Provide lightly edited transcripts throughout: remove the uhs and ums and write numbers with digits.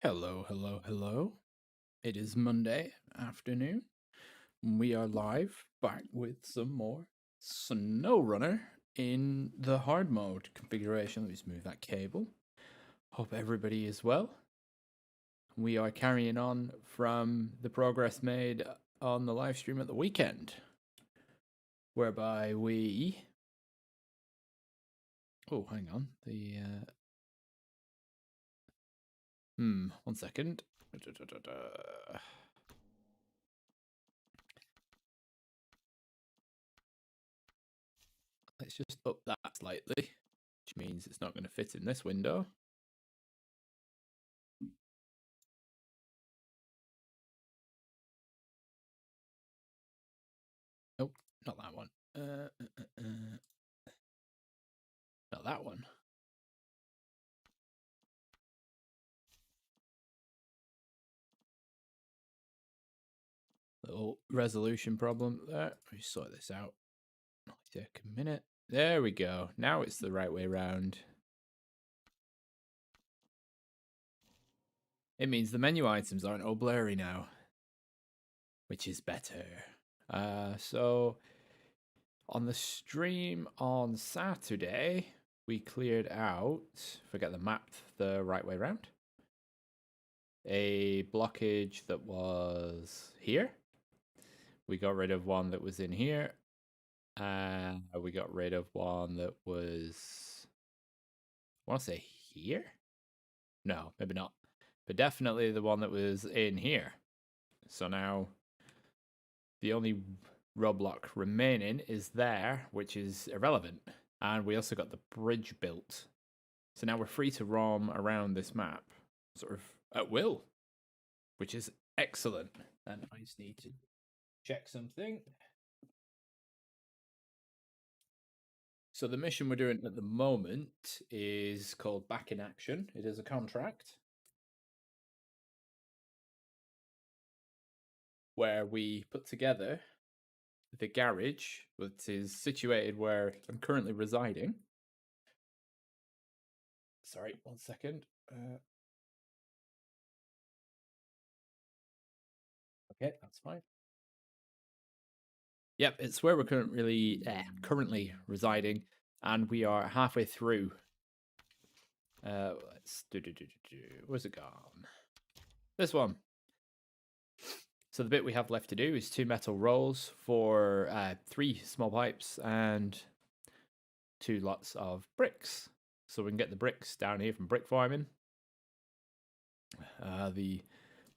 Hello, hello, hello. It is Monday afternoon. We are live back with some more Snowrunner in the hard mode configuration. Let me just move that cable. Hope everybody is well. We are carrying on from the progress made on the live stream at the weekend, whereby we. Oh, hang on. One second. Let's just up that slightly, which means it's not going to fit in this window. Nope, not that one. Not that one. Little resolution problem there. Let me sort this out. Take a minute. There we go. Now it's the right way around. It means the menu items aren't all blurry now, which is better. So on the stream on Saturday, we cleared out, forget the map the right way around, a blockage that was here. We got rid of one that was in here. And we got rid of one that was, I want to say here? No, maybe not. But definitely the one that was in here. So now the only roadblock remaining is there, which is irrelevant. And we also got the bridge built. So now we're free to roam around this map, sort of at will, which is excellent. And I just need to check something. So the mission we're doing at the moment is called Back in Action. It is a contract where we put together the garage, which is situated where I'm currently residing. Sorry, 1 second. Okay, that's fine. Yep, it's where we're currently residing, and we are halfway through. Let's where's it gone? This one. So the bit we have left to do is 2 metal rolls for 3 small pipes and 2 lots of bricks. So we can get the bricks down here from brick farming. The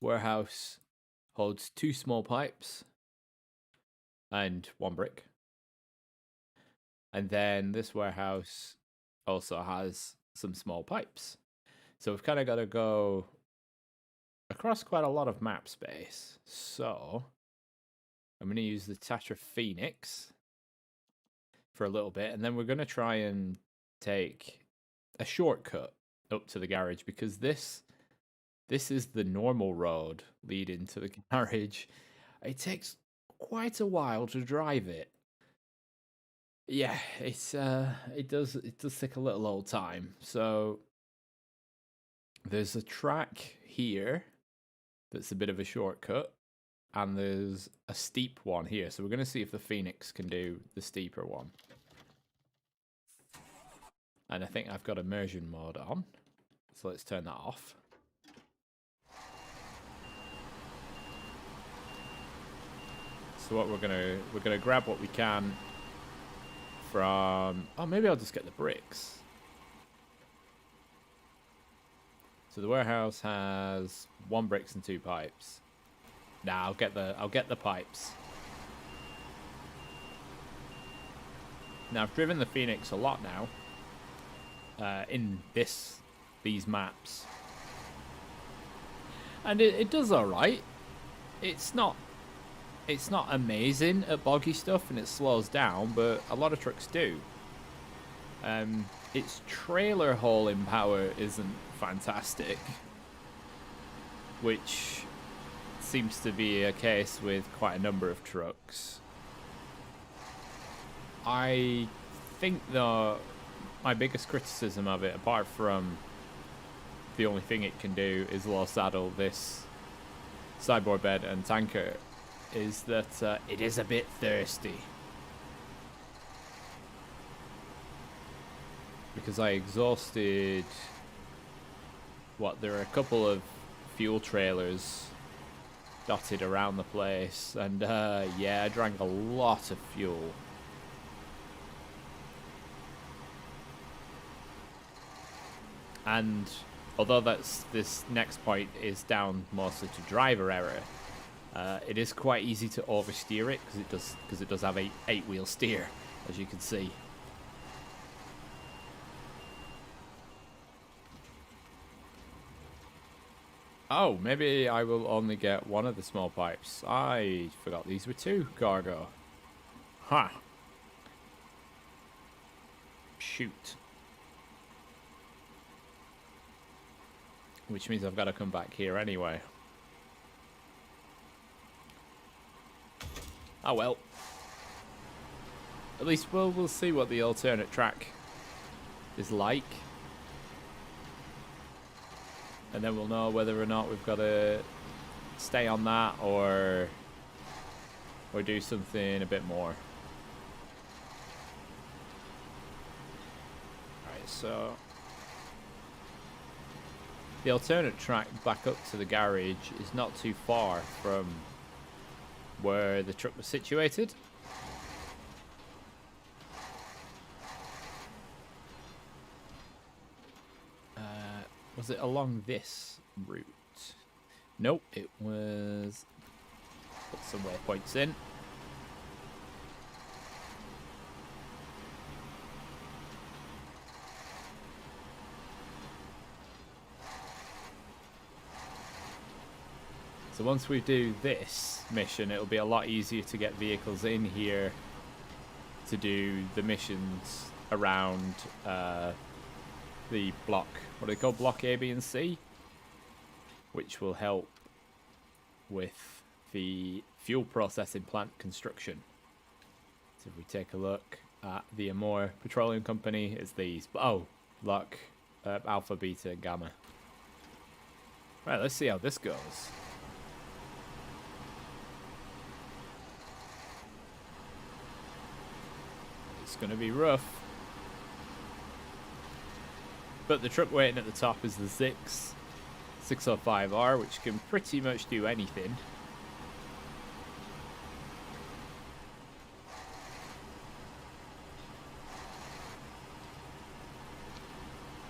warehouse holds 2 small pipes and 1 brick. And then this warehouse also has some small pipes. So we've kind of got to go across quite a lot of map space. So I'm going to use the Tatra Phoenix for a little bit, and then we're going to try and take a shortcut up to the garage, because this is the normal road leading to the garage. It takes quite a while to drive it. Yeah, it does take a little old time. So there's a track here that's a bit of a shortcut, and there's a steep one here. So we're going to see if the Phoenix can do the steeper one. And I think I've got immersion mode on, so let's turn that off. So what we're gonna grab what we can from. Oh, maybe I'll just get the bricks. So the warehouse has 1 bricks and 2 pipes. Nah, I'll get the pipes. Now I've driven the Phoenix a lot now. In these maps, and it does all right. It's not amazing at boggy stuff, and it slows down, but a lot of trucks do. Its trailer hauling power isn't fantastic, which seems to be a case with quite a number of trucks. I think though, my biggest criticism of it, apart from the only thing it can do is low saddle this sideboard bed and tanker, is that it is a bit thirsty. Because I exhausted... What, there are a couple of fuel trailers dotted around the place, and yeah, I drank a lot of fuel. And although this next point is down mostly to driver error, it is quite easy to oversteer it because it does have a 8-wheel steer, as you can see. Oh, maybe I will only get one of the small pipes. I forgot these were 2 cargo. Huh. Shoot. Which means I've got to come back here anyway. Oh well. At least we'll see what the alternate track is like. And then we'll know whether or not we've got to stay on that or do something a bit more. Alright, so the alternate track back up to the garage is not too far from where the truck was situated. Was it along this route? Nope, it was... Put some waypoints in. So once we do this mission, it'll be a lot easier to get vehicles in here to do the missions around the block, what do they call block A, B and C, which will help with the fuel processing plant construction. So if we take a look at the Amur Petroleum Company, it's these. Oh, block Alpha, Beta, Gamma. Right, let's see how this goes. It's going to be rough. But the truck waiting at the top is the 605R, which can pretty much do anything.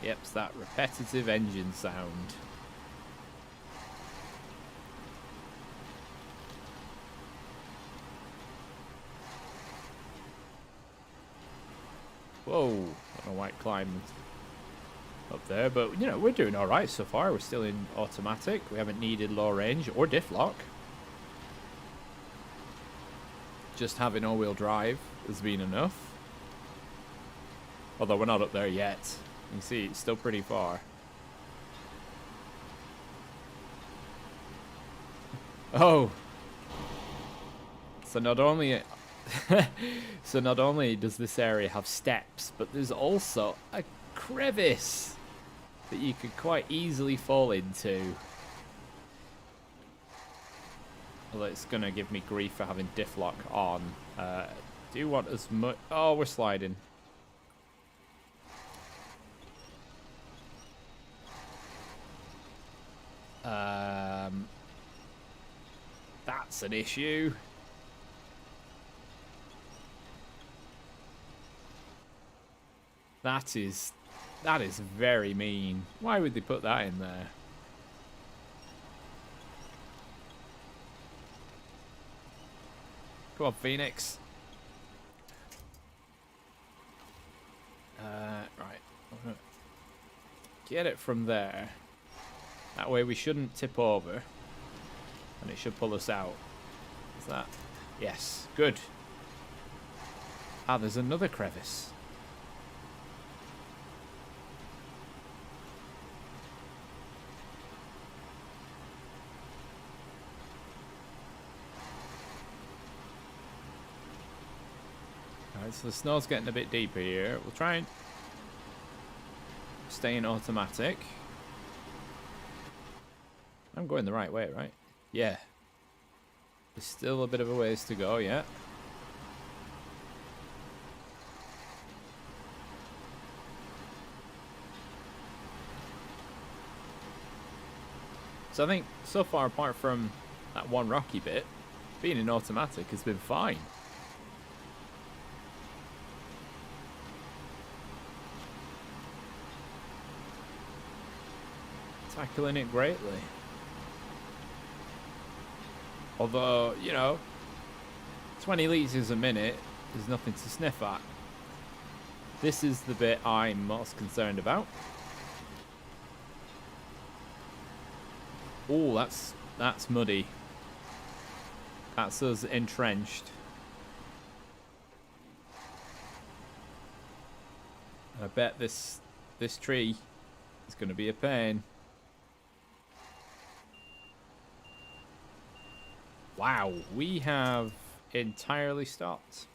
Yep, it's that repetitive engine sound. Whoa, I don't know why it climbed up there, but you know, we're doing alright so far. We're still in automatic. We haven't needed low range or diff lock. Just having all-wheel drive has been enough. Although we're not up there yet. You can see it's still pretty far. Oh! So not only does this area have steps, but there's also a crevice that you could quite easily fall into. Well, it's gonna give me grief for having diff lock on. Do you want as much? Oh, we're sliding. That's an issue. That is very mean. Why would they put that in there? Come on, Phoenix. Right. Get it from there. That way we shouldn't tip over. And it should pull us out. Is that? Yes. Good. Ah, there's another crevice. Alright, so the snow's getting a bit deeper here. We'll try and stay in automatic. I'm going the right way, right? Yeah. There's still a bit of a ways to go, yeah. So I think so far, apart from that one rocky bit, being in automatic has been fine. Tackling it greatly. Although, you know, 20 litres a minute is nothing to sniff at. This is the bit I'm most concerned about. Oh, that's muddy. That's us entrenched. I bet this tree is going to be a pain. Wow, we have entirely stopped.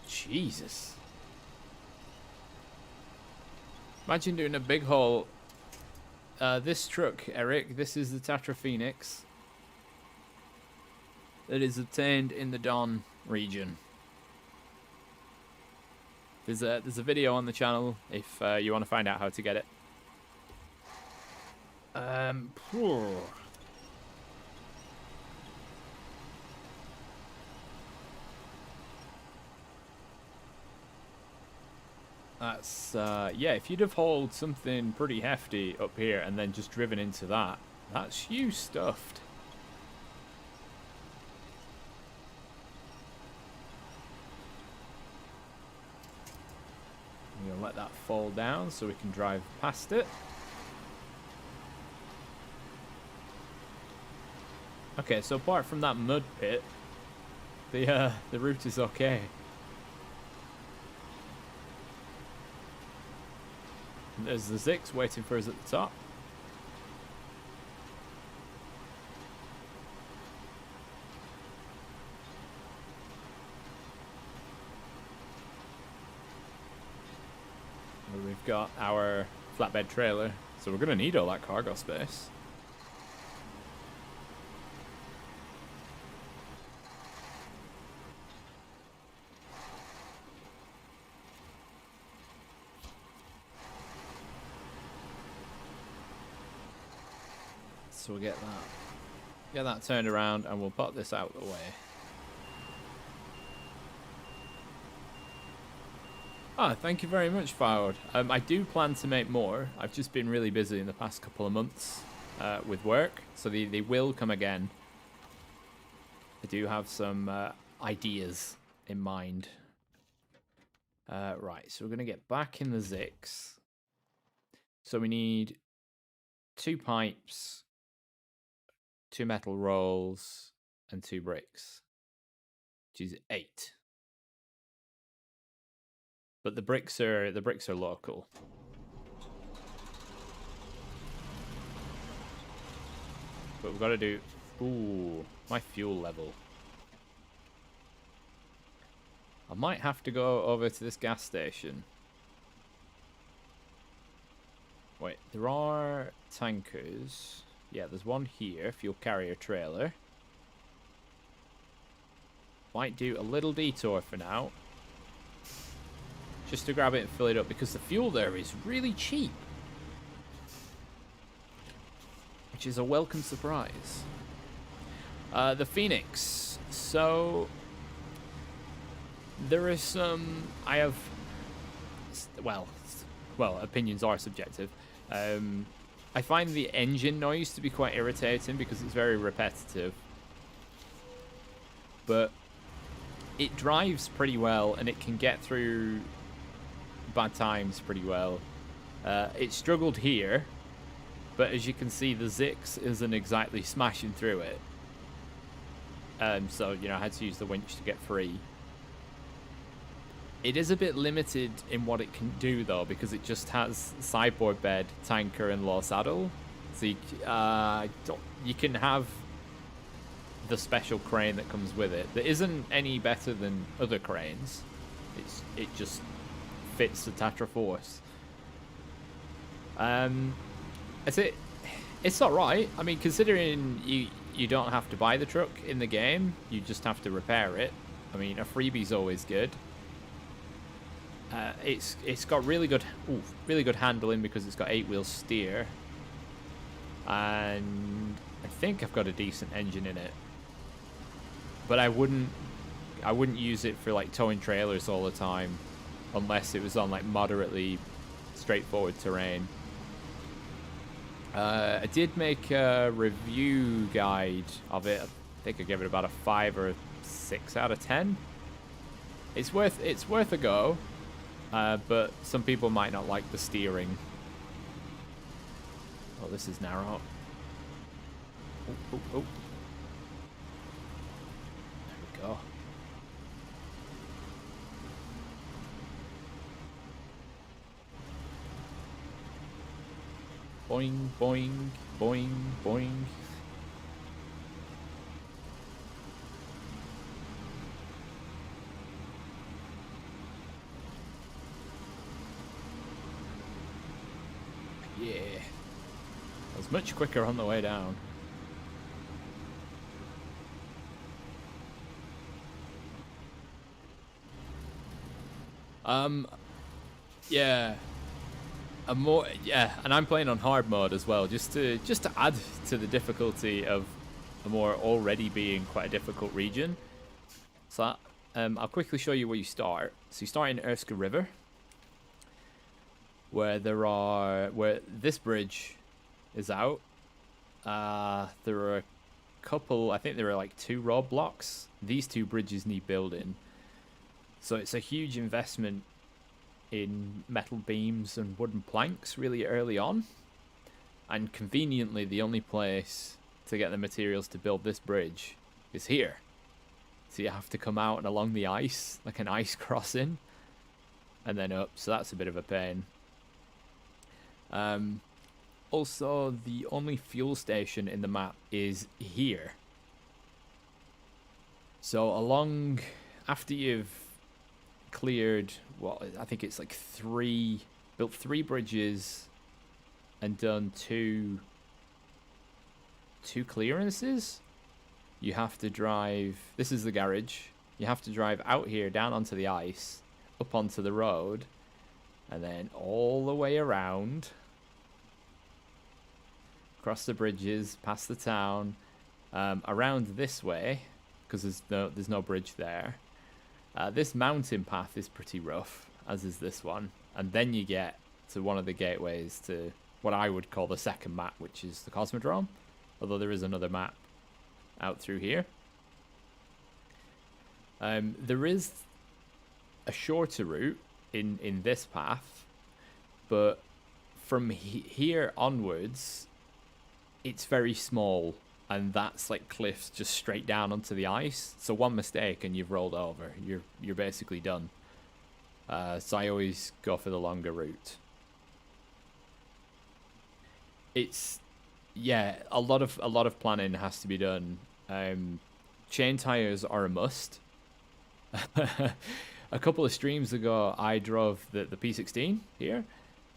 Jesus. Imagine doing a big haul. This truck, Eric, this is the Tatra Phoenix. That is obtained in the Don region. There's a video on the channel if you want to find out how to get it. That's yeah. If you'd have hauled something pretty hefty up here and then just driven into that, that's you stuffed. I'm gonna let that fall down so we can drive past it. Okay, so apart from that mud pit, the route is okay. And there's the Zix waiting for us at the top. We've got our flatbed trailer, so we're going to need all that cargo space. So we'll get that turned around and we'll put this out of the way. Ah, thank you very much, Fowd. I do plan to make more. I've just been really busy in the past couple of months with work, so they will come again. I do have some ideas in mind. Right, so we're going to get back in the Zix. So we need 2 pipes, 2 metal rolls, and 2 bricks, which is 8. But the bricks are local. But we've got to do. Ooh, my fuel level. I might have to go over to this gas station. Wait, there are tankers. Yeah, there's one here. Fuel carrier trailer. Might do a little detour for now. Just to grab it and fill it up, because the fuel there is really cheap. Which is a welcome surprise. The Phoenix. So, there is some... I have... Well, opinions are subjective. I find the engine noise to be quite irritating because it's very repetitive. But it drives pretty well and it can get through bad times pretty well. It struggled here, but as you can see, the Zix isn't exactly smashing through it. So, you know, I had to use the winch to get free. It is a bit limited in what it can do, though, because it just has sideboard bed, tanker, and low saddle. So you can have the special crane that comes with it that isn't any better than other cranes. It just fits the Tatra Force. It's alright. I mean, considering you don't have to buy the truck in the game, you just have to repair it. I mean, a freebie's always good. It's got really good handling because it's got 8-wheel steer, and I think I've got a decent engine in it. But I wouldn't use it for like towing trailers all the time, unless it was on like moderately straightforward terrain. I did make a review guide of it. I think I gave it about a 5 or 6 out of 10. It's worth a go, but some people might not like the steering. Oh, this is narrow. Oh. There we go. Boing, boing, boing, boing. Yeah. I was much quicker on the way down. Yeah. And I'm playing on hard mode as well, just to add to the difficulty of Amur already being quite a difficult region. So I'll quickly show you where you start. So you start in Erska River, where this bridge is out. There are a couple, I think there are like 2 roadblocks. These 2 bridges need building. So it's a huge investment in metal beams and wooden planks really early on. And conveniently, the only place to get the materials to build this bridge is here. So you have to come out and along the ice, like an ice crossing, and then up. So that's a bit of a pain. Also, the only fuel station in the map is here. So after you've cleared, well, I think it's like built 3 bridges and done 2 clearances, you have to drive, this is the garage, you have to drive out here, down onto the ice, up onto the road, and then all the way around, across the bridges, past the town, around this way, because there's no bridge there. This mountain path is pretty rough, as is this one. And then you get to one of the gateways to what I would call the second map, which is the Cosmodrome. Although there is another map out through here. There is a shorter route in this path, but from here onwards, it's very small. And that's like cliffs just straight down onto the ice. So one mistake and you've rolled over. You're basically done. So I always go for the longer route. It's a lot of planning has to be done. Chain tires are a must. A couple of streams ago, I drove the P16 here.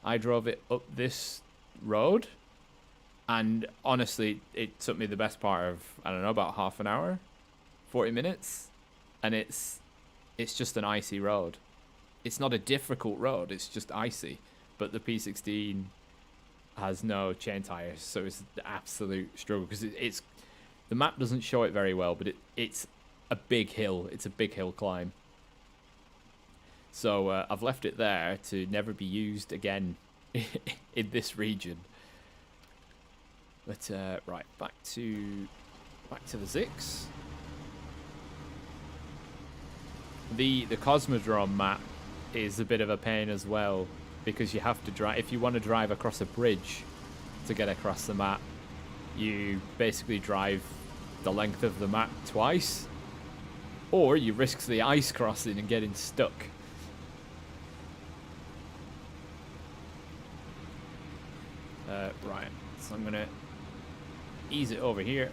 I drove it up this road. And honestly, it took me the best part of, I don't know, about half an hour, 40 minutes. And it's just an icy road. It's not a difficult road, it's just icy. But the P16 has no chain tires, so it's the absolute struggle. Because the map doesn't show it very well, but it's a big hill. It's a big hill climb. So I've left it there to never be used again in this region. But right, back to the Zix. The Cosmodrome map is a bit of a pain as well, because you have to drive, if you want to drive across a bridge to get across the map, you basically drive the length of the map twice, or you risk the ice crossing and getting stuck. Right, so I'm gonna ease it over here.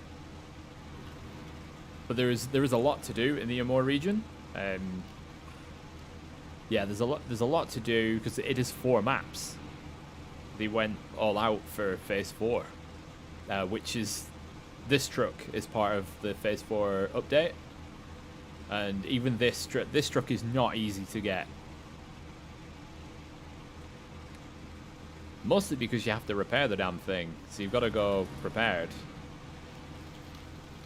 But there is a lot to do in the Amur region. Yeah, there's a lot to do because it is 4 maps. They went all out for Phase 4, which is this truck is part of the Phase 4 update, and even this truck is not easy to get. Mostly because you have to repair the damn thing, so you've got to go prepared.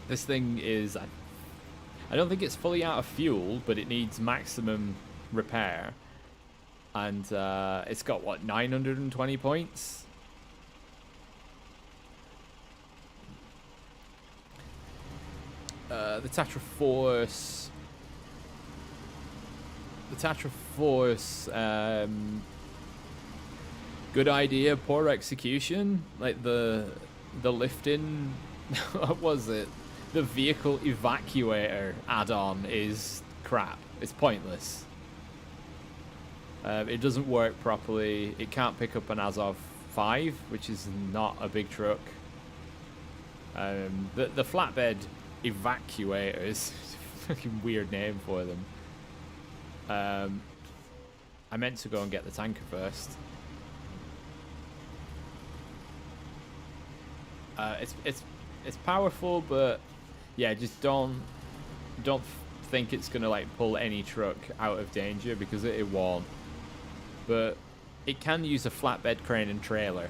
This thing is, I don't think it's fully out of fuel, but it needs maximum repair. And it's got, what, 920 points? The Tatra Force... good idea, poor execution. Like the lifting, what was it? The vehicle evacuator add-on is crap. It's pointless. It doesn't work properly. It can't pick up an Azov 5, which is not a big truck. The flatbed evacuator is a fucking weird name for them. I meant to go and get the tanker first. It's powerful, but yeah, just don't think it's gonna like pull any truck out of danger, because it won't. But it can use a flatbed crane and trailer,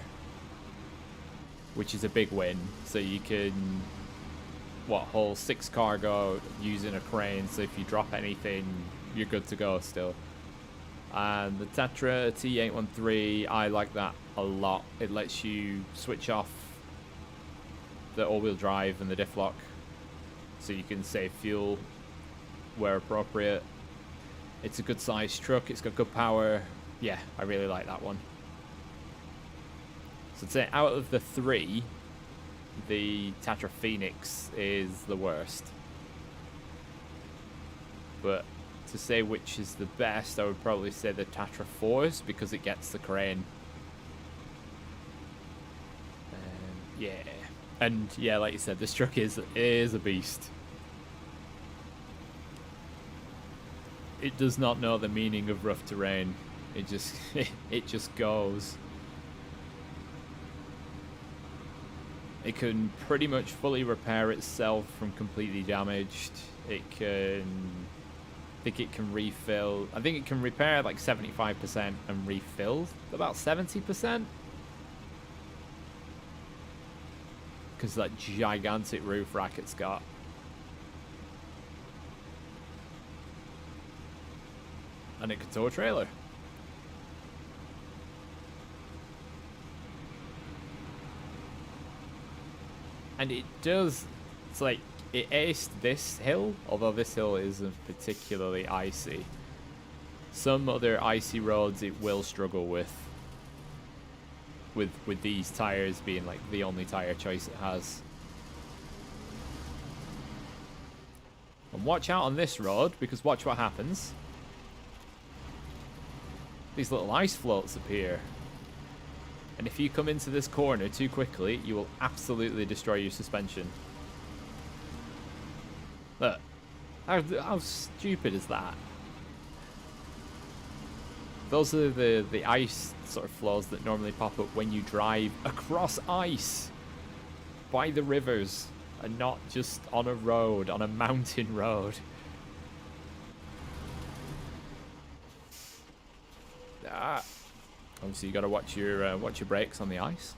which is a big win. So you can haul 6 cargo using a crane. So if you drop anything, you're good to go still. And the Tatra T813, I like that a lot. It lets you switch off the all-wheel drive and the diff lock, so you can save fuel where appropriate. It's a good sized truck, it's got good power. Yeah, I really like that one. So I'd say out of the 3, the Tatra Phoenix is the worst. But to say which is the best, I would probably say the Tatra Force, because it gets the crane. Yeah. And yeah, like you said, this truck is a beast. It does not know the meaning of rough terrain. It just goes. It can pretty much fully repair itself from completely damaged. I think it can refill. I think it can repair like 75% and refill about 70%. Because that gigantic roof rack it's got. And it can tow a trailer. And it does, it's like, it aced this hill, although this hill isn't particularly icy. Some other icy roads it will struggle with these tires being like the only tire choice it has. And watch out on this road, because watch what happens. These little ice floats appear. And if you come into this corner too quickly, you will absolutely destroy your suspension. Look, how stupid is that? Those are the ice sort of flows that normally pop up when you drive across ice by the rivers and not just on a road, on a mountain road. Obviously you got to watch your brakes on the ice.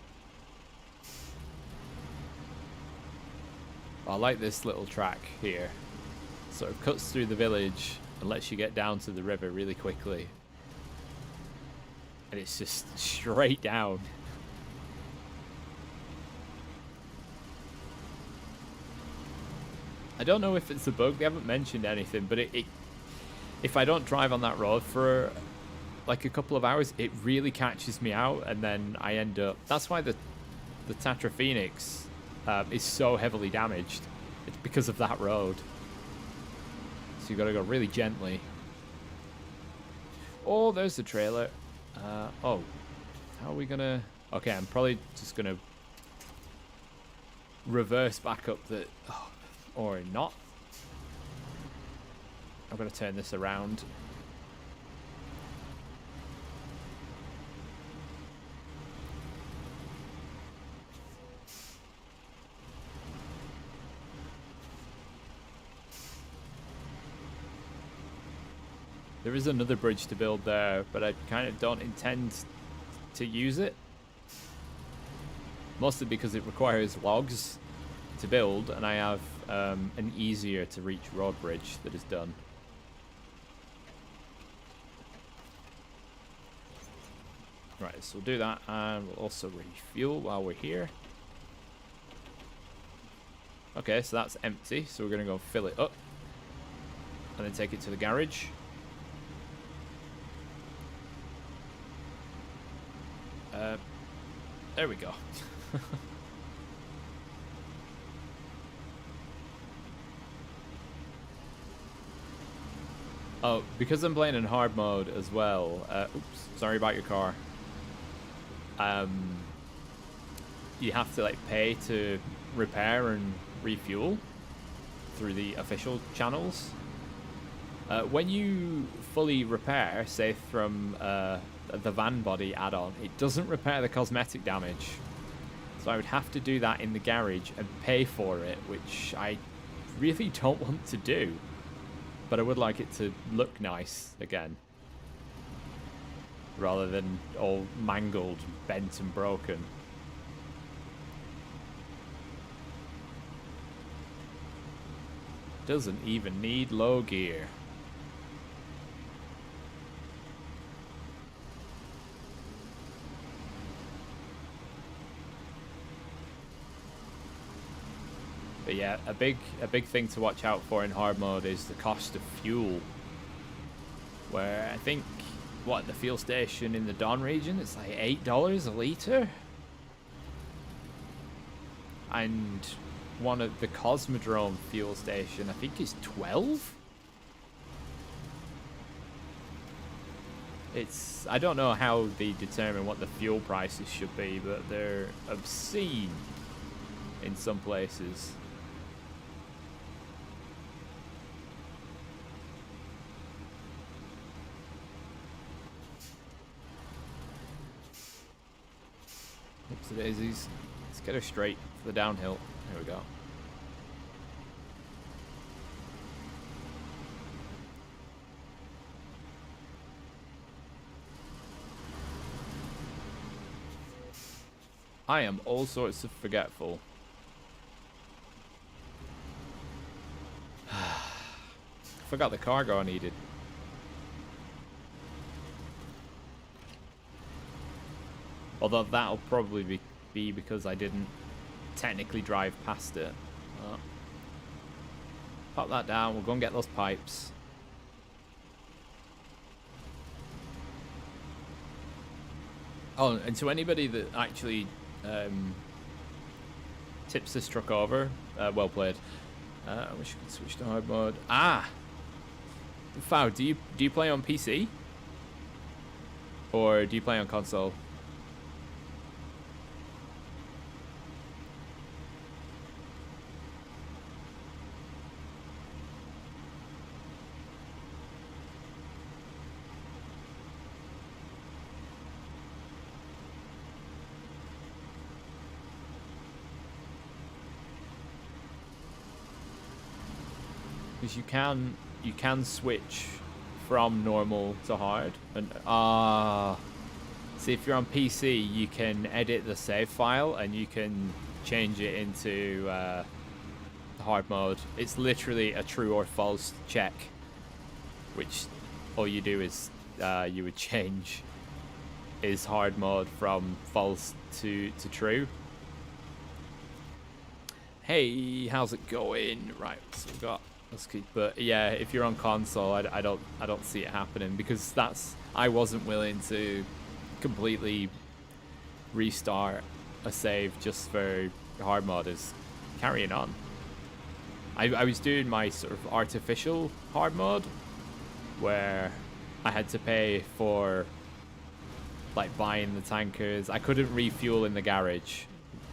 I like this little track here. Sort of cuts through the village and lets you get down to the river really quickly. And it's just straight down. I don't know if it's a bug. They haven't mentioned anything, but if I don't drive on that road for like a couple of hours, it really catches me out, and then I end up... That's why the Tatra Phoenix is so heavily damaged. It's because of that road. So you got to go really gently. Oh, there's the trailer. Oh, how are we gonna... Okay, I'm probably just gonna reverse back up the... Oh, or not. I'm going to turn this around. There is another bridge to build there, but I kind of don't intend to use it. Mostly because it requires logs to build, and I have an easier to reach road bridge that is done. Right, so we'll do that, and we'll also refuel while we're here. Okay, so that's empty, so we're going to go fill it up and then take it to the garage. There we go. Oh, because I'm playing in hard mode as well. Oops, sorry about your car. You have to like pay to repair and refuel through the official channels. When you fully repair, say from the van body add-on, it doesn't repair the cosmetic damage. So I would have to do that in the garage and pay for it, which I really don't want to do. But I would like it to look nice again, rather than all mangled, bent and broken. Doesn't even need low gear. But yeah, a big thing to watch out for in hard mode is the cost of fuel. Where I think, what, the fuel station in the Dawn region, it's like $8 a litre? And one of the Cosmodrome fuel station, I think is 12? It's, I don't know how they determine what the fuel prices should be, but they're obscene in some places. Oops, daisies. Let's get her straight for the downhill. There we go. I am all sorts of forgetful. Forgot the cargo I needed. Although that'll probably be because I didn't technically drive past it. Pop that down, we'll go and get those pipes. Oh, and to anybody that actually tips this truck over, well played. I wish I could switch to hard mode. Ah! Fow, do you play on PC? Or do you play on console? Because you can switch from normal to hard, and see, if you're on PC you can edit the save file and you can change it into hard mode. It's literally a true or false check, which all you do is you would change is hard mode from false to true. Hey, how's it going? Right, so we've got, let's keep, but yeah, if you're on console, I don't see it happening, because I wasn't willing to completely restart a save just for hard mode is carrying on. I was doing my sort of artificial hard mode where I had to pay for like buying the tankers. I couldn't refuel in the garage,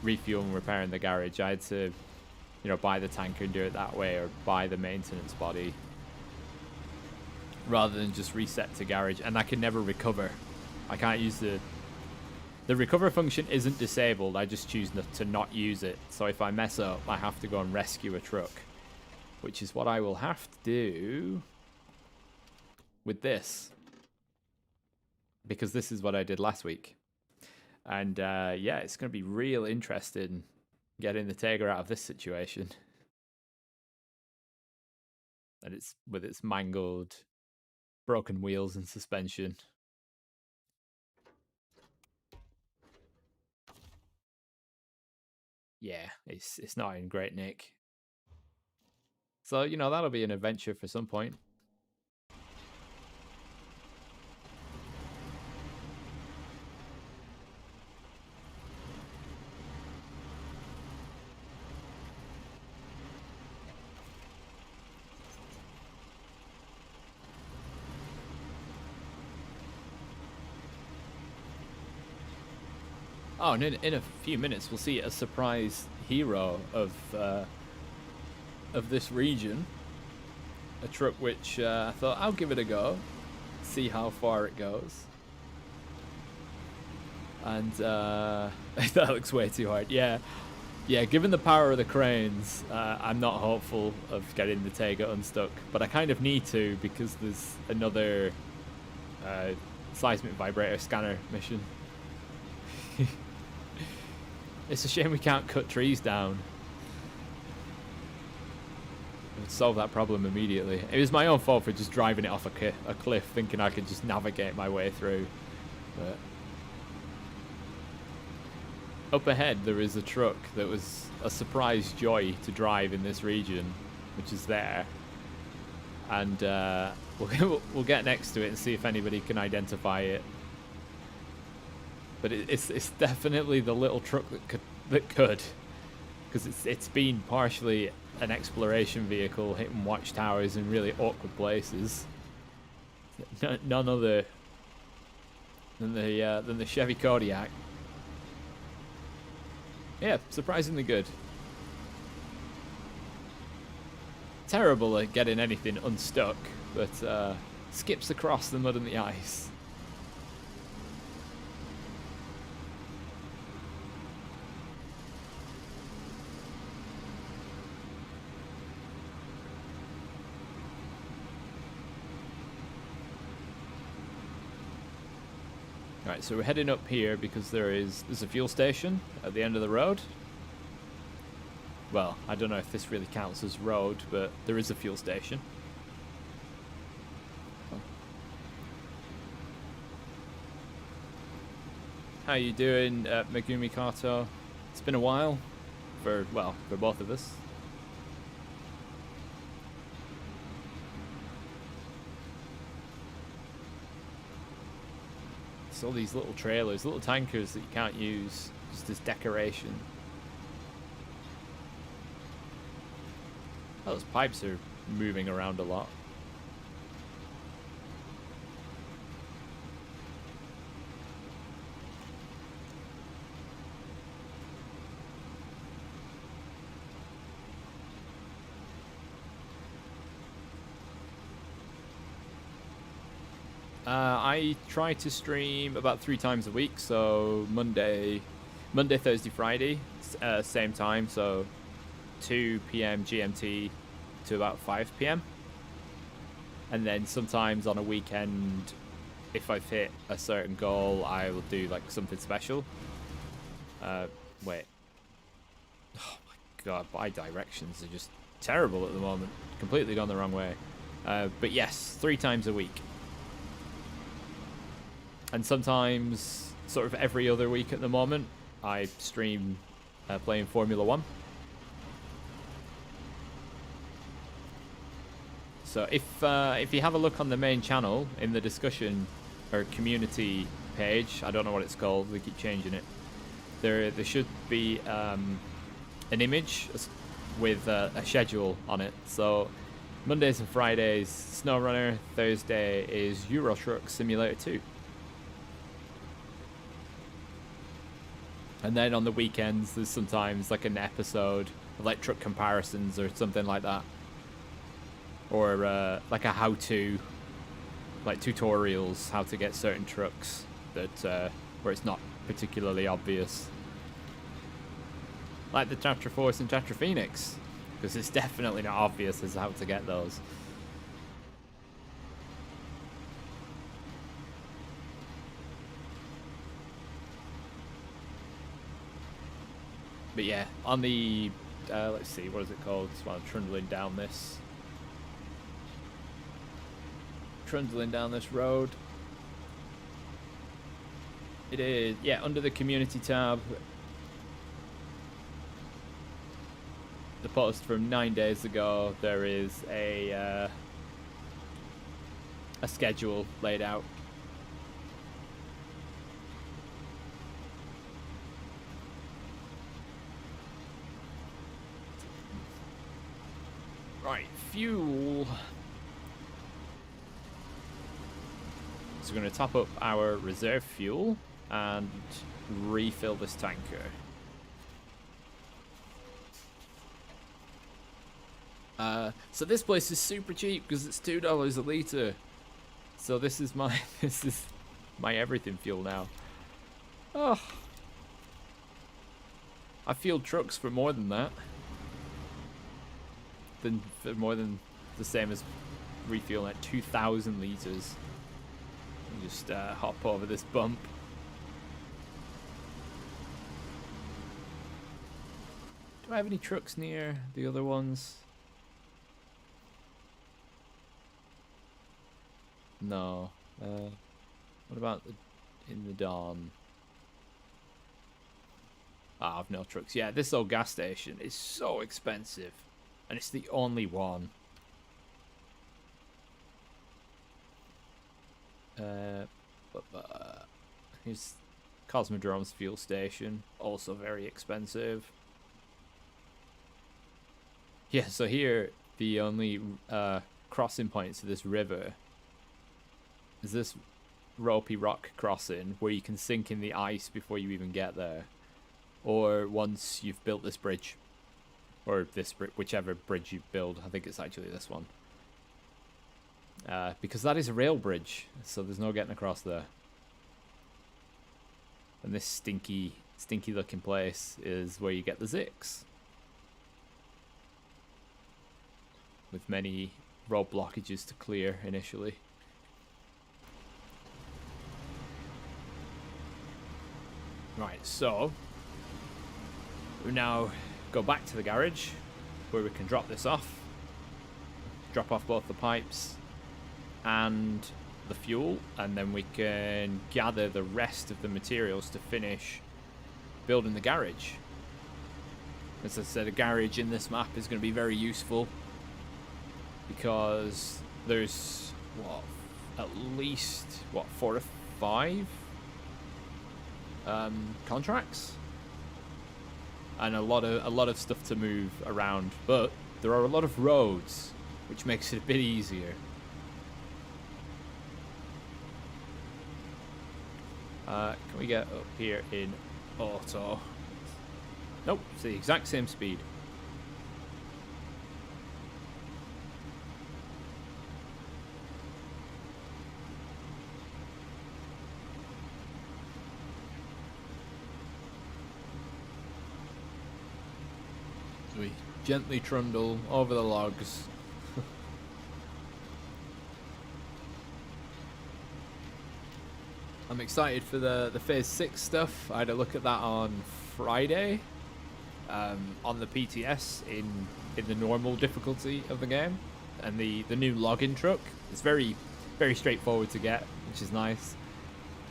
refuel and repair in the garage. I had to, you know, buy the tanker and do it that way, or buy the maintenance body. rather than just reset to garage, and I can never recover. I can't use the recover function isn't disabled. I just choose to not use it. So if I mess up, I have to go and rescue a truck, which is what I will have to do with this, because this is what I did last week. And yeah, it's going to be real interesting getting the Tatra out of this situation. And it's with its mangled, broken wheels and suspension. Yeah, it's not in great nick. So, you know, that'll be an adventure for some point. Oh, and in a few minutes we'll see a surprise hero of this region. A truck which I thought I'll give it a go, see how far it goes. And that looks way too hard. Yeah, given the power of the cranes, I'm not hopeful of getting the Tatra unstuck, but I kind of need to, because there's another seismic vibrator scanner mission. It's a shame we can't cut trees down. It would solve that problem immediately. It was my own fault for just driving it off a cliff, thinking I could just navigate my way through. But up ahead there is a truck that was a surprise joy to drive in this region, which is there. And we'll get next to it and see if anybody can identify it. But it's definitely the little truck that could, because it's been partially an exploration vehicle, hitting watchtowers in really awkward places. None other than the Chevy Kodiak. Yeah, surprisingly good. Terrible at getting anything unstuck, but skips across the mud and the ice. Right, so we're heading up here because there's a fuel station at the end of the road. Well, I don't know if this really counts as road, but there is a fuel station. How you doing, Megumi Kato? It's been a while for both of us. All these little trailers, little tankers that you can't use just as decoration. Oh, those pipes are moving around a lot. I try to stream about 3 times a week, so Monday, Thursday, Friday, same time, so 2 p.m. GMT to about 5 p.m. And then sometimes on a weekend, if I've hit a certain goal, I will do like something special. Wait. Oh my god, my directions are just terrible at the moment. Completely gone the wrong way. But yes, 3 times a week. And sometimes, sort of every other week at the moment, I stream playing Formula 1. So if you have a look on the main channel, in the discussion or community page, I don't know what it's called, they keep changing it, there should be an image with a schedule on it. So Mondays and Fridays, Snowrunner. Thursday is Euro Truck Simulator 2. And then on the weekends, there's sometimes like an episode of like truck comparisons or something like that. Or like a how-to like tutorials how to get certain trucks that where it's not particularly obvious. Like the Tatra Force and Tatra Phoenix, because it's definitely not obvious as how to get those. But yeah, on the, let's see, what is it called? While trundling down this. Trundling down this road. It is, yeah, under the community tab. The post from 9 days ago, there is a schedule laid out. Right, fuel. So we're going to top up our reserve fuel and refill this tanker. So this place is super cheap because it's $2 a litre. So this is my everything fuel now. Oh, I fueled trucks for more than that. For more than the same as refueling at 2,000 litres. Just hop over this bump. Do I have any trucks near the other ones? No. What about in the dawn? Ah, I've no trucks. Yeah, this old gas station is so expensive. And it's the only one. Here's Cosmodrome's fuel station, also very expensive. Yeah, so here the only crossing points to this river is this ropey rock crossing where you can sink in the ice before you even get there, or once you've built this bridge, or this whichever bridge you build. I think it's actually this one. Because that is a rail bridge, so there's no getting across there. And this stinky looking place is where you get the Zix. With many road blockages to clear initially. Right, so we now go back to the garage where we can drop this off. Drop off both the pipes and the fuel, and then we can gather the rest of the materials to finish building the garage. As I said, a garage in this map is going to be very useful because there's at least 4 or 5 contracts and a lot of stuff to move around, but there are a lot of roads, which makes it a bit easier. Can we get up here in auto? Nope, it's the exact same speed. So we gently trundle over the logs. I'm excited for the Phase 6 stuff. I had a look at that on Friday on the PTS in the normal difficulty of the game. And the new login truck is very, very straightforward to get, which is nice.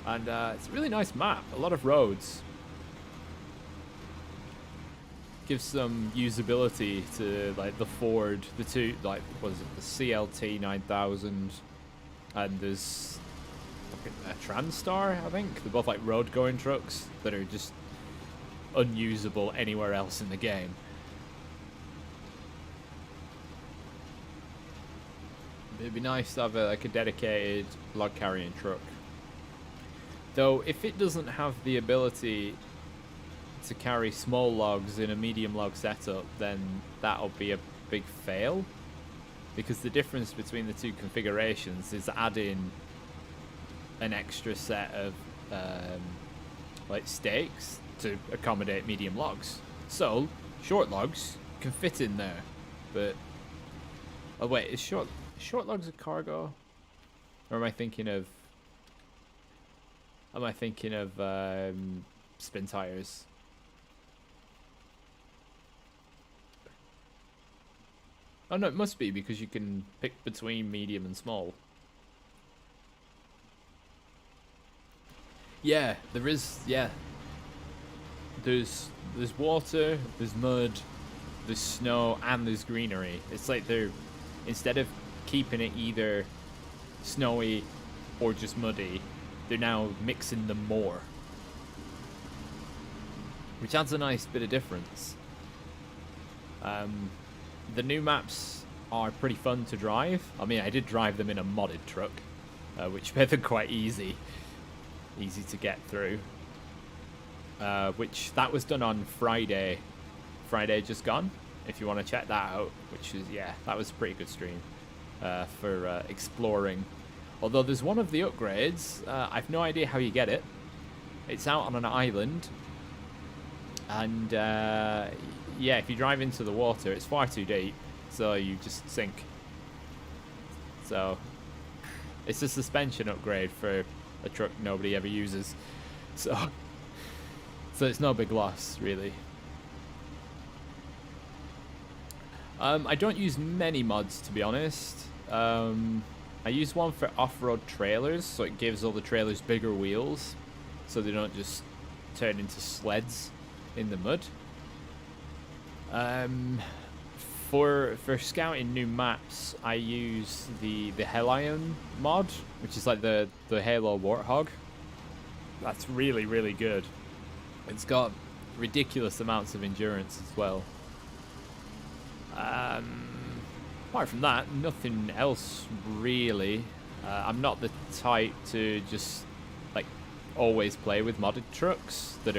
And it's a really nice map, a lot of roads. Gives some usability to like the Ford, the two, like, what is it, the CLT 9000, and there's a Transstar, I think. They're both like road going trucks that are just unusable anywhere else in the game. It'd be nice to have like a dedicated log carrying truck. Though if it doesn't have the ability to carry small logs in a medium log setup, then that'll be a big fail, because the difference between the two configurations is adding an extra set of like stakes to accommodate medium logs. So short logs can fit in there, but oh wait, is short logs a cargo, or am I thinking of spin tires? Oh no, it must be, because you can pick between medium and small. Yeah, there is. Yeah, there's water, there's mud, there's snow, and there's greenery. It's like they're, instead of keeping it either snowy or just muddy, they're now mixing them more, which adds a nice bit of difference. The new maps are pretty fun to drive. I mean, I did drive them in a modded truck, which made them quite easy to get through. Which that was done on Friday just gone. If you want to check that out, which is, yeah, that was a pretty good stream for exploring. Although there's one of the upgrades, I've no idea how you get it. It's out on an island, and yeah, if you drive into the water, it's far too deep, so you just sink. So it's a suspension upgrade for a truck nobody ever uses, so it's no big loss, really. I don't use many mods, to be honest. I use one for off-road trailers, so it gives all the trailers bigger wheels, so they don't just turn into sleds in the mud. For scouting new maps, I use the Hellion mod, which is like the Halo Warthog. That's really, really good. It's got ridiculous amounts of endurance as well. Apart from that, nothing else really. I'm not the type to just like always play with modded trucks that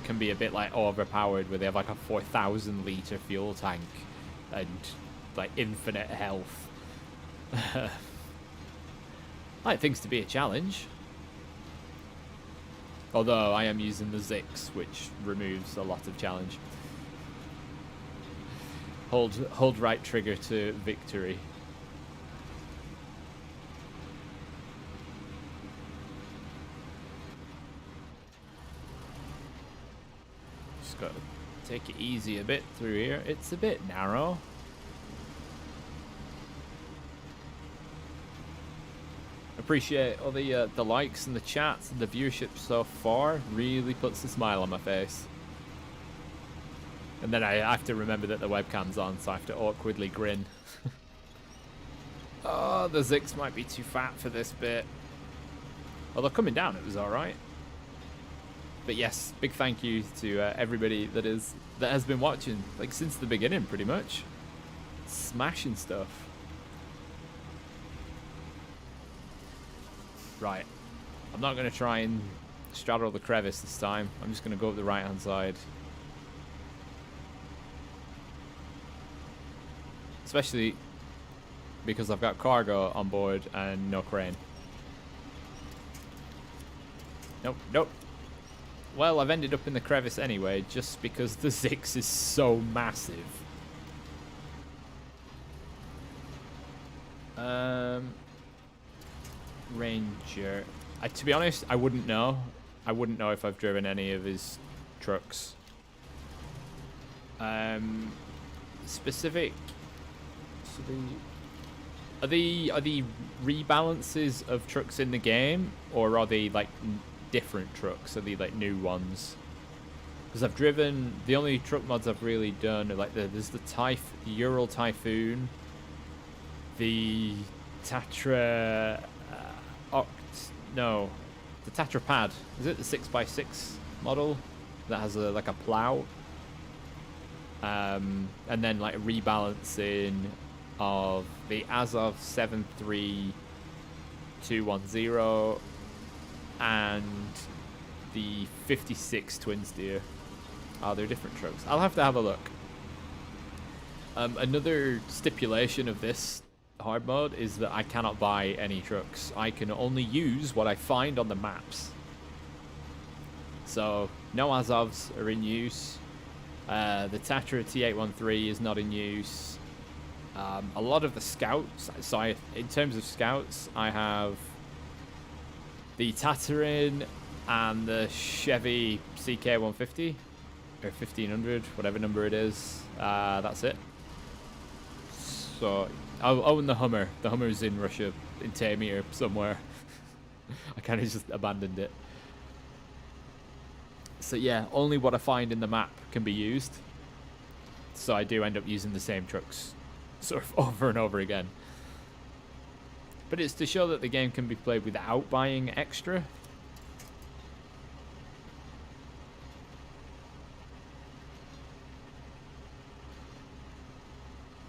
can be a bit like overpowered, where they have like a 4,000 litre fuel tank and like infinite health. I like things to be a challenge. Although I am using the Zix, which removes a lot of challenge. Hold right trigger to victory. Just gotta take it easy a bit through here. It's a bit narrow. Appreciate all the likes and the chats and the viewership so far. Really puts a smile on my face. And then I have to remember that the webcam's on, so I have to awkwardly grin. Oh, the Zix might be too fat for this bit. Although coming down, it was alright. But yes, big thank you to everybody that has been watching, like since the beginning, pretty much. Smashing stuff. Right. I'm not going to try and straddle the crevice this time. I'm just going to go up the right-hand side. Especially because I've got cargo on board and no crane. Nope, nope. Well, I've ended up in the crevice anyway, just because the Zix is so massive. Ranger. To be honest, I wouldn't know. I wouldn't know if I've driven any of his trucks. Specific. So are the rebalances of trucks in the game, or are they like different trucks? Are they like new ones? Because I've driven, the only truck mods I've really done are like there's the Ural Typhoon, the Tatra the Tatra Pad. Is it the 6x6 model that has like a plow? And then like rebalancing of the Azov 73210 and the 56 twin steer. Oh, they're different trucks. I'll have to have a look. Another stipulation of this hard mode is that I cannot buy any trucks. I can only use what I find on the maps. So no Azovs are in use. The Tatra T813 is not in use. A lot of the scouts, in terms of scouts, I have the Tatarin and the Chevy CK150 or 1500, whatever number it is. That's it. So, oh, and the Hummer. The Hummer's in Russia, in Tamir somewhere. I kind of just abandoned it. So yeah, only what I find in the map can be used. So I do end up using the same trucks sort of over and over again. But it's to show that the game can be played without buying extra.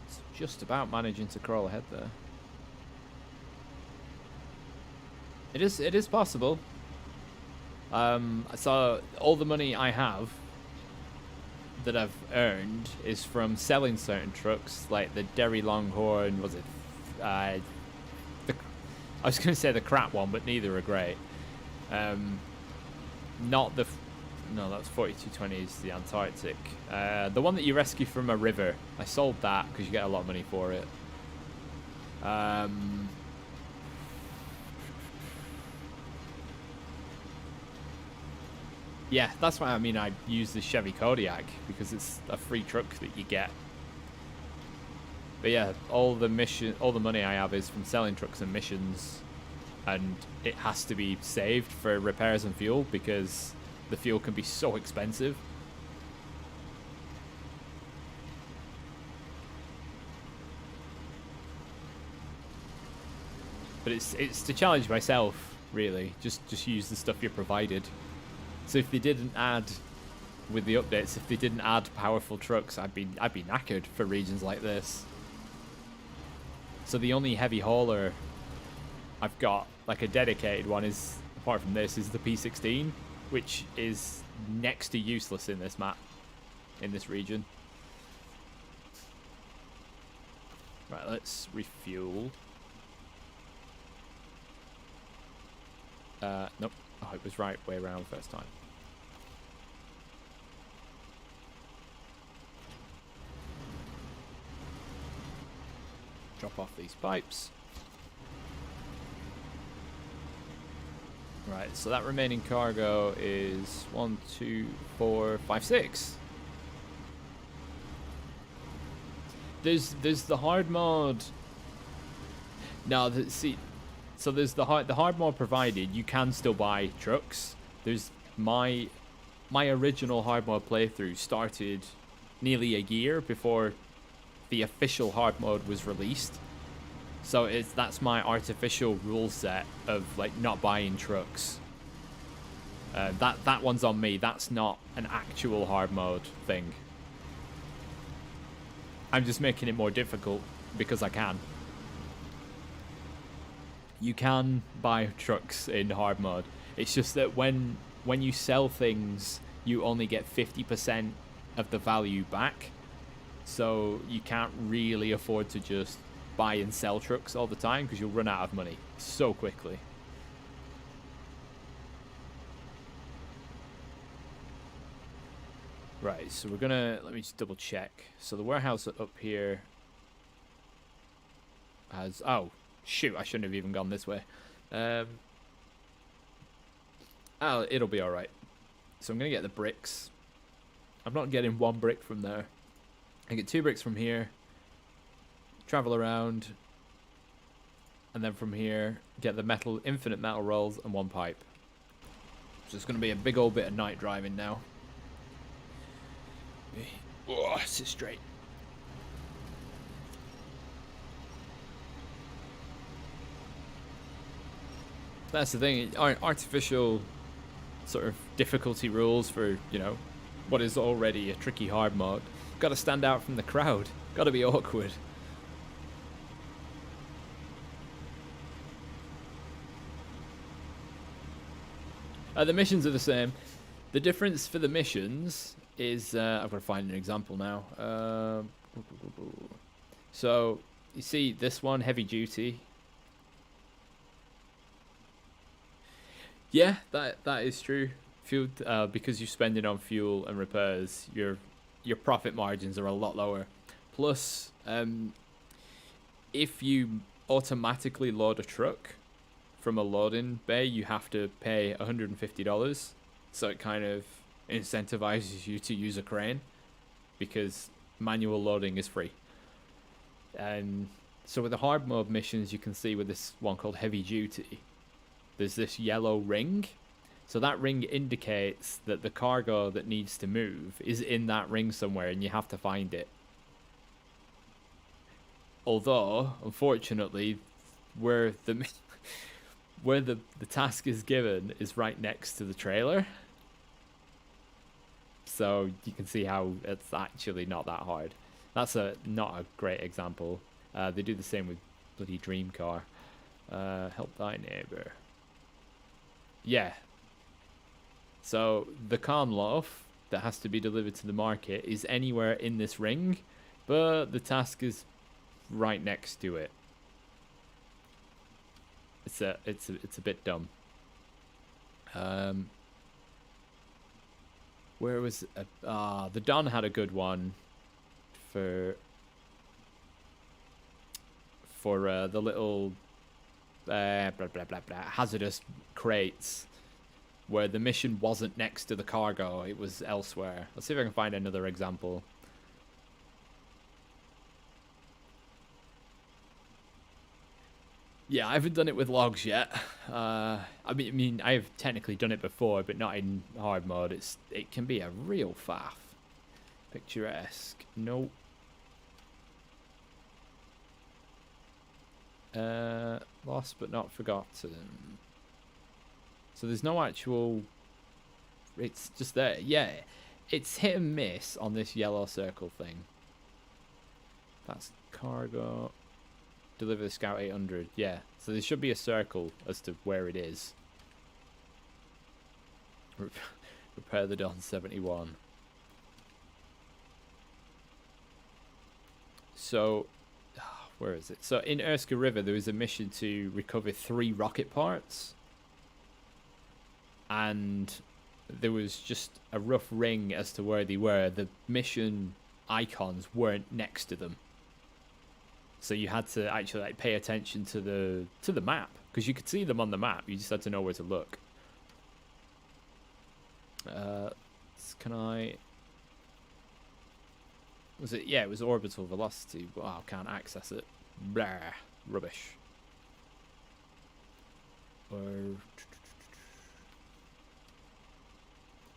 It's just about managing to crawl ahead there. It is possible. So all the money I have that I've earned is from selling certain trucks, like the Derry Longhorn. Was it? I was going to say the crap one, but neither are great. Not the. No, that's 4220 is the Antarctic. The one that you rescue from a river. I sold that because you get a lot of money for it. Yeah, that's why I use the Chevy Kodiak, because it's a free truck that you get. But yeah, all the money I have is from selling trucks and missions, and it has to be saved for repairs and fuel because the fuel can be so expensive. But it's to challenge myself, really. Just use the stuff you're provided. So if they didn't add, with the updates, if they didn't add powerful trucks, I'd be knackered for regions like this. So the only heavy hauler I've got, like a dedicated one, is, apart from this, is the P16, which is next to useless in this map, in this region. Right, let's refuel. Nope. Oh, it was right way around first time. Drop off these pipes. Right, so that remaining cargo is 1, 2, 4, 5, 6. There's the hard mode. No, see. So there's the hard mode provided. You can still buy trucks. There's my original hard mode playthrough started nearly a year before the official hard mode was released. So that's my artificial rule set of like not buying trucks. That one's on me. That's not an actual hard mode thing. I'm just making it more difficult because I can. You can buy trucks in hard mode. It's just that when you sell things, you only get 50% of the value back. So you can't really afford to just buy and sell trucks all the time because you'll run out of money so quickly. Right, so we're gonna, let me just double check. So the warehouse up here has, oh shoot, I shouldn't have even gone this way. Oh, it'll be alright. So I'm gonna get the bricks. I'm not getting 1 brick from there. I get 2 bricks from here, travel around, and then from here get the infinite metal rolls and 1 pipe. So it's gonna be a big old bit of night driving now. Oh, sit straight. That's the thing. Artificial sort of difficulty rules for, you know, what is already a tricky hard mode. Got to stand out from the crowd. Got to be awkward. The missions are the same. The difference for the missions is, I've got to find an example now. So you see this one, heavy duty. Yeah, that is true. Fuel, because you're spending on fuel and repairs, your profit margins are a lot lower. Plus, if you automatically load a truck from a loading bay, you have to pay $150. So it kind of incentivizes you to use a crane because manual loading is free. And so with the hard mode missions, you can see with this one called heavy duty, there's this yellow ring. So that ring indicates that the cargo that needs to move is in that ring somewhere and you have to find it. Although, unfortunately, where the task is given is right next to the trailer. So you can see how it's actually not that hard. That's not a great example. They do the same with bloody Dream Car. Help thy neighbor. Yeah. So the calm loaf that has to be delivered to the market is anywhere in this ring, but the task is right next to it. It's a bit dumb. Where was the Don had a good one for the little blah blah blah blah hazardous crates where the mission wasn't next to the cargo, it was elsewhere. Let's see if I can find another example. Yeah, I haven't done it with logs yet. I mean, I have technically done it before, but not in hard mode. It can be a real faff. Picturesque. Nope. Lost but not forgotten. So there's no actual... It's just there. Yeah, it's hit and miss on this yellow circle thing. That's cargo. Deliver the Scout 800. Yeah, so there should be a circle as to where it is. Repair the Don 71. So, where is it? So in Erskine River, there was a mission to recover 3 rocket parts. And there was just a rough ring as to where they were. The mission icons weren't next to them. So you had to actually like pay attention to the map because you could see them on the map. You just had to know where to look. Can I? Was it? Yeah, it was orbital velocity. Wow, can't access it. Blah, rubbish. Or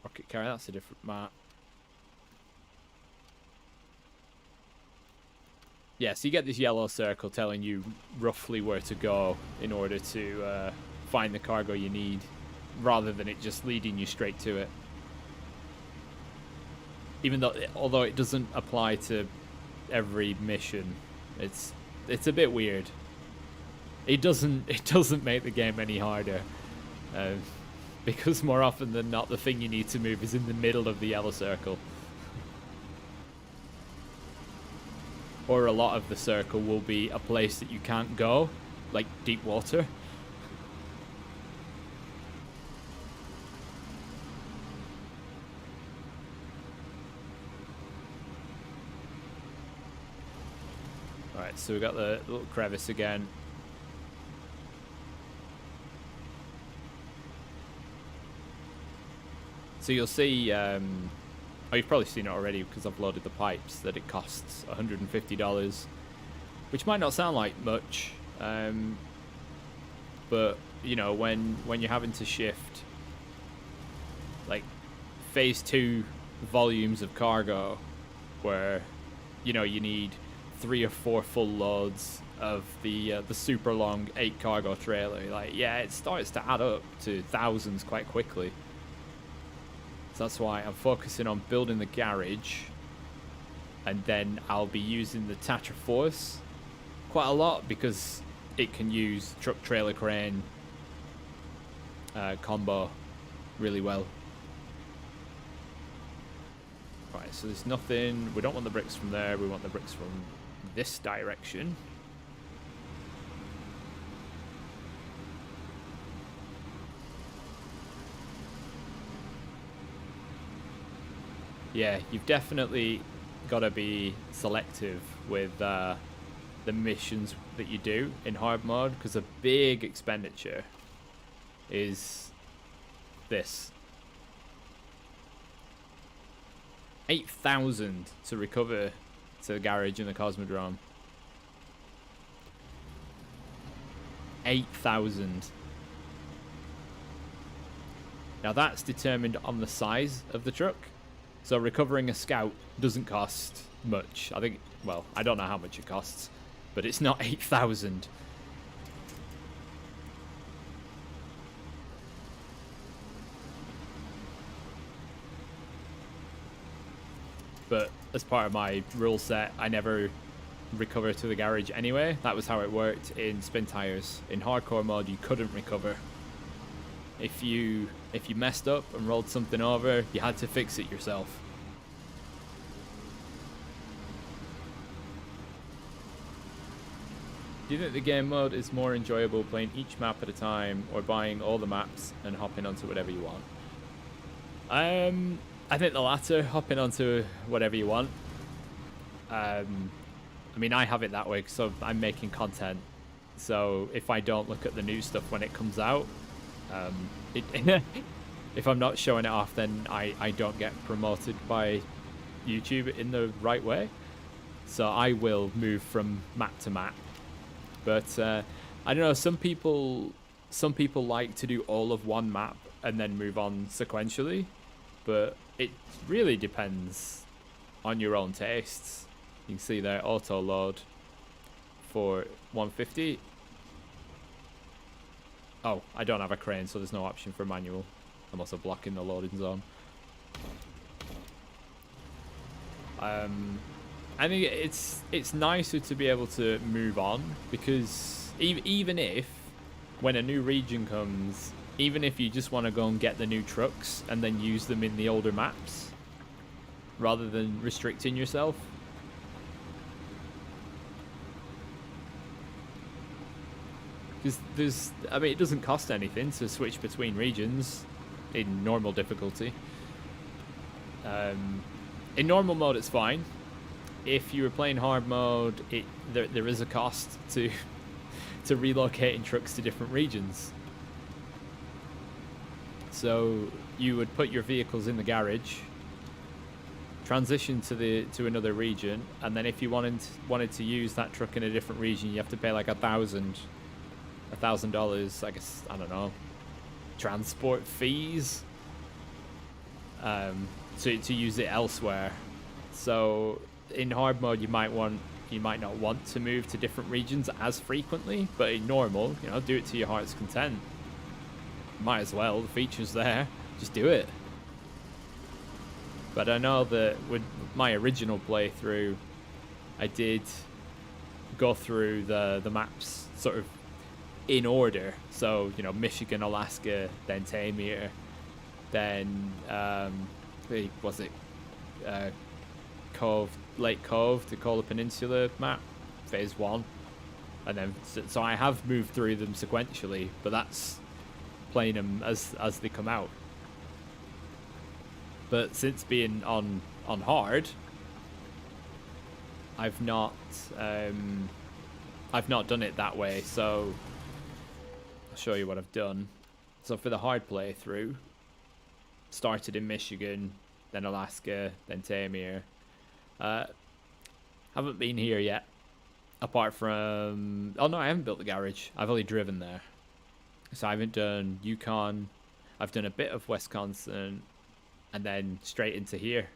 rocket carrier. That's a different map. Yeah, so you get this yellow circle telling you roughly where to go in order to find the cargo you need, rather than it just leading you straight to it. Even though, although it doesn't apply to every mission, it's a bit weird. It doesn't make the game any harder, because more often than not, the thing you need to move is in the middle of the yellow circle. Or a lot of the circle will be a place that you can't go, like deep water. Alright, so we got the little crevice again. So you'll see... Oh, you've probably seen it already because I've loaded the pipes, that it costs $150, which might not sound like much, but you know, when you're having to shift like phase 2 volumes of cargo, where you know you need 3 or 4 full loads of the super long 8 cargo trailer, like yeah, it starts to add up to thousands quite quickly. That's why I'm focusing on building the garage, and then I'll be using the Tatra Force quite a lot because it can use truck trailer crane combo really well. Right, so there's nothing. We don't want the bricks from there. We want the bricks from this direction. Yeah, you've definitely got to be selective with the missions that you do in hard mode, because a big expenditure is this. 8,000 to recover to the garage in the Cosmodrome. 8,000. Now that's determined on the size of the truck. So recovering a Scout doesn't cost much. I think, well, I don't know how much it costs, but it's not 8,000. But as part of my rule set, I never recover to the garage anyway. That was how it worked in Spintires. In hardcore mode, you couldn't recover. If you messed up and rolled something over, you had to fix it yourself. Do you think the game mode is more enjoyable playing each map at a time, or buying all the maps and hopping onto whatever you want? I think the latter, hopping onto whatever you want. I mean, I have it that way because I'm making content. So if I don't look at the new stuff when it comes out, if I'm not showing it off, then I don't get promoted by YouTube in the right way. So I will move from map to map. But I don't know, some people like to do all of one map and then move on sequentially. But it really depends on your own tastes. You can see there, auto load for 150. Oh, I don't have a crane, so there's no option for manual. I'm also blocking the loading zone. I think it's nicer to be able to move on, because even if when a new region comes, even if you just want to go and get the new trucks and then use them in the older maps rather than restricting yourself. Because it doesn't cost anything to switch between regions in normal difficulty. In normal mode, it's fine. If you were playing hard mode, there is a cost to relocating trucks to different regions. So you would put your vehicles in the garage, transition to another region, and then if you wanted to use that truck in a different region, you have to pay like $1,000, I guess, I don't know, transport fees, to use it elsewhere. So in hard mode, you might not want to move to different regions as frequently, but in normal, do it to your heart's content. Might as well, the feature's there, just do it. But I know that with my original playthrough, I did go through the maps sort of in order. So, Michigan, Alaska, then Tamir, then was it Lake Cove to Kola Peninsula map, phase 1, and then so I have moved through them sequentially, but that's playing them as they come out. But since being on hard, I've not done it that way. So I'll show you what I've done. So for the hard playthrough, started in Michigan, then Alaska, then Tamir. Haven't been here yet, apart from, oh no, I haven't built the garage. I've only driven there. So I haven't done Yukon. I've done a bit of Wisconsin, and then straight into here.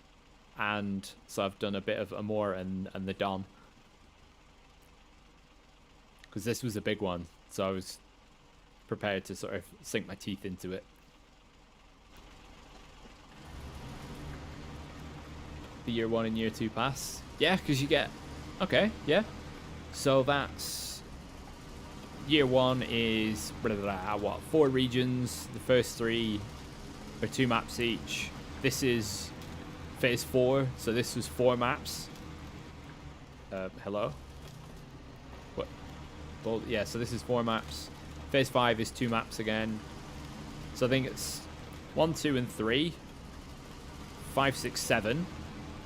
And so I've done a bit of Amur and the Don, because this was a big one, so I was prepared to sort of sink my teeth into it. The year 1 and year 2 pass, yeah, because you get, okay, yeah, so that's year 1 is what, 4 regions. The first 3 are 2 maps each. This is phase 4, so this was 4 maps. Hello? What? Well, yeah, so this is 4 maps. Phase 5 is 2 maps again. So I think it's 1, 2, and 3 5, 6, 7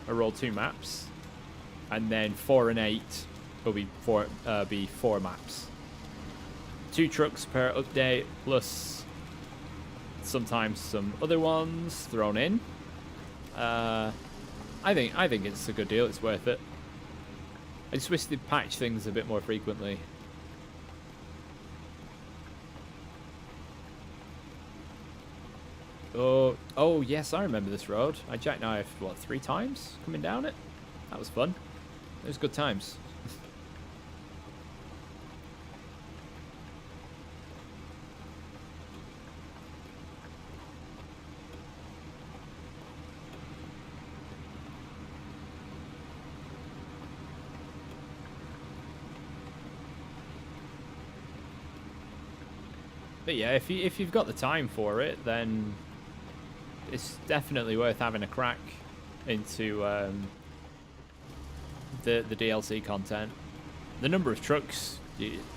are all 2 maps, and then 4 and 8 will be 4 maps. 2 trucks per update, plus sometimes some other ones thrown in. I think it's a good deal. It's worth it. I just wish they'd patch things a bit more frequently. Oh yes, I remember this road. I jackknifed, what, 3 times coming down it? That was fun. It was good times. But yeah, if you've got the time for it, then it's definitely worth having a crack into the DLC content. The number of trucks,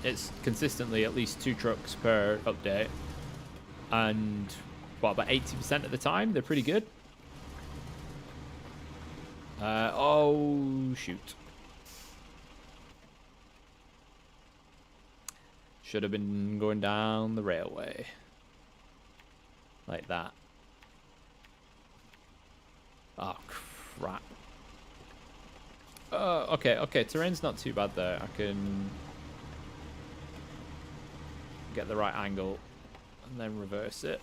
it's consistently at least 2 trucks per update, and what, about 80% of the time they're pretty good. Oh shoot. Should have been going down the railway. Like that. Oh, crap. Okay, terrain's not too bad there. I can get the right angle and then reverse it.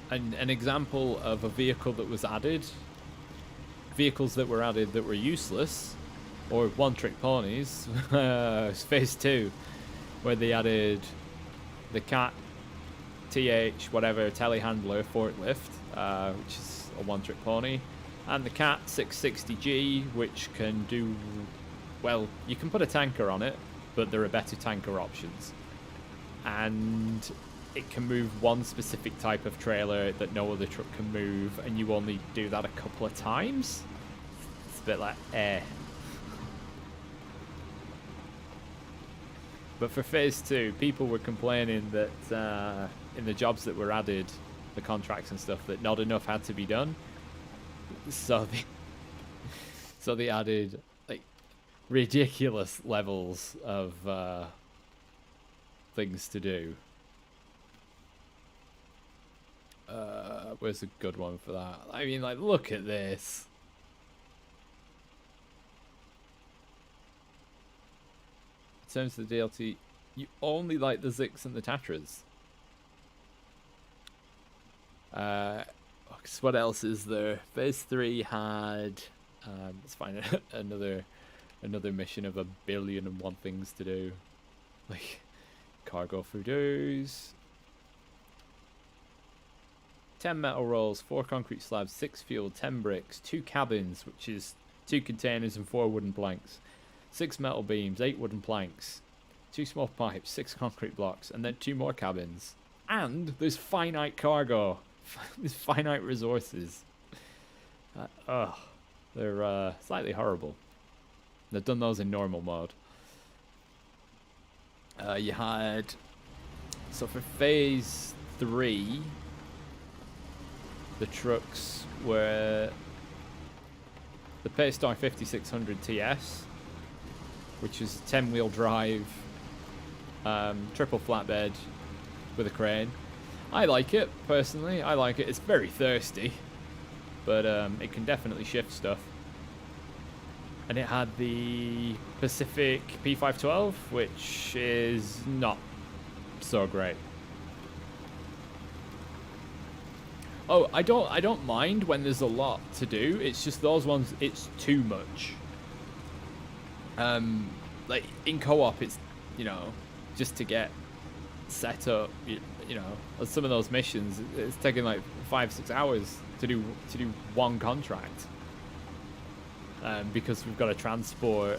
And an example of a vehicle that was added, vehicles that were added that were useless, or one-trick ponies, Phase 2, where they added the Cat TH, whatever, telehandler forklift, which is a one-trick pony, and the Cat 660G, which can do, well, you can put a tanker on it, but there are better tanker options. And it can move one specific type of trailer that no other truck can move, and you only do that a couple of times. It's a bit like, eh. But for Phase 2, people were complaining that in the jobs that were added, the contracts and stuff, that not enough had to be done. So they added like ridiculous levels of things to do. Where's a good one for that? I mean, like, look at this. In terms of the DLC, you only like the Zix and the Tatras. What else is there? Phase 3 had let's find another mission of 1,000,001 things to do, like cargo for days. 10 metal rolls, 4 concrete slabs, 6 fuel, 10 bricks, 2 cabins, which is 2 containers and 4 wooden planks, 6 metal beams, 8 wooden planks, 2 small pipes, 6 concrete blocks, and then 2 more cabins. And there's finite cargo. There's finite resources. They're slightly horrible. They've done those in normal mode. You had... So for Phase 3... the trucks were the Paystar 5600 TS, which is 10-wheel drive, triple flatbed with a crane. I like it, personally. I like it. It's very thirsty, but it can definitely shift stuff. And it had the Pacific P512, which is not so great. Oh, I don't mind when there's a lot to do. It's just those ones, it's too much. Like in co-op, it's, you know, just to get set up. You know, some of those missions, it's taking like 5-6 hours to do one contract. Because we've got to transport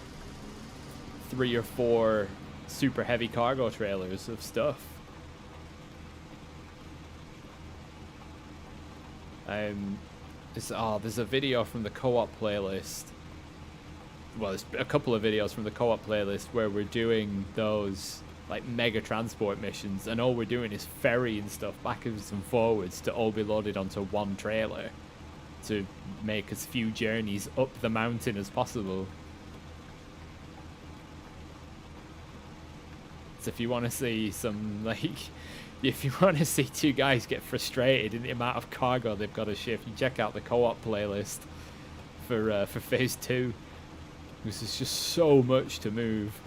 3 or 4 super heavy cargo trailers of stuff. There's a video from the co-op playlist well, there's a couple of videos from the co-op playlist where we're doing those like mega transport missions, and all we're doing is ferrying stuff backwards and forwards to all be loaded onto one trailer to make as few journeys up the mountain as possible. So if you want to see some, like, if you want to see two guys get frustrated in the amount of cargo they've got to shift, you check out the co-op playlist for phase 2. This is just so much to move.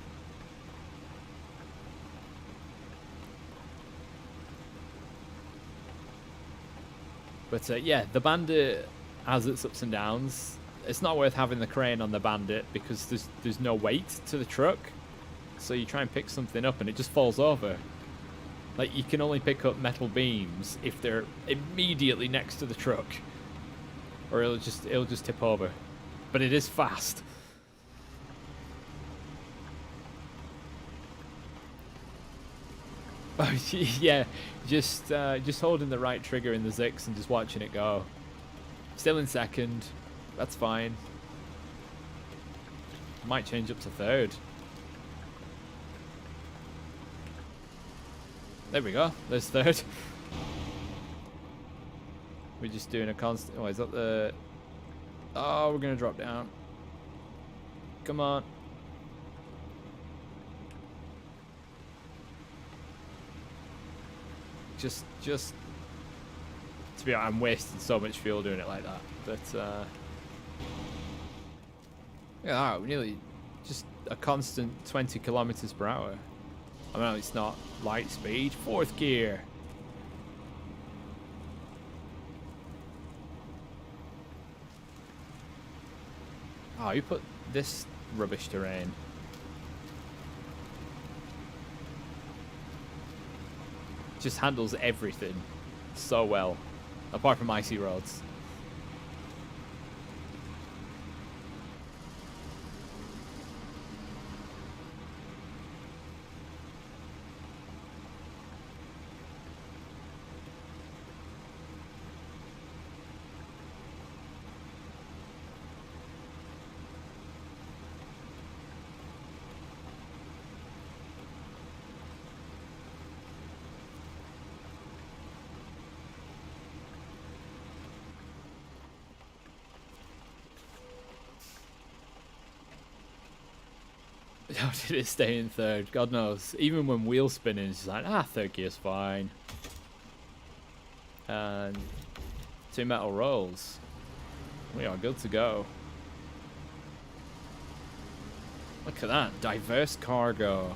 But yeah, the Bandit has its ups and downs. It's not worth having the crane on the Bandit because there's no weight to the truck. So you try and pick something up and it just falls over. Like, you can only pick up metal beams if they're immediately next to the truck, or it'll just tip over. But it is fast. Oh, yeah, just holding the right trigger in the Zix and just watching it go. Still in second. That's fine. Might change up to third. There we go. There's third. We're just doing a constant... Oh, is that the... Oh, we're going to drop down. Come on. Just to be honest, I'm wasting so much fuel doing it like that. But yeah, nearly just a constant 20 kilometers per hour. I mean, it's not light speed. Fourth gear. Oh, you put this rubbish terrain. Just handles everything so well, apart from icy roads. How did it stay in third? God knows. Even when wheel spinning, it's like, third gear's fine. And 2 metal rolls. We are good to go. Look at that. Diverse cargo.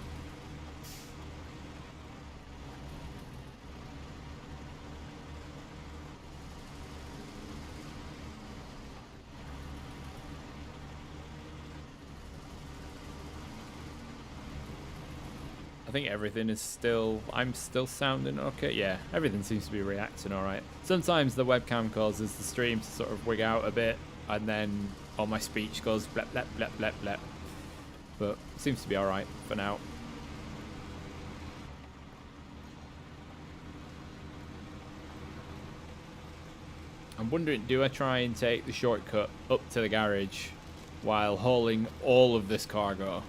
I think everything is still... I'm still sounding okay. Yeah, everything seems to be reacting alright. Sometimes the webcam causes the stream to sort of wig out a bit, and then all my speech goes blep blep blep blep blep. But it seems to be alright for now. I'm wondering, do I try and take the shortcut up to the garage while hauling all of this cargo?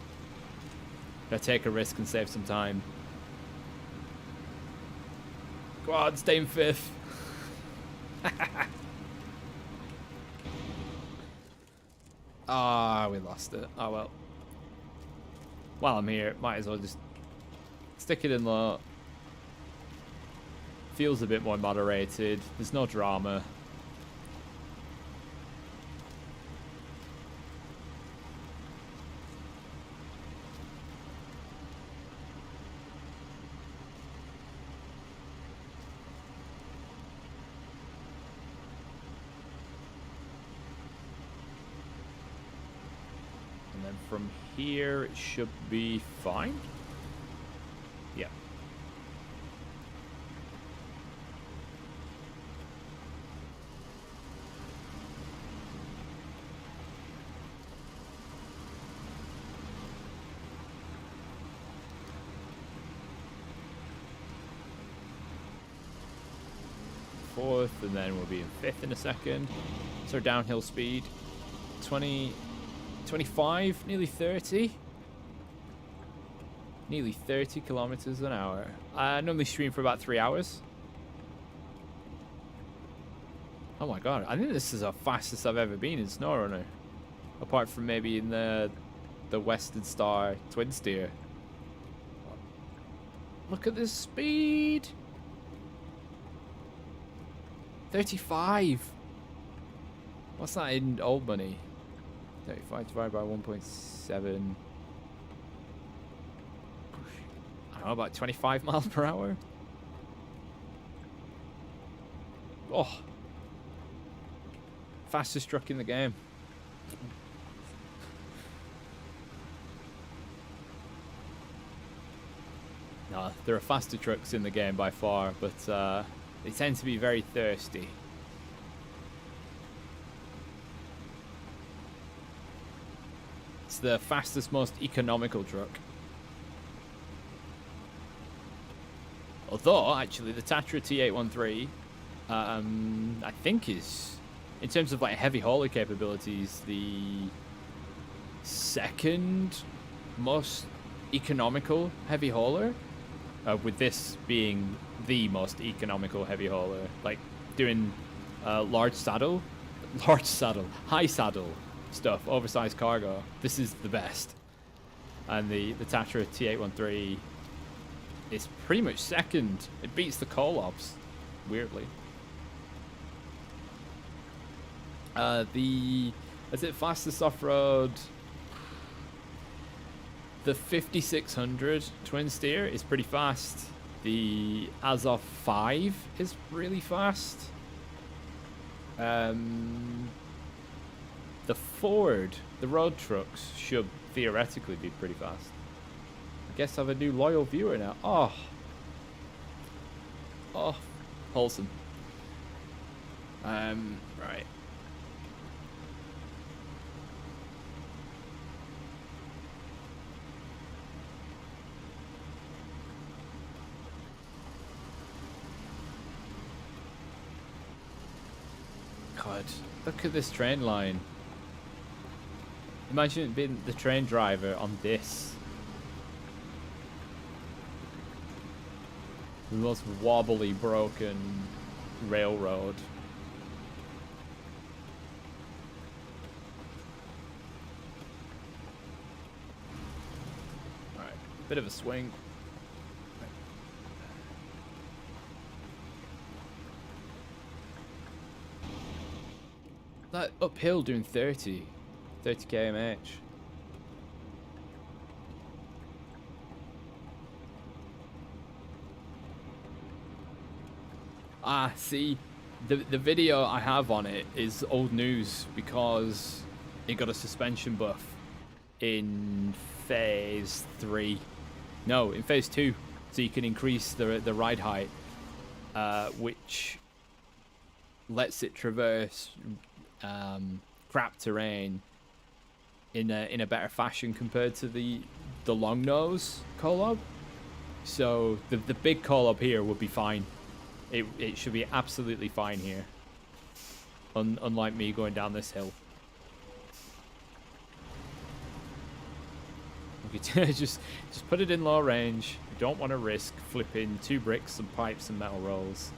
Gotta take a risk and save some time. Go on, stay in fifth. Ah, we lost it. Oh well. While I'm here, might as well just stick it in low. Feels a bit more moderated. There's no drama. From here, it should be fine. Yeah. Fourth, and then we'll be in fifth in a second. So downhill speed, 20. 25, nearly 30. Nearly 30 kilometers an hour. I normally stream for about 3 hours. Oh my god, I think this is the fastest I've ever been in Snowrunner. Apart from maybe in the Western Star Twin Steer. Look at this speed! 35! What's that in old money? 35 divided by 1.7. I don't know, about 25 miles per hour? Oh! Fastest truck in the game. No, there are faster trucks in the game by far, but they tend to be very thirsty. It's the fastest, most economical truck. Although, actually, the Tatra T813, I think is, in terms of like heavy hauler capabilities, the second most economical heavy hauler. With this being the most economical heavy hauler, like doing high saddle stuff, oversized cargo. This is the best. And the Tatra T813 is pretty much second. It beats the Kolobs, weirdly. Is it fastest off-road? The 5600 twin steer is pretty fast. The Azov 5 is really fast. The Ford, the road trucks, should theoretically be pretty fast. I guess I have a new loyal viewer now. Oh, wholesome. Right. God, look at this train line. Imagine being the train driver on this. The most wobbly, broken railroad. Alright, bit of a swing. That uphill doing 30 km/h. Ah, see, the video I have on it is old news because it got a suspension buff in phase 3. No, in phase 2, so you can increase the ride height, which lets it traverse crap terrain in a better fashion compared to the long nose Kolob. So the big Kolob here would be fine. It should be absolutely fine here. Unlike me going down this hill. Okay, just put it in low range. You don't want to risk flipping 2 bricks, some pipes, and metal rolls.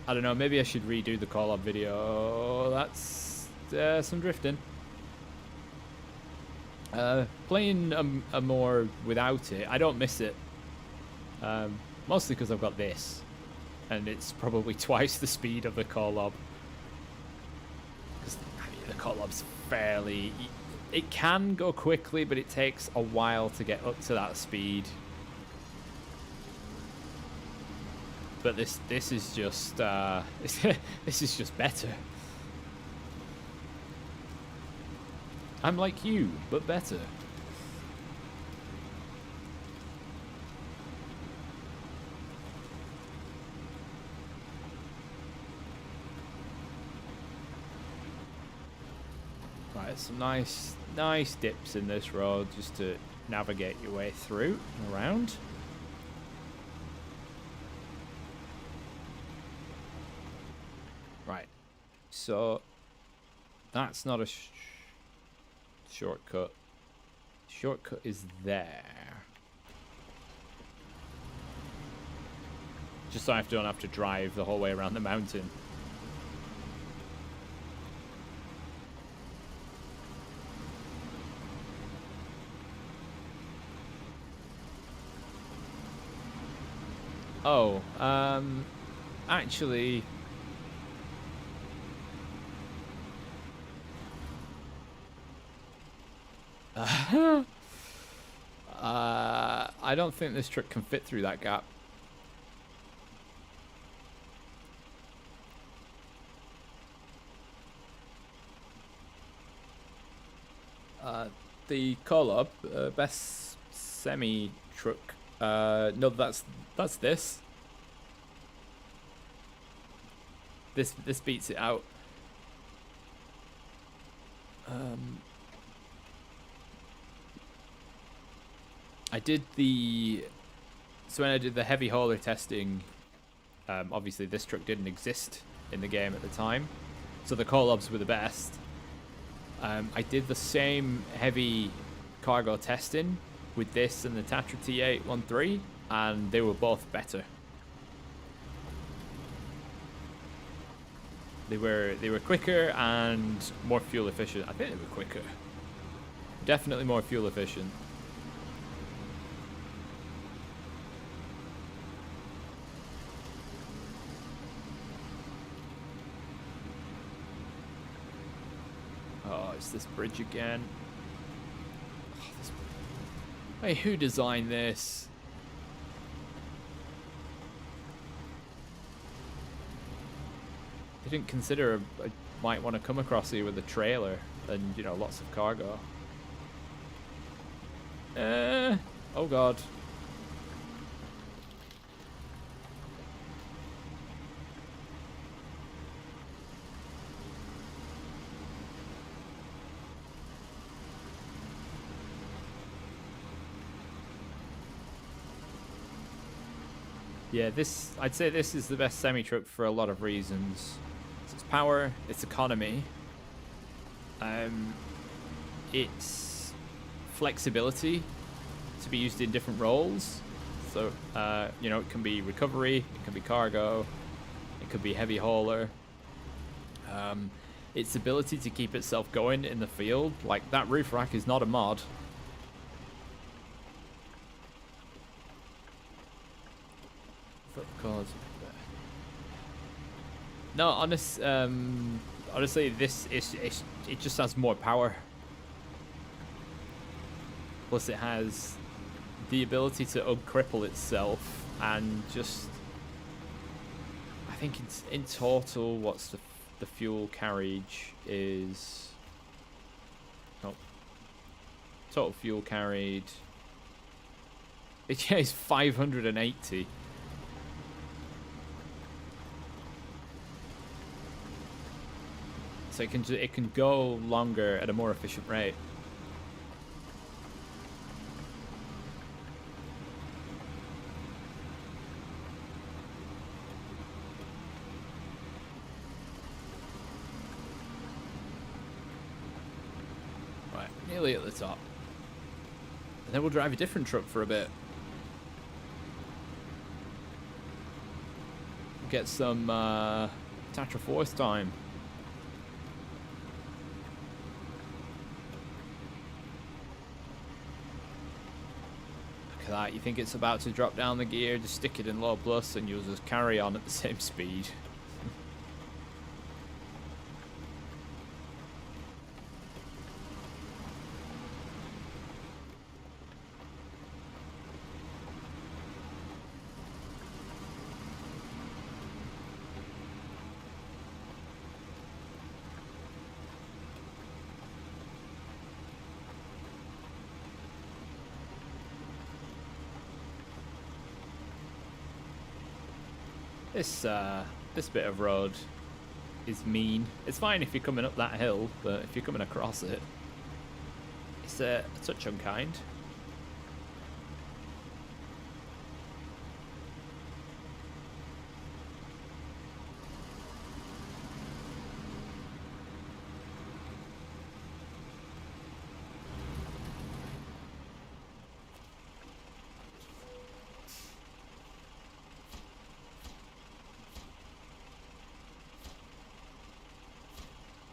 I don't know, maybe I should redo the call-up video. Oh, that's some drifting. Playing Amur without it, I don't miss it. Mostly because I've got this. And it's probably twice the speed of the call-up. Because the call-up's fairly... It can go quickly, but it takes a while to get up to that speed. But this is just this is just better. I'm like you, but better. Right, some nice dips in this road just to navigate your way through and around. So That's not a shortcut. Shortcut is there. Just so I don't have to drive the whole way around the mountain. Oh, actually... I don't think this truck can fit through that gap. The Collab, best semi truck. No, that's this. This beats it out. When I did the heavy hauler testing, obviously this truck didn't exist in the game at the time, so the Collabs were the best. I did the same heavy cargo testing with this and the Tatra T813, and they were both better. They were quicker and more fuel efficient. I think they were quicker. Definitely more fuel efficient. Oh, it's this bridge again. Oh, hey, who designed this? They didn't consider I might want to come across here with a trailer and, you know, lots of cargo. Oh god. Yeah, I'd say this is the best semi-truck for a lot of reasons. It's power, its economy, its flexibility to be used in different roles. So, you know, it can be recovery, it can be cargo, it could be heavy hauler. Its ability to keep itself going in the field, like that roof rack is not a mod. No, honestly, this it just has more power. Plus, it has the ability to uncripple itself, and just I think it's in total. What's the fuel carriage is? Oh, total fuel carried. It is 580. So it can go longer at a more efficient rate. Right, nearly at the top. And then we'll drive a different truck for a bit. Get some Tatra Force time. That you think it's about to drop down the gear, just stick it in low plus and you'll just carry on at the same speed. This bit of road is mean. It's fine if you're coming up that hill, but if you're coming across it, it's a touch unkind.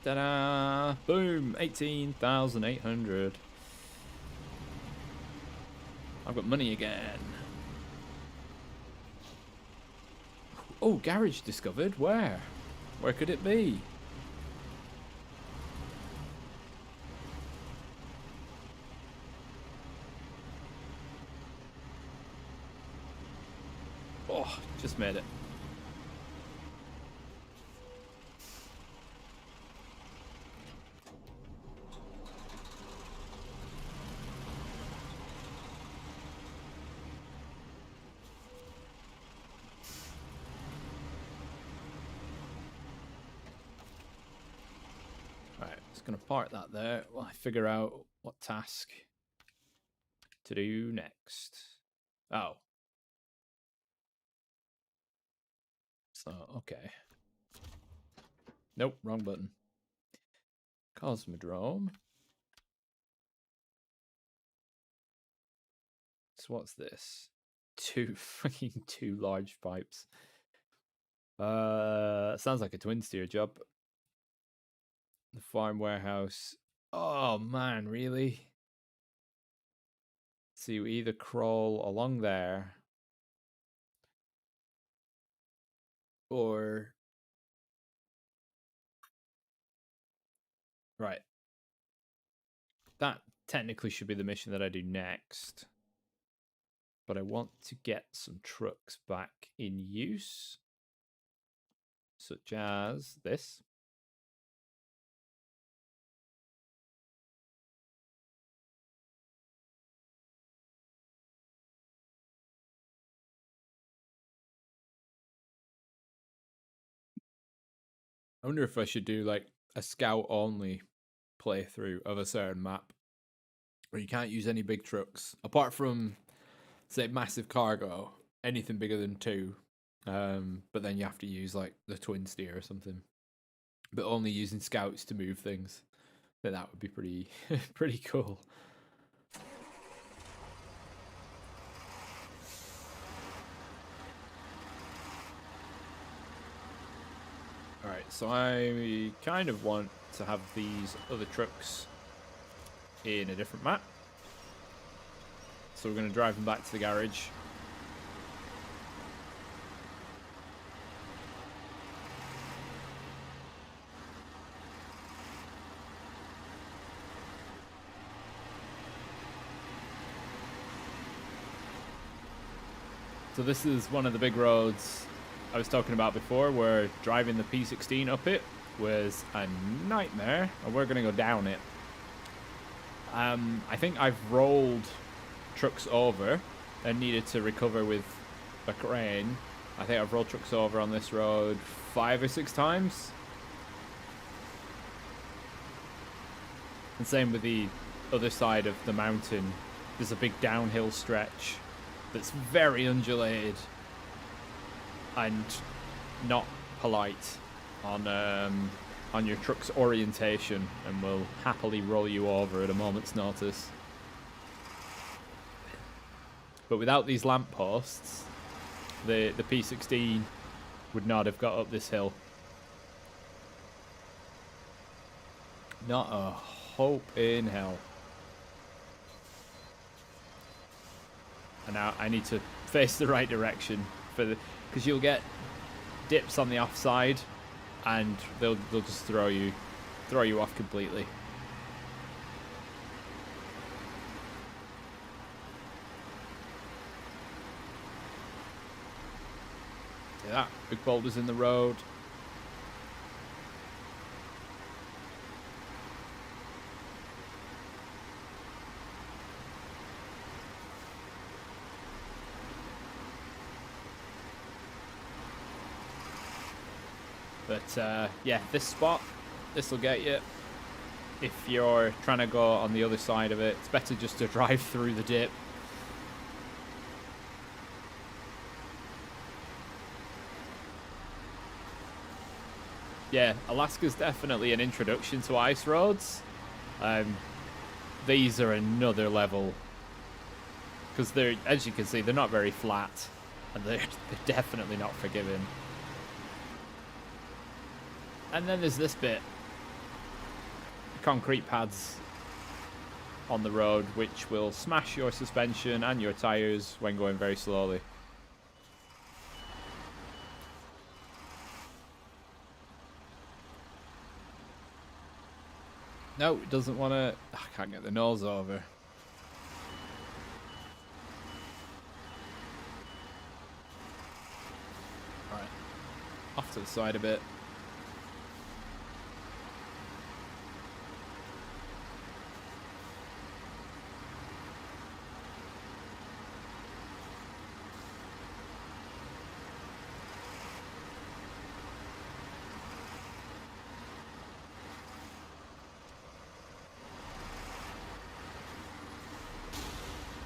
Ta-da! Boom! 18,800. I've got money again. Oh, garage discovered. Where? Where could it be? Oh, just made it. Right, just gonna park that there while I figure out what task to do next. Oh. So, okay. Nope, wrong button. Cosmodrome. So what's this? Two large pipes. Sounds like a twin steer job. The farm warehouse. Oh man, really? So you either crawl along there or right. That technically should be the mission that I do next. But I want to get some trucks back in use. Such as this. I wonder if I should do like a scout only playthrough of a certain map where you can't use any big trucks apart from, say, massive cargo, anything bigger than 2. But then you have to use like the twin steer or something, but only using scouts to move things. Then that would be pretty pretty cool. Alright, so I kind of want to have these other trucks in a different map. So we're going to drive them back to the garage. So this is one of the big roads I was talking about before, where driving the P16 up it was a nightmare, and we're going to go down it. I think I've rolled trucks over and needed to recover with a crane. I think I've rolled trucks over on this road 5 or 6 times. And same with the other side of the mountain. There's a big downhill stretch that's very undulated and not polite on your truck's orientation, and will happily roll you over at a moment's notice. But without these lampposts, the P16 would not have got up this hill. Not a hope in hell. And now I need to face the right direction for the, because you'll get dips on the offside, and they'll just throw you off completely. See that? Big boulders in the road. But yeah, this spot, this will get you. If you're trying to go on the other side of it, it's better just to drive through the dip. Yeah, Alaska's definitely an introduction to ice roads. These are another level, because they're, as you can see, they're not very flat, and they're definitely not forgiving. And then there's this bit concrete pads on the road, which will smash your suspension and your tires when going very slowly. No, it doesn't want to. I can't get the nose over. Alright. Off to the side a bit.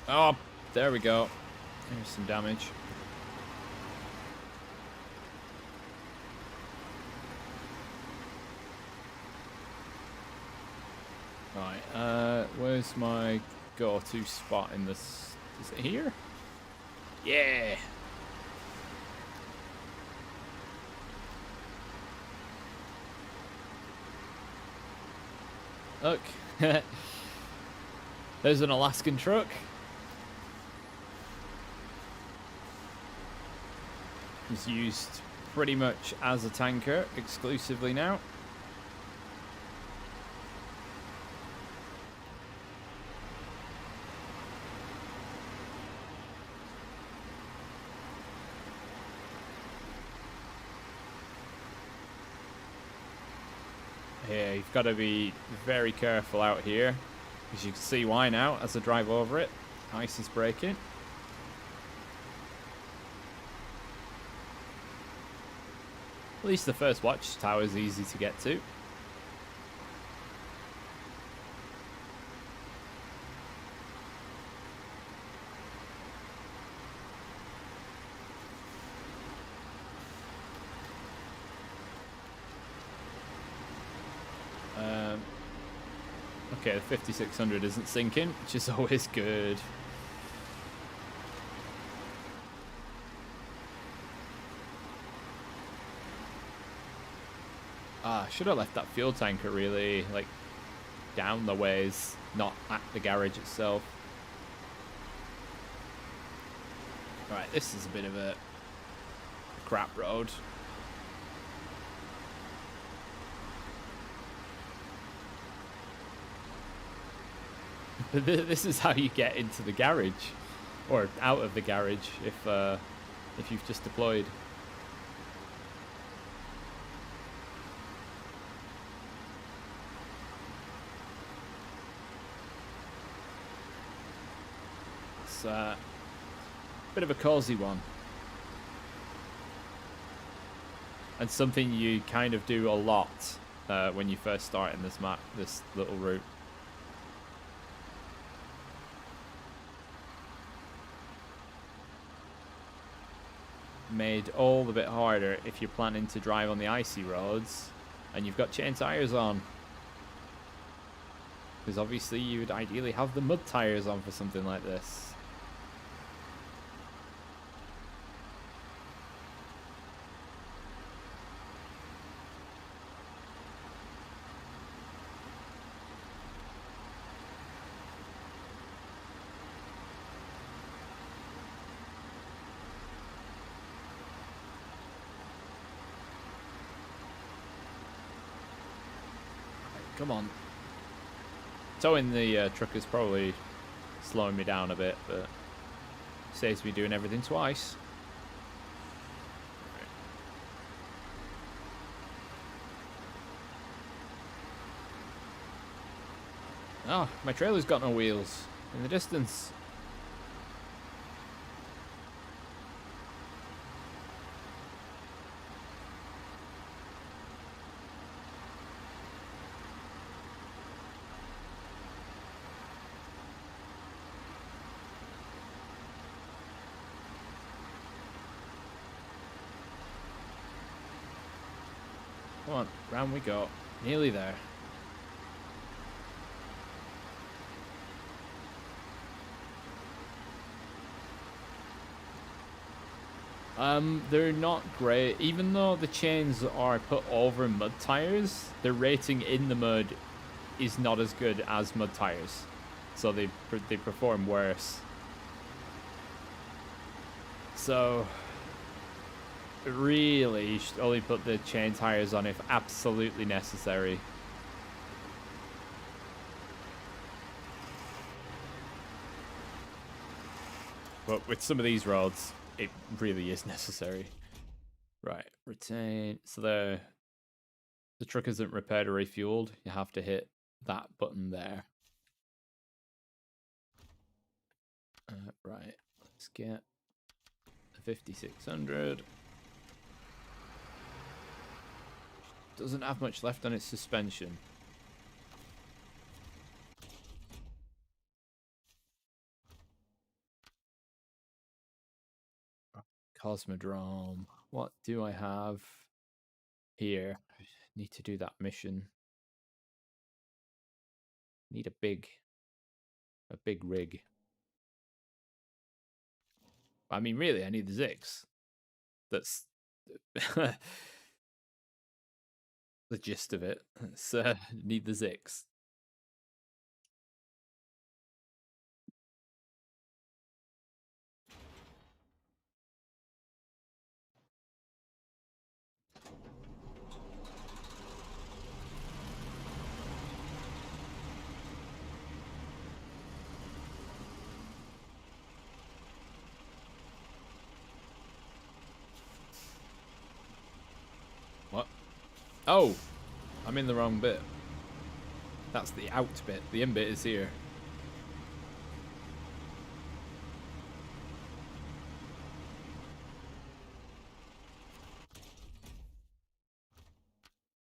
Oh, there we go. There's some damage. Right, where's my go-to spot in this? Is it here? Yeah! Look. There's an Alaskan truck. It's used pretty much as a tanker exclusively now. Yeah, you've got to be very careful out here, because you can see why now as I drive over it. Ice is breaking. At least the first watchtower is easy to get to. Okay, the 5600 isn't sinking, which is always good. I should have left that fuel tanker really, like, down the ways, not at the garage itself. Right, this is a bit of a crap road. This is how you get into the garage, or out of the garage if you've just deployed. It's a bit of a cozy one, and something you kind of do a lot when you first start in this map, this little route. Made all the bit harder if you're planning to drive on the icy roads and you've got chain tires on, because obviously you would ideally have the mud tires on for something like this. Come on. Towing the truck is probably slowing me down a bit, but saves me doing everything twice. Oh, my trailer's got no wheels in the distance. Come on, round we go. Nearly there. They're not great. Even though the chains are put over mud tires, the rating in the mud is not as good as mud tires, so they perform worse. So really, you should only put the chain tires on if absolutely necessary. But with some of these roads, it really is necessary. Right, retain. So the truck isn't repaired or refueled. You have to hit that button there. Right, let's get the 5600. Doesn't have much left on its suspension. Cosmodrome. What do I have here? I need to do that mission. Need a big rig. I mean, really, I need the Zix. That's the gist of it. It's, need the Zix. What? Oh, I'm in the wrong bit. That's the out bit. The in bit is here.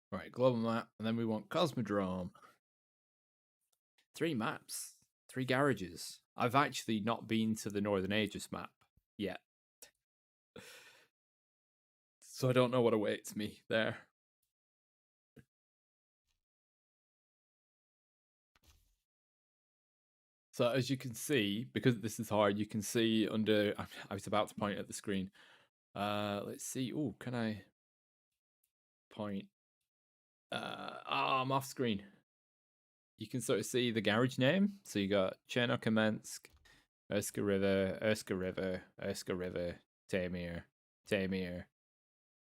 Right, global map, and then we want Cosmodrome. 3 maps, 3 garages. I've actually not been to the Northern Aegis map yet, so I don't know what awaits me there. So as you can see, because this is hard, you can see under, I was about to point at the screen. Let's see. Oh, can I point? I'm off screen. You can sort of see the garage name. So you got Chernokamensky, Erska River, Erska River, Erska River, Tamir, Tamir,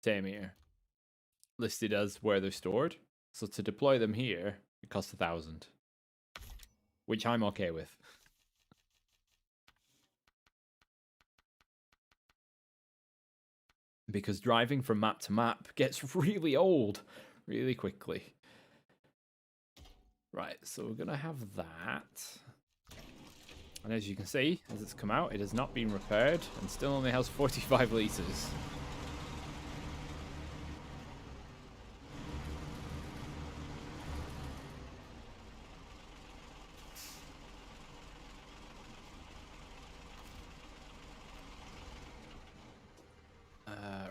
Tamir, listed as where they're stored. So to deploy them here, it costs 1,000, which I'm okay with. Because driving from map to map gets really old really quickly. Right, so we're gonna have that. And as you can see, as it's come out, it has not been repaired and still only has 45 litres.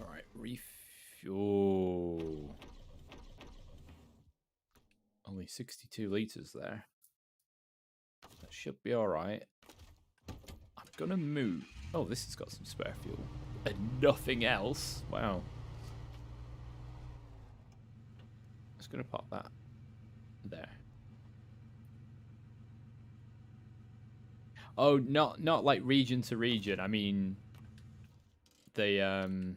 Right, refuel. Only 62 litres there. That should be alright. I'm gonna move. Oh, this has got some spare fuel. And nothing else. Wow. Just gonna pop that there. Oh, not like region to region. I mean the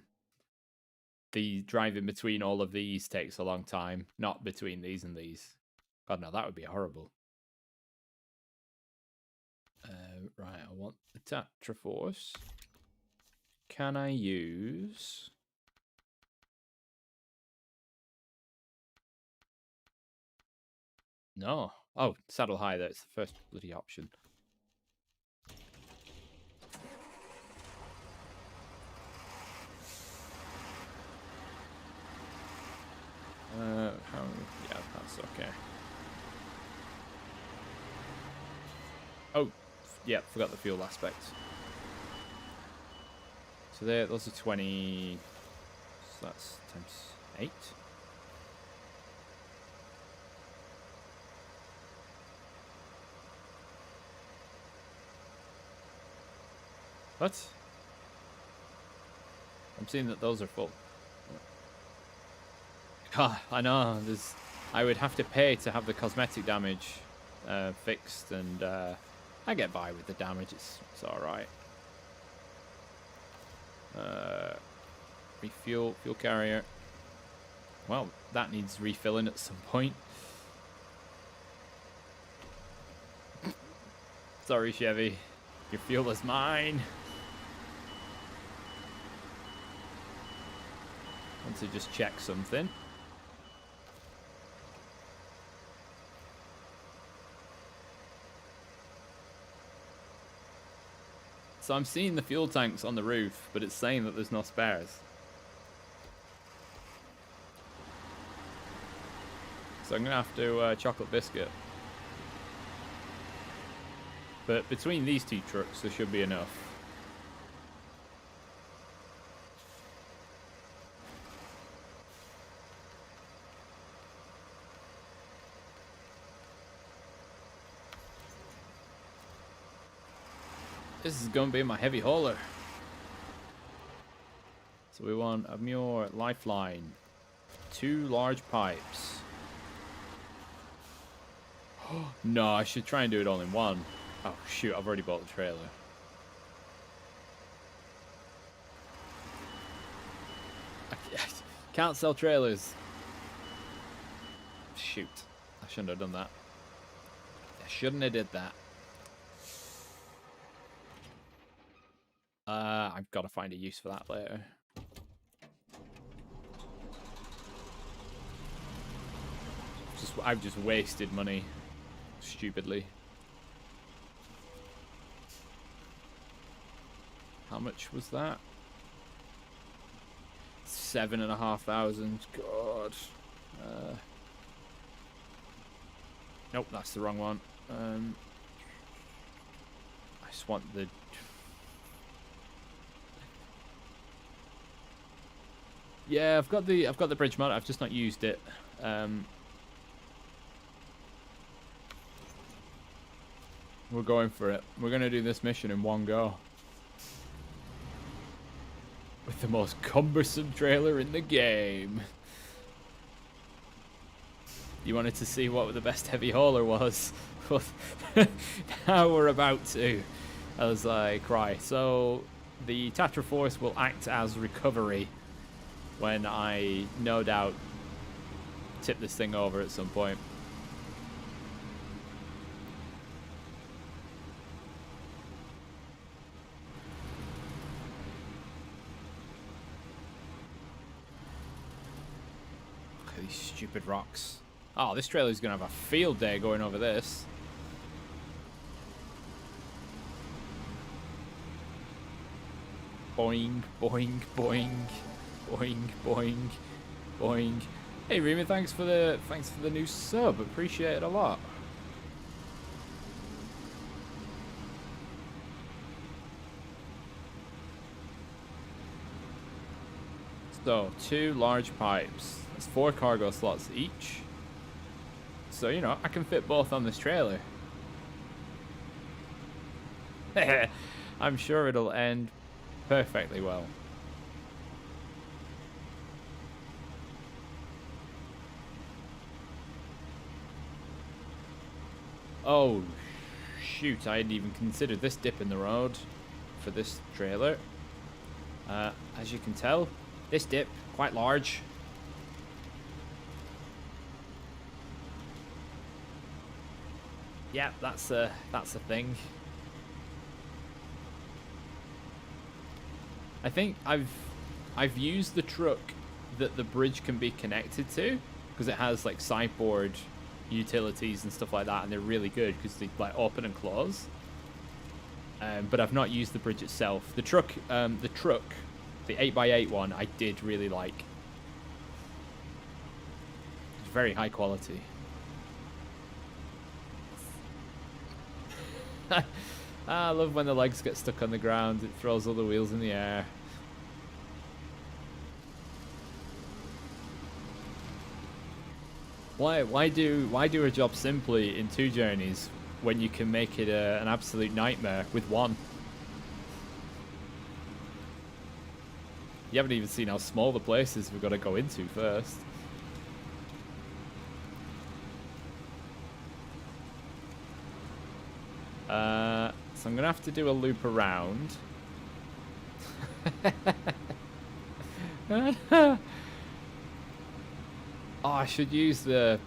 driving between all of these takes a long time, not between these and these. God, no, that would be horrible. Right, I want the Tatra Force. Can I use... No. Oh, saddle high, that's the first bloody option. Yeah, that's okay. Oh, yeah, forgot the fuel aspect. So there, those are 20. So that's times 8. What? I'm seeing that those are full. God, I know, there's I would have to pay to have the cosmetic damage fixed, and I get by with the damage. It's alright. Refuel, fuel carrier. Well, that needs refilling at some point. Sorry, Chevy. Your fuel is mine. Want to just check something. So I'm seeing the fuel tanks on the roof, but it's saying that there's no spares. So I'm going to have to chocolate biscuit. But between these two trucks, there should be enough. This is going to be my heavy hauler. So we want a Amur lifeline. 2 large pipes. No, I should try and do it all in one. Oh shoot, I've already bought the trailer. I can't sell trailers. Shoot, I shouldn't have done that. I shouldn't have did that. I've got to find a use for that later. I've just wasted money stupidly. How much was that? 7,500. God. Nope, that's the wrong one. I just want the. Yeah, I've got the bridge mod. I've just not used it. We're going for it. We're gonna do this mission in one go. With the most cumbersome trailer in the game. You wanted to see what the best heavy hauler was? Now we're about to. I was like, right, so the Tatra Force will act as recovery when I, no doubt, tip this thing over at some point. Look at these stupid rocks. Oh, this trailer's gonna have a field day going over this. Boing, boing, boing, boing, boing, boing. Hey Remy, thanks for the new sub. Appreciate it a lot. So 2 large pipes. That's 4 cargo slots each. So you know I can fit both on this trailer. I'm sure it'll end perfectly well. Oh, shoot. I hadn't even considered this dip in the road for this trailer. As you can tell, this dip, quite large. Yeah, that's a thing. I think I've used the truck that the bridge can be connected to, because it has like sideboard utilities and stuff like that, and they're really good because they like open and close. But I've not used the bridge itself. The truck, the 8x8 one, I did really like. It's very high quality. I love when the legs get stuck on the ground. It throws all the wheels in the air. Why do a job simply in 2 journeys when you can make it an absolute nightmare with 1? You haven't even seen how small the places we've got to go into first. So I'm gonna have to do a loop around. Oh, I should use the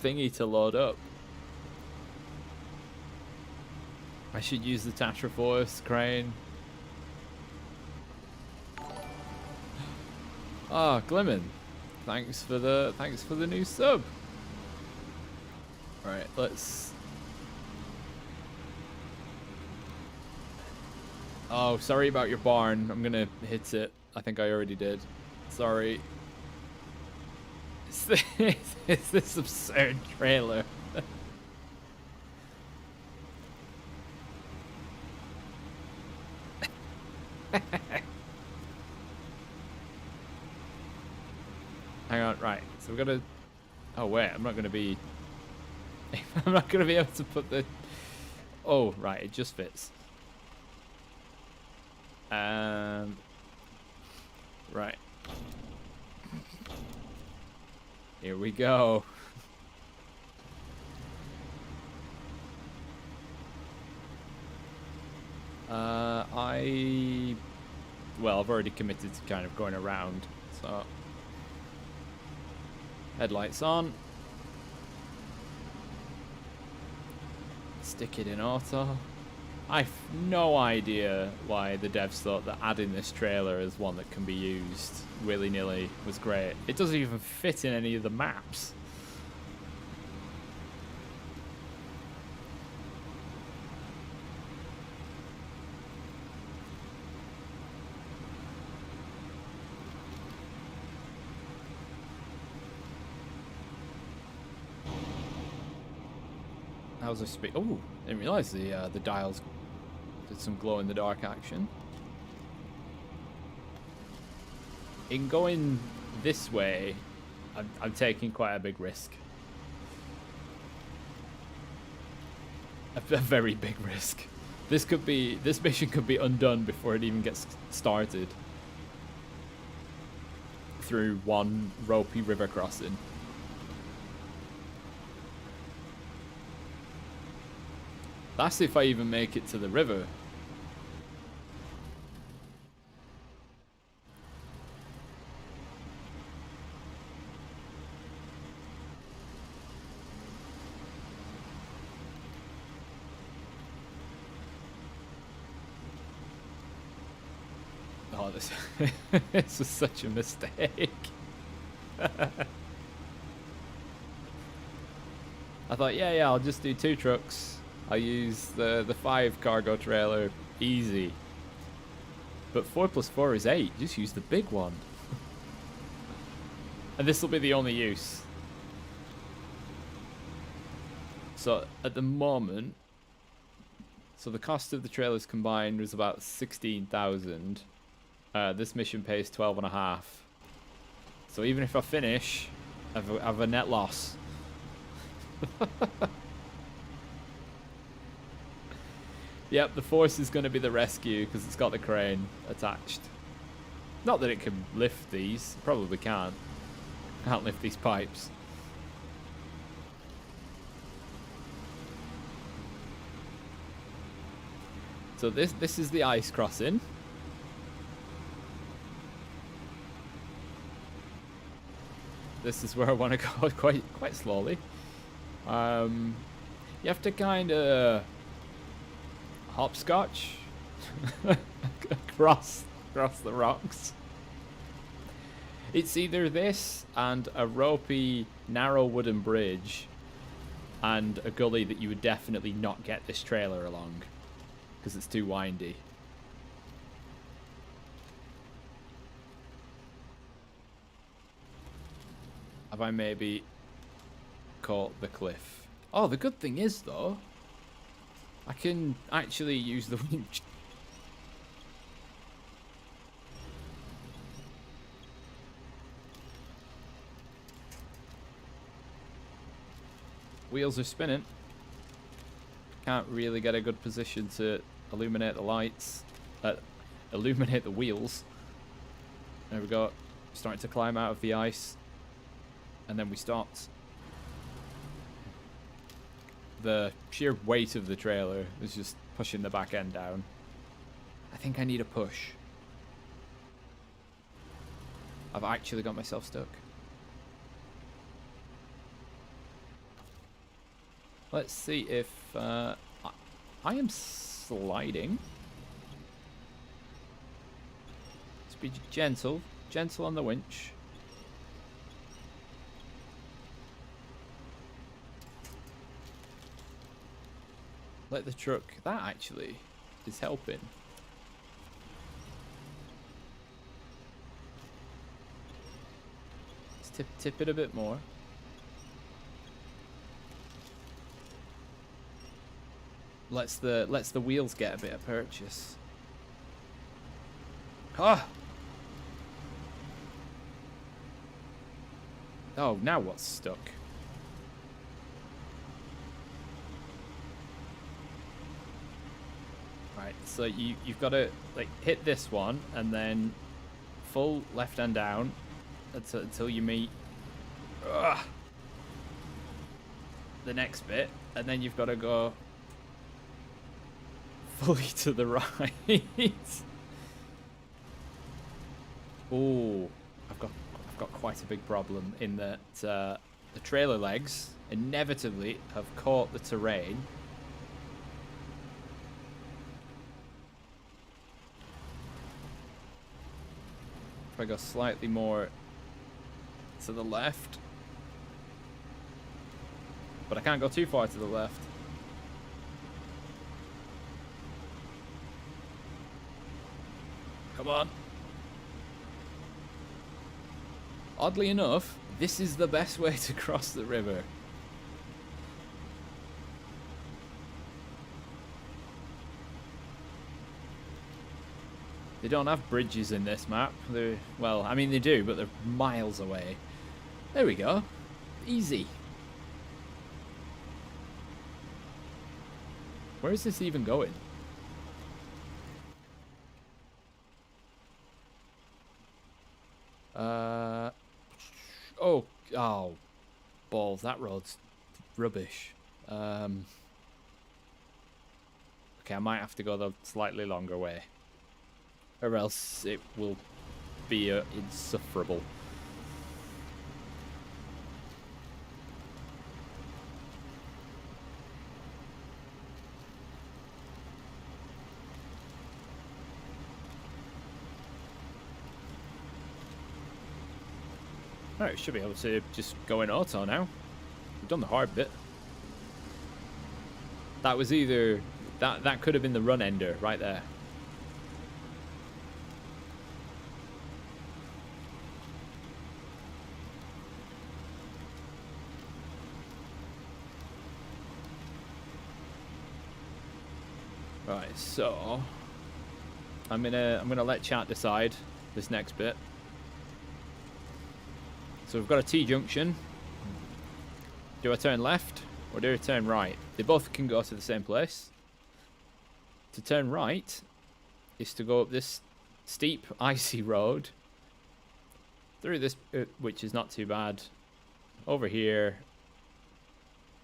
thingy to load up. I should use the Tatra Phoenix crane. Ah, oh, Glimmin, thanks for the new sub. All right, let's. Oh, sorry about your barn. I'm gonna hit it. I think I already did. Sorry. It's this absurd trailer. Hang on, right. So we're gonna. Oh wait, I'm not gonna be. I'm not gonna be able to put the. Oh right, it just fits. Right. Here we go. Well, I've already committed to kind of going around, so headlights on. Stick it in auto. I've no idea why the devs thought that adding this trailer as one that can be used willy-nilly was great. It doesn't even fit in any of the maps. How's the speed? Oh, didn't realise the dials did some glow in the dark action. In going this way, I'm taking quite a big risk. A very big risk. This mission could be undone before it even gets started. Through one ropey river crossing. That's if I even make it to the river. Oh, this this was such a mistake. I thought, yeah, I'll just do 2 trucks. I'll use the 5 cargo trailer, easy. But 4 + 4 is 8. Just use the big one. And this will be the only use. So at the moment, so the cost of the trailers combined was about 16,000. This mission pays 12.5. So even if I finish, I have a net loss. Yep, the Force is going to be the rescue because it's got the crane attached. Not that it can lift these. It probably can't. Can't lift these pipes. So this is the ice crossing. This is where I want to go quite slowly. You have to kind of hopscotch across the rocks. It's either this and a ropey, narrow wooden bridge and a gully that you would definitely not get this trailer along because it's too windy. Have I maybe caught the cliff? Oh, the good thing is though, I can actually use the winch. Wheels are spinning. Can't really get a good position to illuminate the lights. Illuminate the wheels. There we go. Starting to climb out of the ice. And then we stopped. the sheer weight of the trailer was just pushing the back end down. I think I need a push. I've actually got myself stuck. Let's see if I am sliding. Let's be gentle. Gentle on the winch. Let the truck... That actually is helping. Let's tip it a bit more. Lets the wheels get a bit of purchase. Ah! Oh, now what's stuck? Right, so you've got to like hit this one and then full left hand down until you meet the next bit, and then you've got to go fully to the right. Oh, I've got quite a big problem in that the trailer legs inevitably have caught the terrain. If I go slightly more to the left, but I can't go too far to the left. Come on. Oddly enough, this is the best way to cross the river. They don't have bridges in this map. They're, well, I mean they do, but they're miles away. There we go. Easy. Where is this even going? Oh, balls! That road's rubbish. Okay, I might have to go the slightly longer way, or else it will be insufferable. Alright, should be able to just go in auto now. We've done the hard bit. That was either... That could have been the run ender right there. Right, so I'm gonna let chat decide this next bit. So we've got a T-junction. Do I turn left or do I turn right? They both can go to the same place. To turn right is to go up this steep, icy road. Through this, which is not too bad. Over here.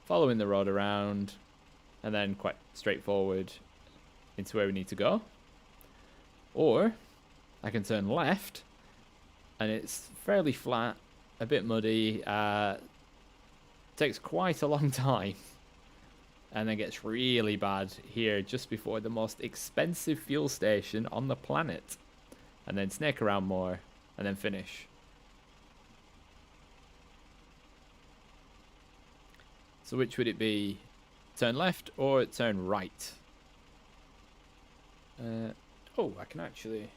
Following the road around. And then quite straightforward into where we need to go. Or I can turn left. And it's fairly flat. A bit muddy, takes quite a long time, and then gets really bad here just before the most expensive fuel station on the planet, and then snake around more, and then finish. So which would it be? Turn left or turn right? Oh, I can actually...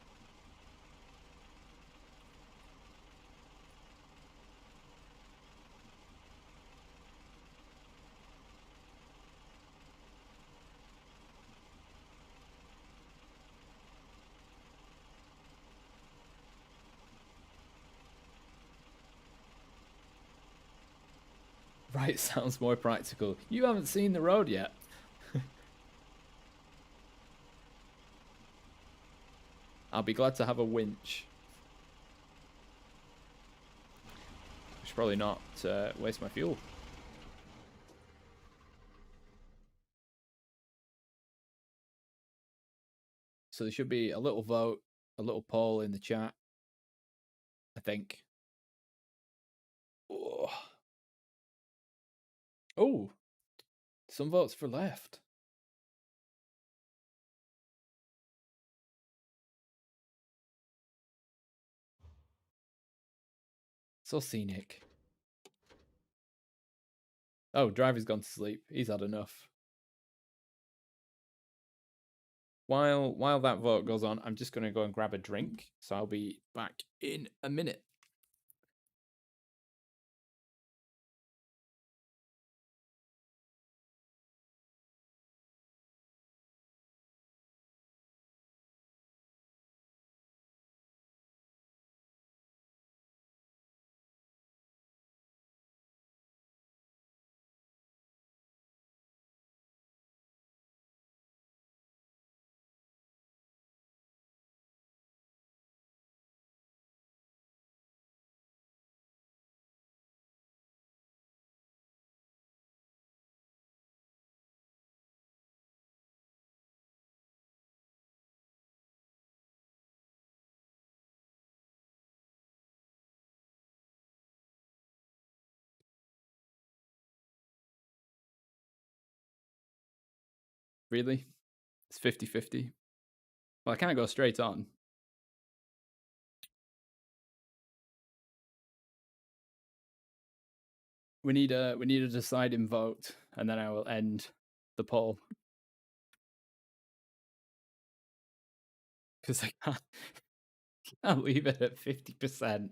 Right sounds more practical. You haven't seen the road yet. I'll be glad to have a winch. I should probably not waste my fuel. So there should be a little vote, a little poll in the chat, I think. Oh, some votes for left. So scenic. Oh, driver's gone to sleep. He's had enough. While that vote goes on, I'm just going to go and grab a drink. So I'll be back in a minute. Really? It's 50-50. Well, I can't go straight on. We need a deciding vote, and then I will end the poll. Because I can't leave it at 50%.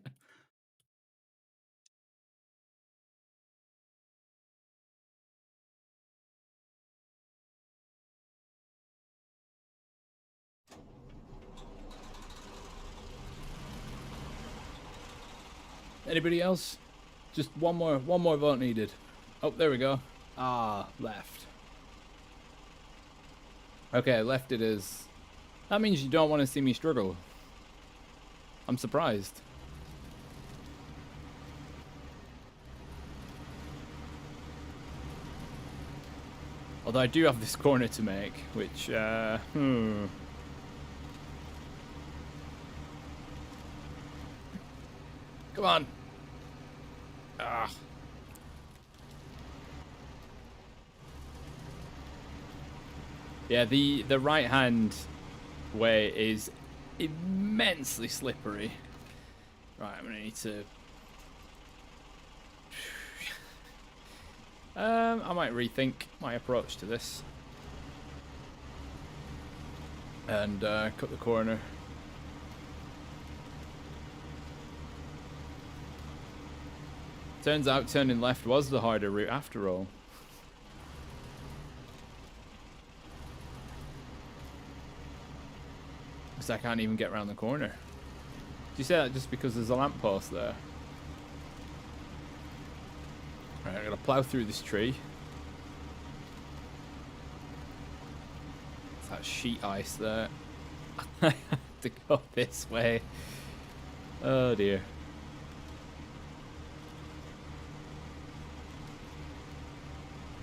Anybody else? Just one more vote needed. Oh, there we go. Ah, left. Okay, left it is. That means you don't want to see me struggle. I'm surprised. Although I do have this corner to make, which, Come on. Ah. Yeah, the right hand way is immensely slippery. Right, I'm gonna need to. I might rethink my approach to this and cut the corner. Turns out turning left was the harder route after all. Because I can't even get around the corner. Do you say that just because there's a lamppost there? Right, I'm gonna plow through this tree. It's that sheet ice there. I have to go this way. Oh dear.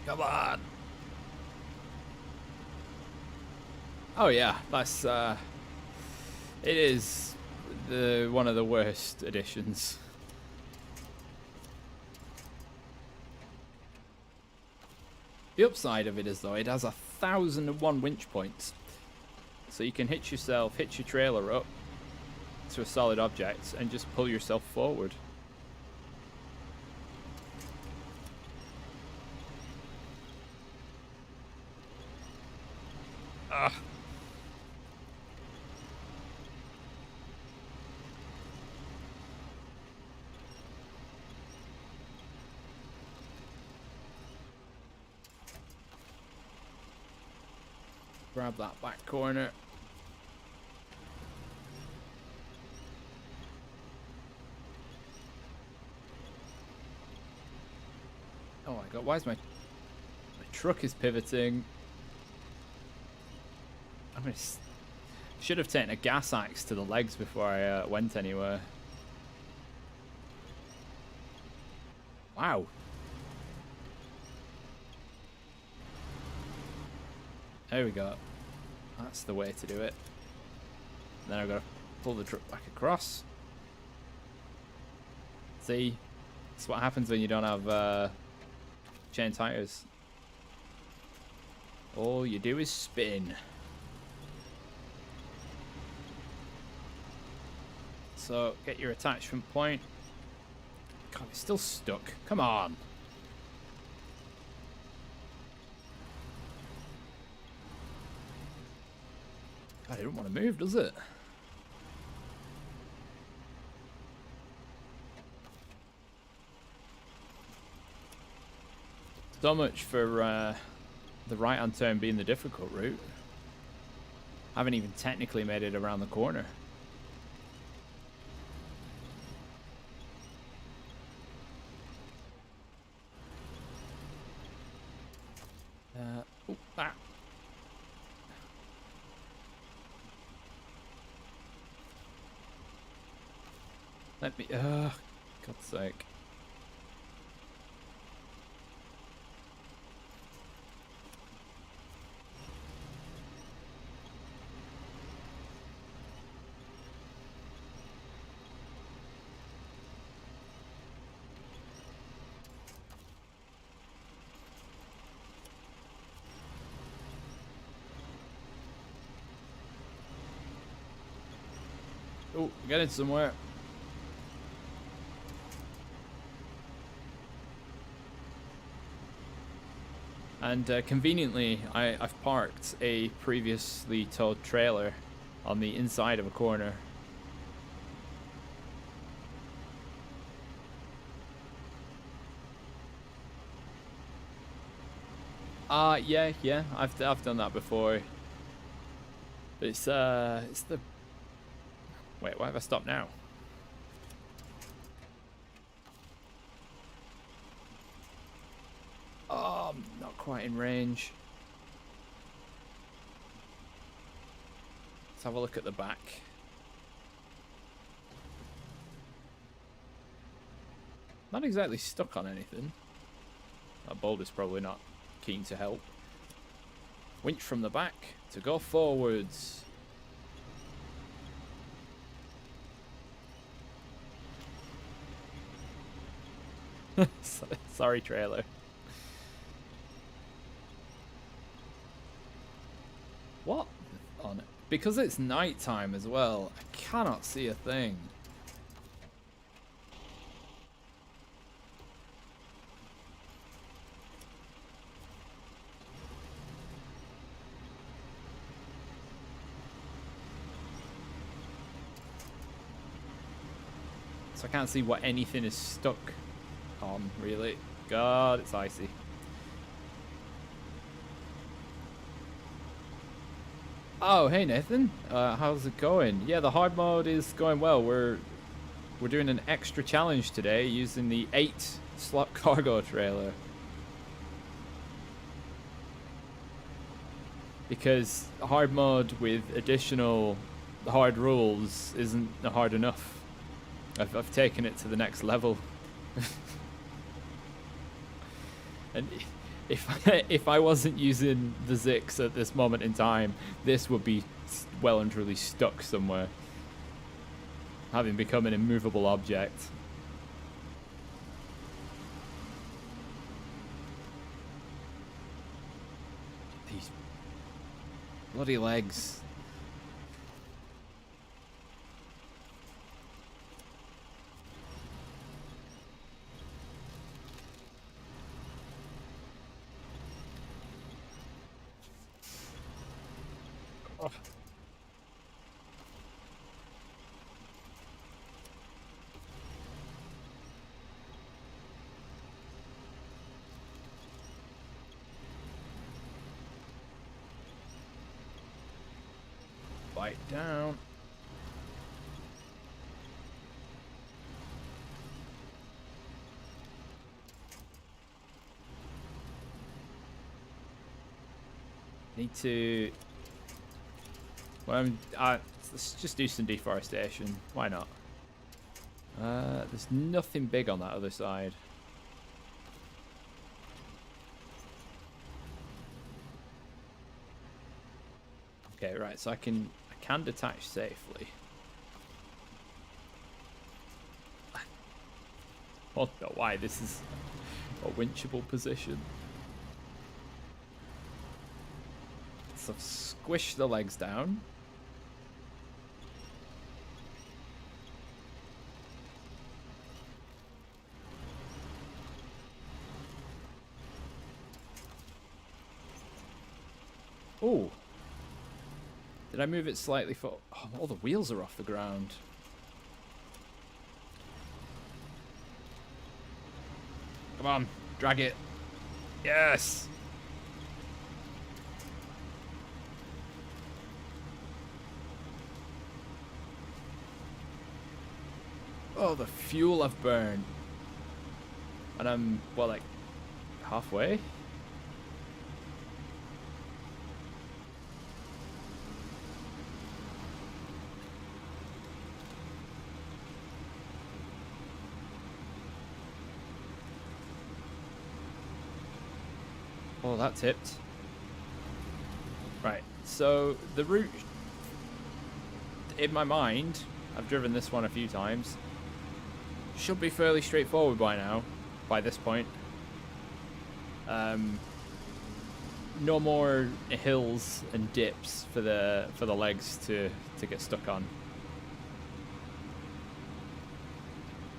Come on. Oh yeah, that's it is one of the worst editions. The upside of it is though it has 1,001 winch points, so you can hitch your trailer up to a solid object and just pull yourself forward. Ugh. Grab that back corner. Oh my god, why is my truck is pivoting? Should have taken a gas axe to the legs before I went anywhere. Wow. There we go. That's the way to do it. Then I've got to pull the truck back across. See? That's what happens when you don't have chain tires. All you do is spin. So, get your attachment point. God, it's still stuck. Come on. God, it don't want to move, does it? So much for the right-hand turn being the difficult route. I haven't even technically made it around the corner. Let me, God's sake. Oh, getting somewhere. And conveniently, I've parked a previously towed trailer on the inside of a corner. Yeah, I've done that before. But it's the... Wait, why have I stopped now? Oh, I'm not quite in range. Let's have a look at the back. Not exactly stuck on anything. That boulder's probably not keen to help. Winch from the back to go forwards. Sorry, trailer. What on it? Because it's nighttime as well, I cannot see a thing. So I can't see what anything is stuck on, really. God, it's icy. Oh, hey Nathan, how's it going? Yeah, the hard mode is going well. We're doing an extra challenge today using the 8-slot cargo trailer. Because hard mode with additional hard rules isn't hard enough. I've taken it to the next level. And if I wasn't using the Zix at this moment in time, this would be well and truly stuck somewhere, having become an immovable object. These bloody legs. Oh. Bite down. Need to... Well, let's just do some deforestation. Why not? There's nothing big on that other side. Okay, right. So I can can detach safely. I don't know why this is a winchable position. So squish the legs down. Oh, did I move it slightly for? Oh, all the wheels are off the ground. Come on, drag it. Yes. Oh, the fuel I've burned. And I'm, well, like, halfway? Oh, that tipped. Right, so the route, in my mind, I've driven this one a few times, should be fairly straightforward by now, by this point. No more hills and dips for the legs to get stuck on.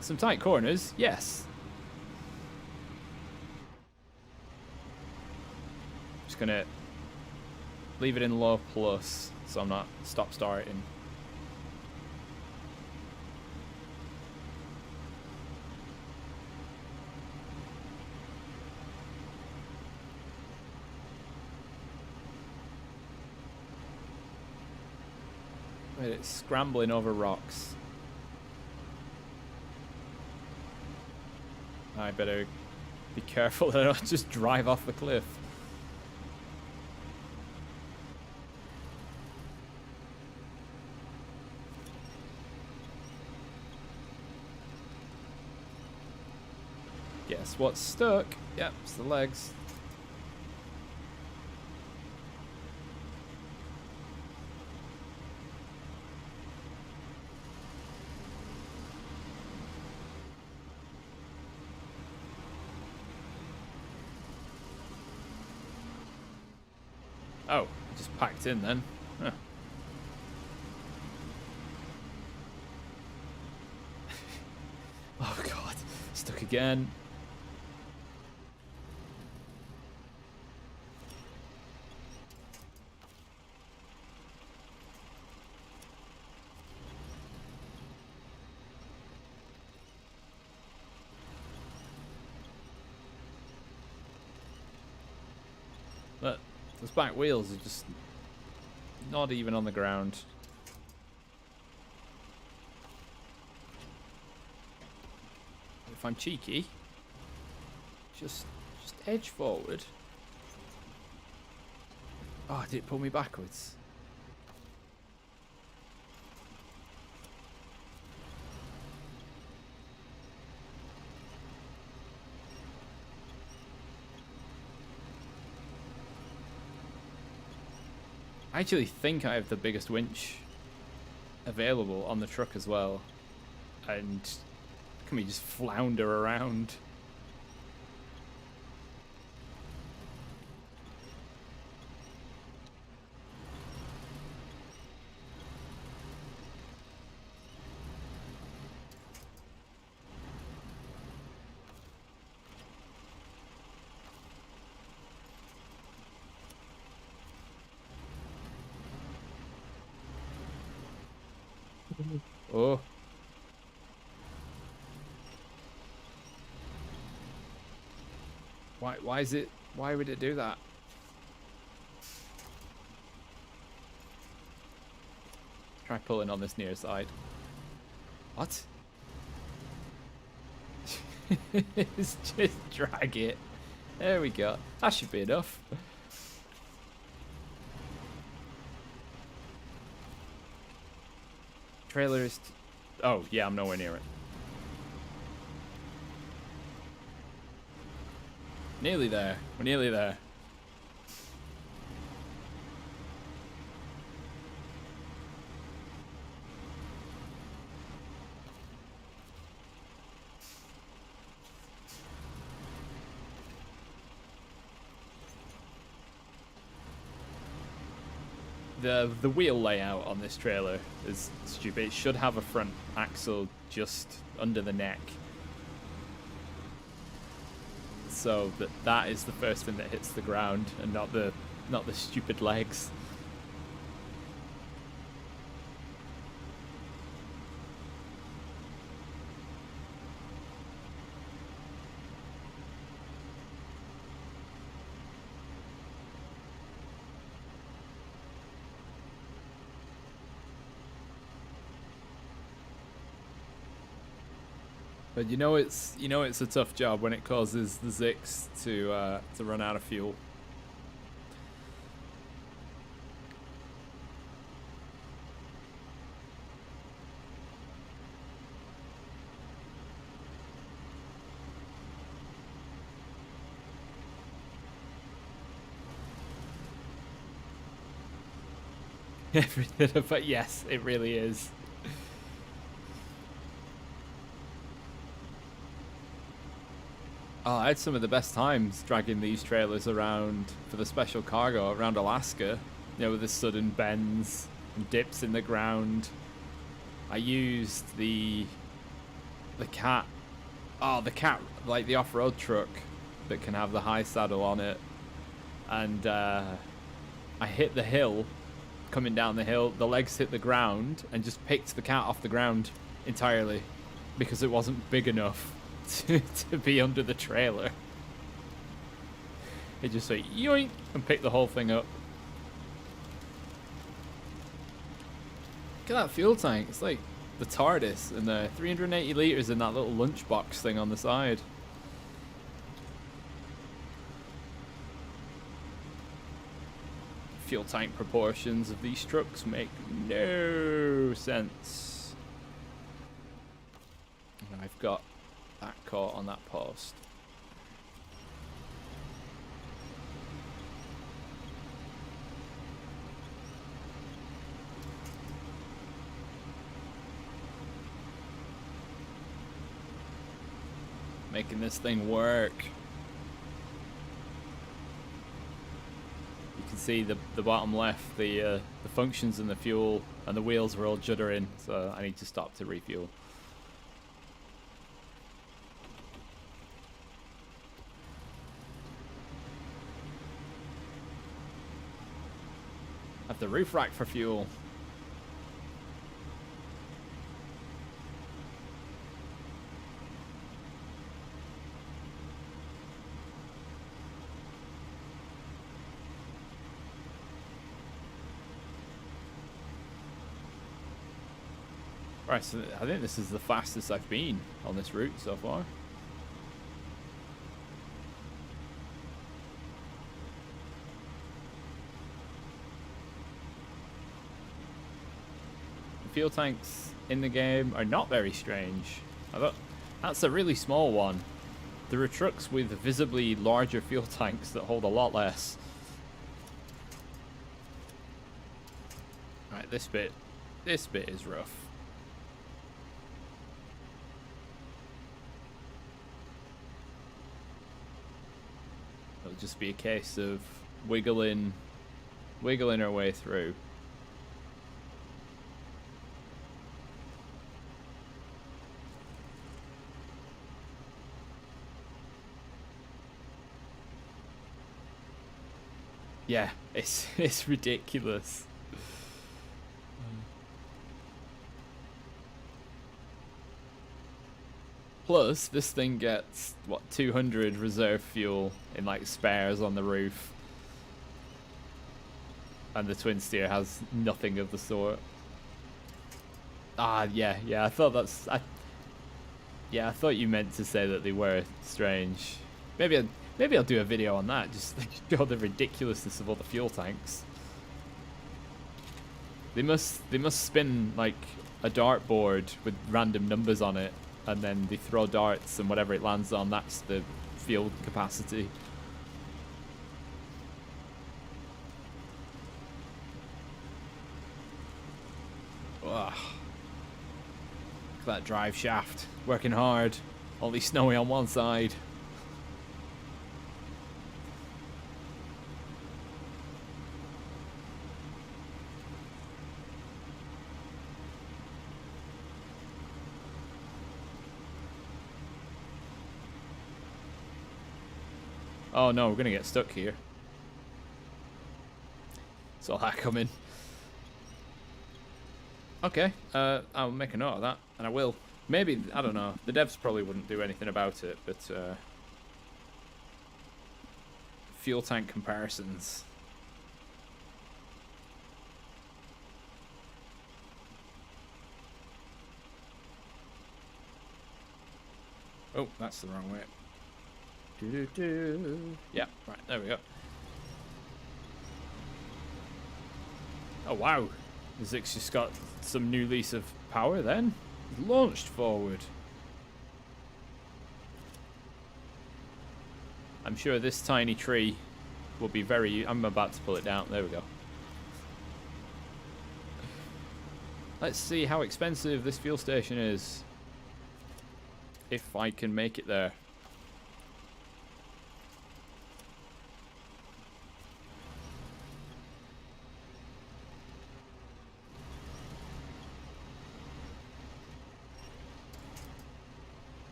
Some tight corners, yes. Just gonna leave it in low plus so I'm not stop starting. Wait, it's scrambling over rocks. I better be careful that I don't just drive off the cliff. Guess what's stuck? Yep, it's the legs. Oh, just packed in then. Huh. Oh god, stuck again. But those back wheels are just not even on the ground. If I'm cheeky, just edge forward. Oh, did it pull me backwards? I actually think I have the biggest winch available on the truck as well. And can we just flounder around? Oh. Why is it, why would it do that? Try pulling on this near side. What? It's just drag it. There we go. That should be enough. Trailer is... Oh, yeah, I'm nowhere near it. Nearly there. We're nearly there. The wheel layout on this trailer is stupid. It should have a front axle just under the neck, so that is the first thing that hits the ground, and not the stupid legs. But you know it's a tough job when it causes the Zix to run out of fuel. Everything, but yes, it really is. Oh, I had some of the best times dragging these trailers around for the special cargo around Alaska, you know, with the sudden bends and dips in the ground. I used the cat, like the off-road truck that can have the high saddle on it, and I hit the hill, coming down the hill, the legs hit the ground and just picked the cat off the ground entirely because it wasn't big enough to be under the trailer. It just went yoink and picked the whole thing up. Look at that fuel tank. It's like the TARDIS, and the 380 litres in that little lunchbox thing on the side. Fuel tank proportions of these trucks make no sense. And I've got that caught on that post. Making this thing work. You can see the bottom left, the functions and the fuel and the wheels were all juddering, so I need to stop to refuel. Have the roof rack for fuel. Right, so I think this is the fastest I've been on this route so far. Fuel tanks in the game are not very strange. I thought that's a really small one. There are trucks with visibly larger fuel tanks that hold a lot less. Right, this bit is rough. It'll just be a case of wiggling our way through. Yeah, it's ridiculous. Plus, this thing gets, what, 200 reserve fuel in, like, spares on the roof. And the twin steer has nothing of the sort. Ah, yeah, I thought that's... I thought you meant to say that they were strange. Maybe I'll do a video on that, just show the ridiculousness of all the fuel tanks. They must spin like a dartboard with random numbers on it, and then they throw darts, and whatever it lands on, that's the fuel capacity. Ugh. Look at that drive shaft, working hard, only snowy on one side. Oh no, we're gonna get stuck here. Saw that coming. Okay, I'll make a note of that, and I will. Maybe, I don't know, the devs probably wouldn't do anything about it, but fuel tank comparisons. Oh, that's the wrong way. Yeah, right, there we go. Oh wow, the Zix just got some new lease of power then. Launched forward. I'm sure this tiny tree will be very... I'm about to pull it down. There we go. Let's see how expensive this fuel station is. If I can make it there.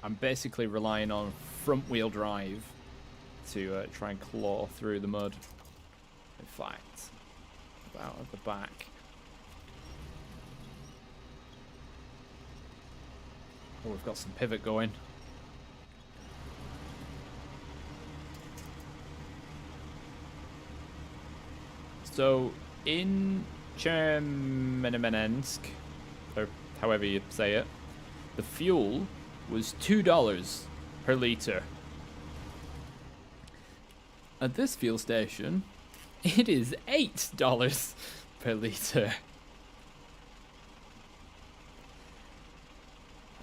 I'm basically relying on front wheel drive to try and claw through the mud. In fact, out of the back. Oh, we've got some pivot going. So in Chermenensk, or however you say it, the fuel was $2 per litre. At this fuel station, it is $8 per litre.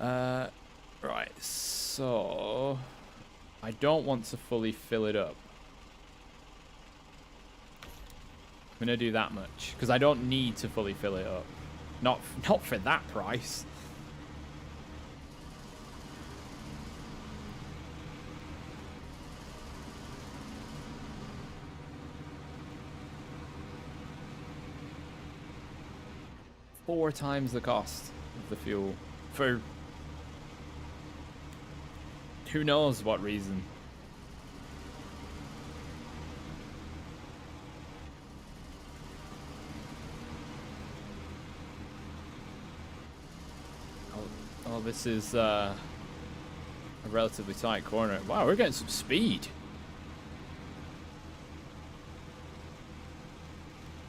Right, so I don't want to fully fill it up. I'm gonna do that much because I don't need to fully fill it up. Not for that price. Four times the cost of the fuel for who knows what reason. Oh, this is a relatively tight corner. Wow, we're getting some speed.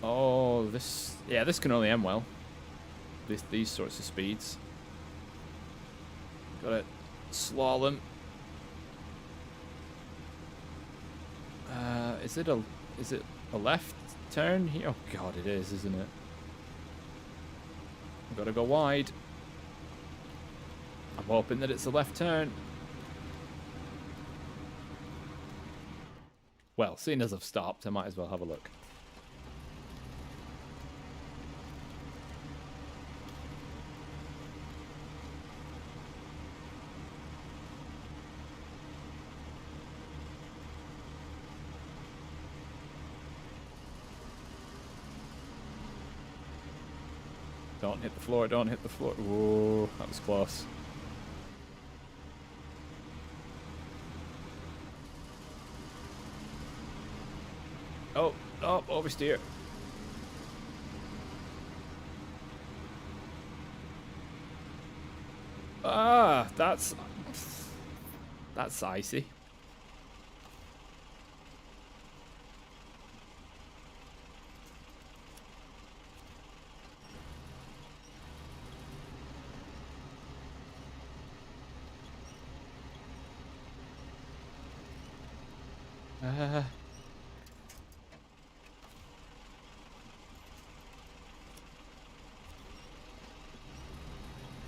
Oh, this can only end well. These sorts of speeds. Got it. Slalom. Is it a left turn here? Oh god, it is, isn't it? I've got to go wide. I'm hoping that it's a left turn. Well, seeing as I've stopped, I might as well have a look. Don't hit the floor, don't hit the floor. Whoa, that was close. Oh, oversteer. Ah, that's icy.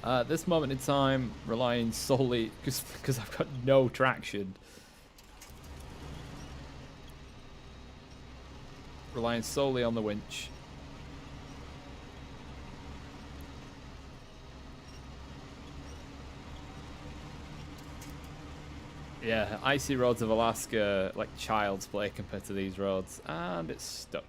At this moment in time, relying solely because I've got no traction. Relying solely on the winch. Yeah, icy roads of Alaska, like child's play compared to these roads, and it's stuck.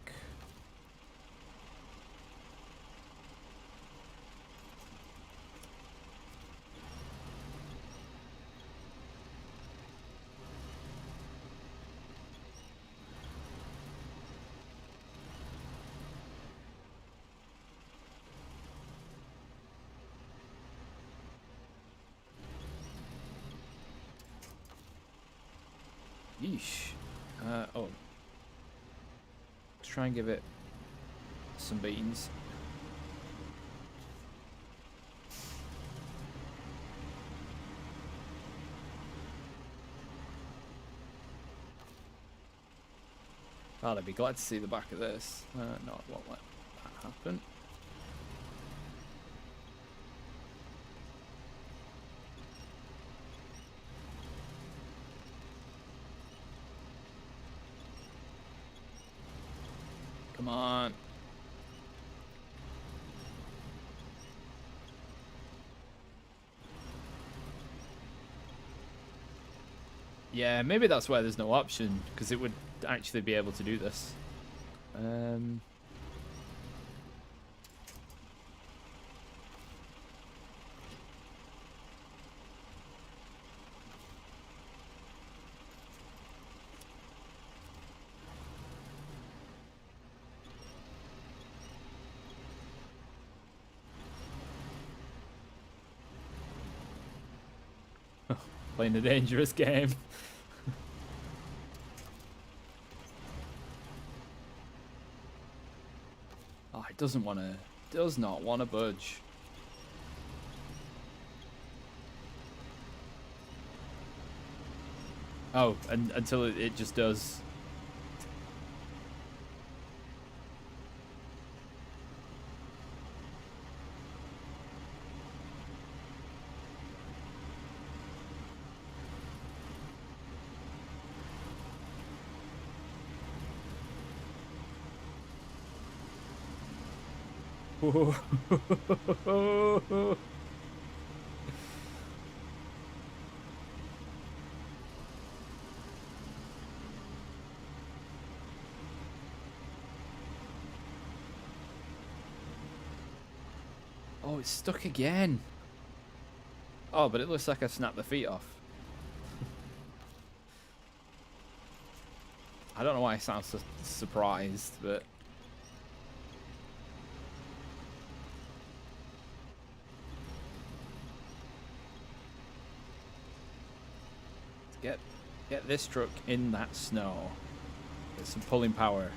Yeesh. Oh. Let's try and give it some beans. God, I'd be glad to see the back of this. No, I won't let that happen. Come on. Yeah, maybe that's why there's no option, because it would actually be able to do this. Playing a dangerous game. Oh, it does not want to budge. Oh, and until it just does. Oh, it's stuck again. Oh, but it looks like I snapped the feet off. I don't know why I sound so surprised, but... Get this truck in that snow. Get some pulling power.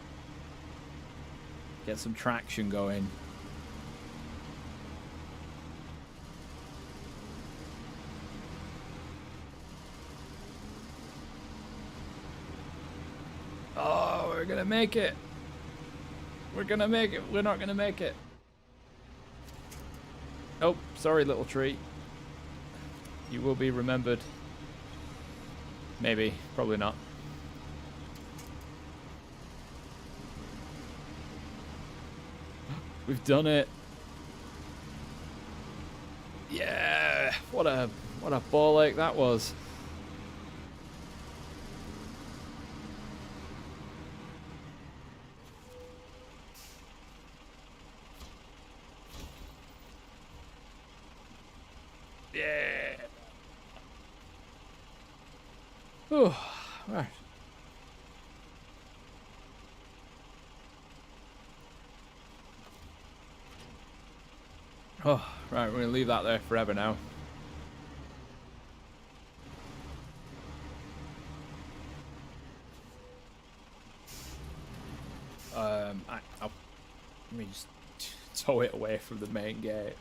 Get some traction going. Oh, we're gonna make it. We're gonna make it. We're not gonna make it. Oh, sorry, little tree. You will be remembered. Maybe, probably not. We've done it. Yeah, what a ball ache that was. Yeah. Oh, right. Oh, right, we're going to leave that there forever now. Let me just tow it away from the main gate.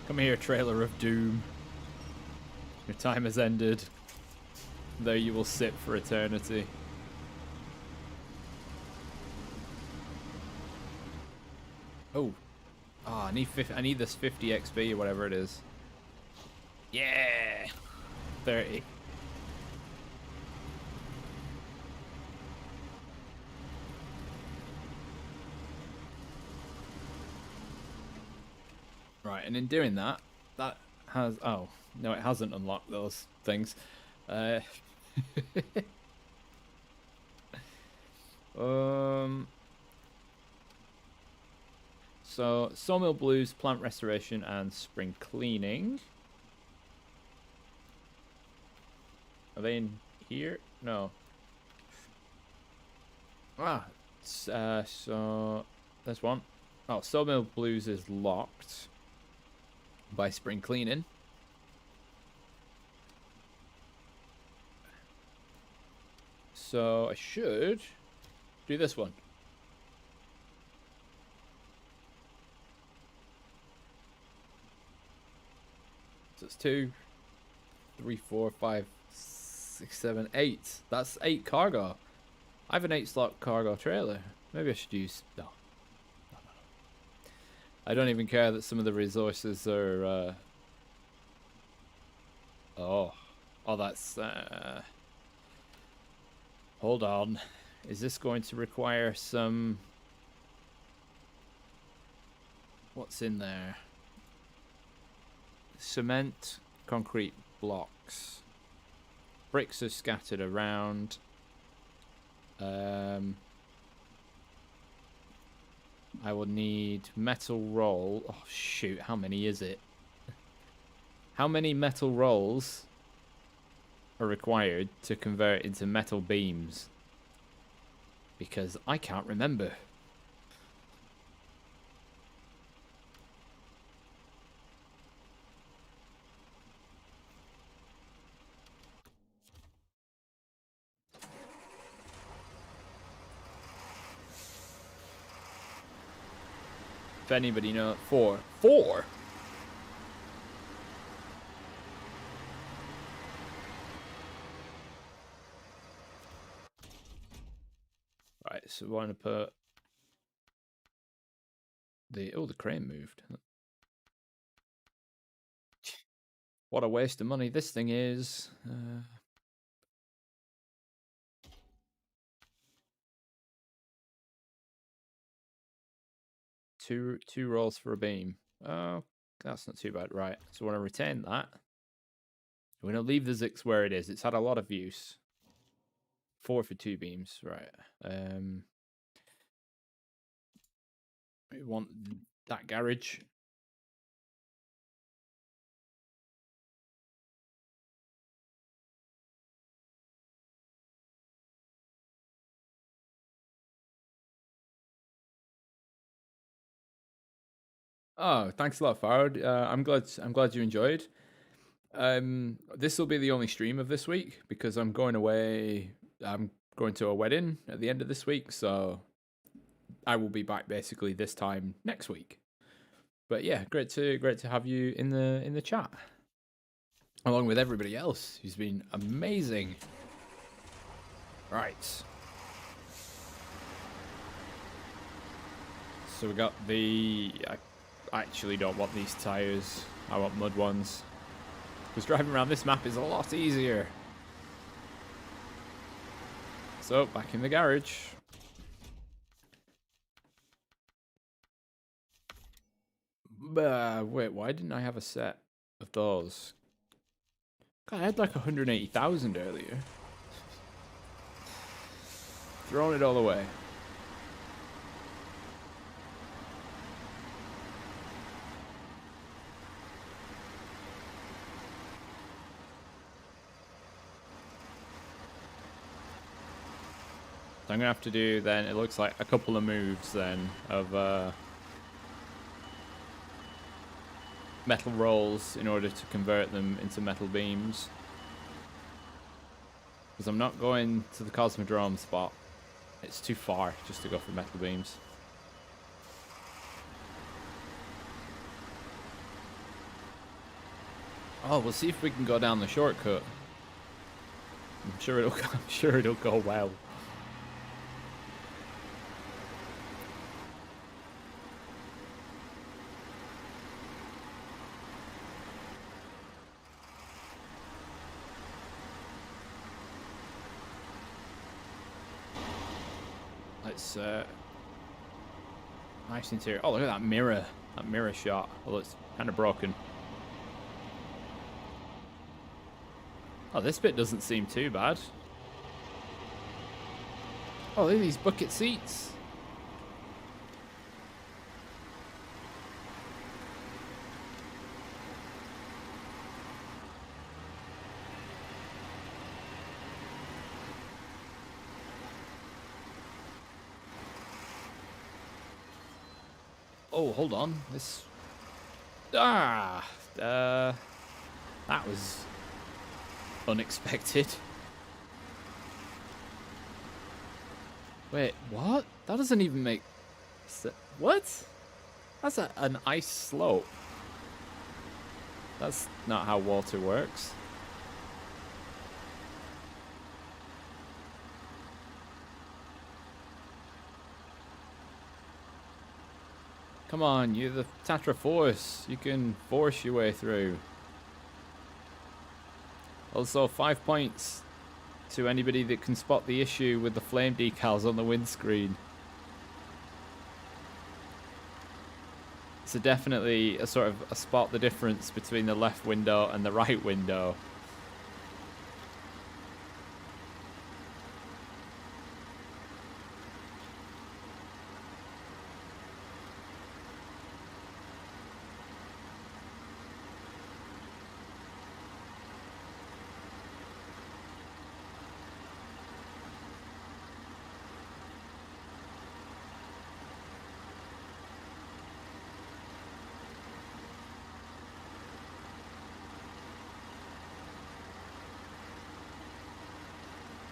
Come here, trailer of doom. Your time has ended. There you will sit for eternity. Oh. Oh, I need this 50 XP or whatever it is. Yeah. 30. Right, and in doing that, that has... Oh, no, it hasn't unlocked those things. So, Sawmill Blues, Plant Restoration, and Spring Cleaning. Are they in here? No. So there's one. Oh, Sawmill Blues is locked by Spring Cleaning. So I should do this one. So it's 2, 3, 4, 5, 6, 7, 8. That's 8 cargo. I have an 8-slot cargo trailer. Maybe I should use... No. I don't even care that some of the resources are... Oh, that's... Hold on. Is this going to require some... What's in there? Cement, concrete blocks. Bricks are scattered around. I will need metal roll. Oh shoot, how many is it? How many metal rolls are required to convert into metal beams? Because I can't remember. If anybody knows, 4. 4? Right, so we want to put the... Oh, the crane moved. What a waste of money this thing is. Two rolls for a beam. Oh, that's not too bad. Right, so I want to retain that. We're going to leave the Zix where it is. It's had a lot of use. 4 for 2 beams. Right. We want that garage. Oh, thanks a lot, Farad. I'm glad you enjoyed. This will be the only stream of this week because I'm going away. I'm going to a wedding at the end of this week, so I will be back basically this time next week. But yeah, great to have you in the chat, along with everybody else who's been amazing. Right. So we got the... I actually don't want these tires. I want mud ones. Because driving around this map is a lot easier. So, back in the garage. Wait, why didn't I have a set of those? God, I had like 180,000 earlier. Throwing it all away. So I'm going to have to do then, it looks like a couple of moves then of metal rolls in order to convert them into metal beams. Because I'm not going to the Cosmodrome spot. It's too far just to go for metal beams. Oh, we'll see if we can go down the shortcut. I'm sure it'll go well. Nice interior. Oh, look at that mirror shot. Well, it's kind of broken. Oh, this bit doesn't seem too bad. Oh, look at these bucket seats. Oh, hold on. This... that was unexpected. Wait, what? That doesn't even make sense. What? That's an ice slope. That's not how water works. Come on, you're the Tatra Force. You can force your way through. Also, 5 points to anybody that can spot the issue with the flame decals on the windscreen. So definitely a sort of a spot the difference between the left window and the right window.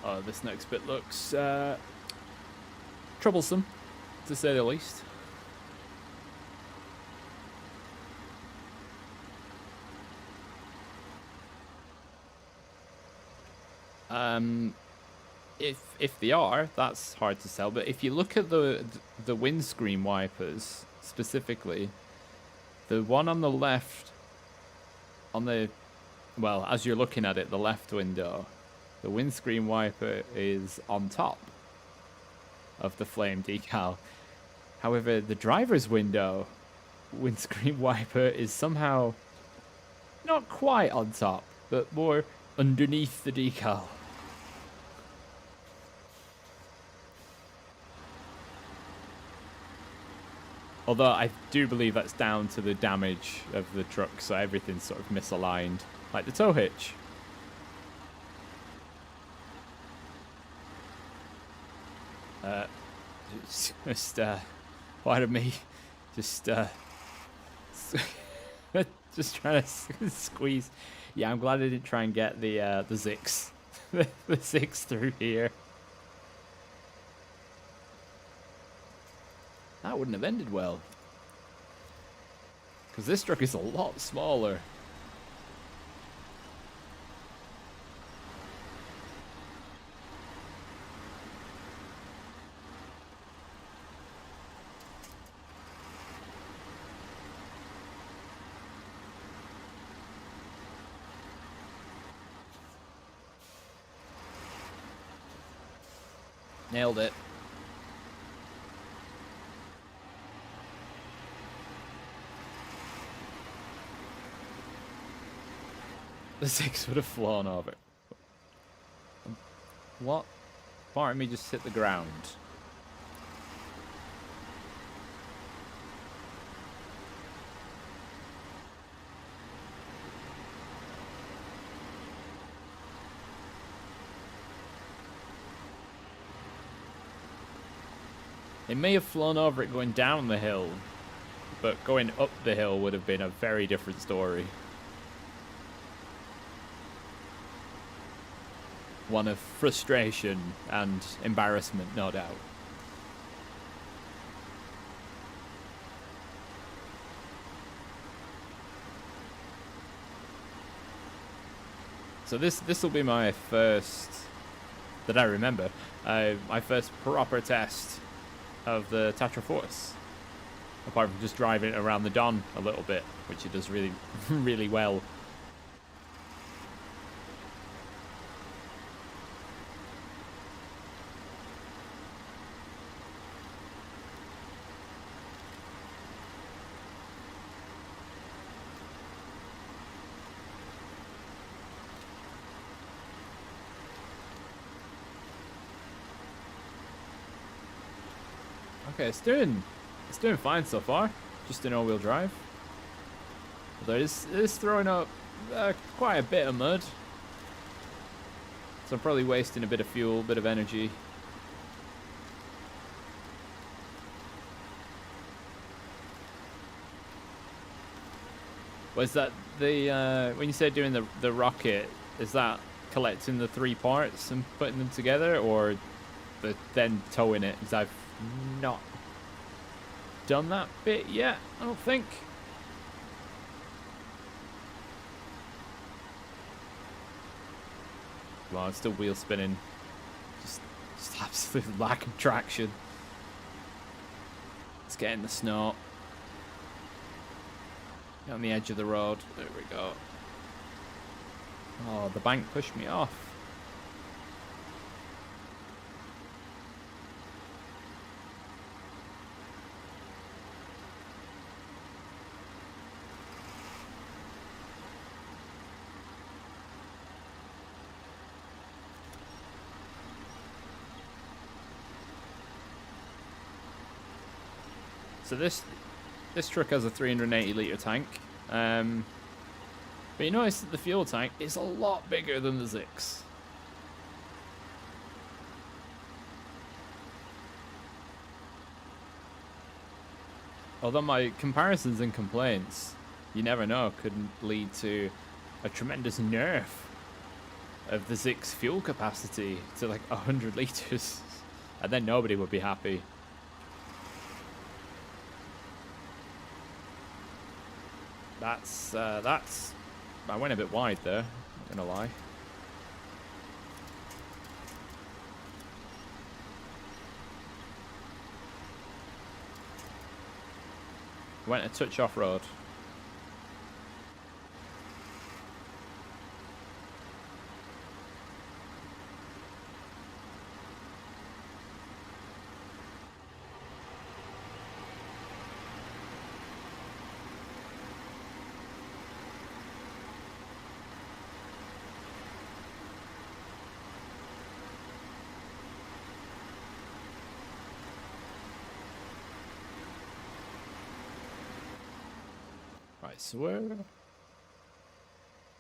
Oh, this next bit looks troublesome, to say the least. If they are, that's hard to tell. But if you look at the windscreen wipers specifically, the one on the left, well, as you're looking at it, the left window, the windscreen wiper is on top of the flame decal. However, the driver's window windscreen wiper is somehow not quite on top, but more underneath the decal. Although I do believe that's down to the damage of the truck, so everything's sort of misaligned, like the tow hitch. Pardon me, just trying to squeeze. Yeah, I'm glad I didn't try and get the Zix, the Zix through here. That wouldn't have ended well, because this truck is a lot smaller. Nailed it. The 6 would have flown over. What? Part of me just hit the ground. It may have flown over it going down the hill, but going up the hill would have been a very different story. One of frustration and embarrassment, no doubt. So this will be my first, that I remember, my first proper test of the Tatra Force, apart from just driving it around the Don a little bit, which it does really, really well. Okay, it's doing fine so far. Just in all-wheel drive. Although it is throwing up quite a bit of mud. So I'm probably wasting a bit of fuel, a bit of energy. Was that the when you said doing the rocket, is that collecting the 3 parts and putting them together, or the then towing it, because I've not done that bit yet, I don't think. Well, I'm still wheel spinning. Just absolute lack of traction. Let's get in the snow. Get on the edge of the road. There we go. Oh, the bank pushed me off. So this truck has a 380 litre tank, but you notice that the fuel tank is a lot bigger than the Zix. Although my comparisons and complaints, you never know, could lead to a tremendous nerf of the Zix fuel capacity to like 100 litres, and then nobody would be happy. That's I went a bit wide there, not gonna lie. Went a touch off-road. Right, so where...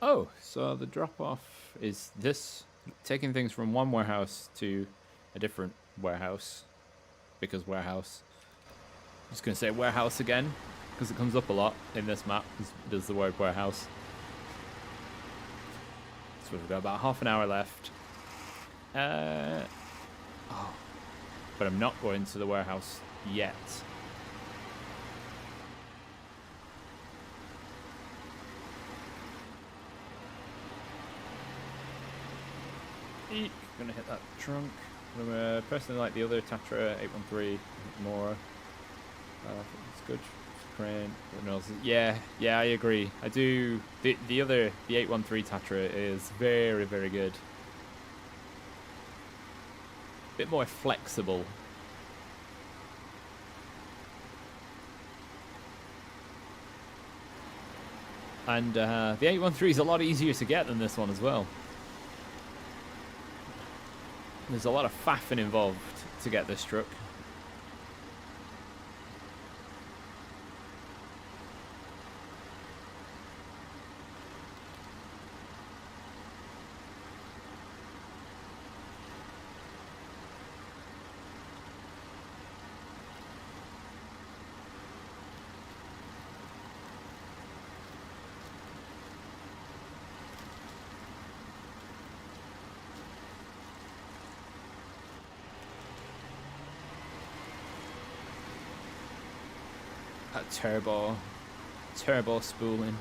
Oh, so the drop-off is this, taking things from one warehouse to a different warehouse, because warehouse. I'm just going to say warehouse again, because it comes up a lot in this map, there's the word warehouse. So we've got about half an hour left. Oh, but I'm not going to the warehouse yet. Gonna hit that trunk. Personally like the other Tatra 813 more. I think it's good. Crane. Yeah, I agree. I do. The 813 Tatra is very, very good. Bit more flexible. And the 813 is a lot easier to get than this one as well. There's a lot of faffing involved to get this truck. That turbo spooling.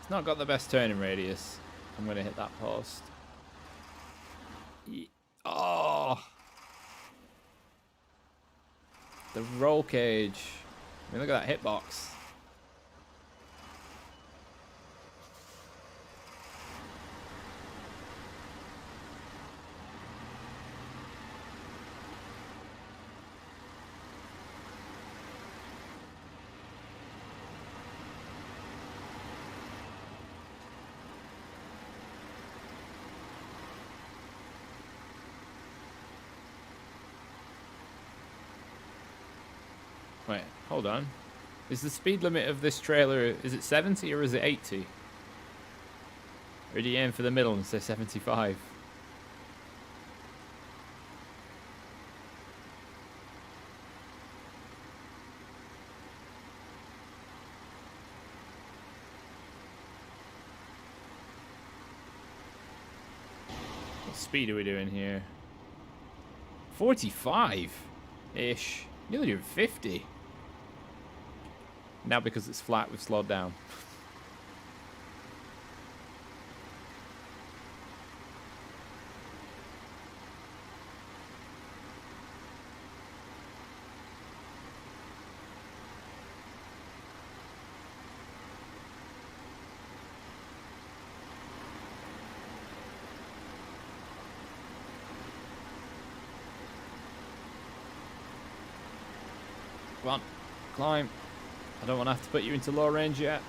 It's not got the best turning radius. I'm going to hit that post. Oh! The roll cage. I mean, look at that hitbox. Wait, hold on. Is the speed limit of this trailer, is it 70 or is it 80? Or do you aim for the middle and say 75? What speed are we doing here? 45-ish. Nearly doing 50. Now because it's flat, we've slowed down. Come on, climb. I don't want to have to put you into low range yet,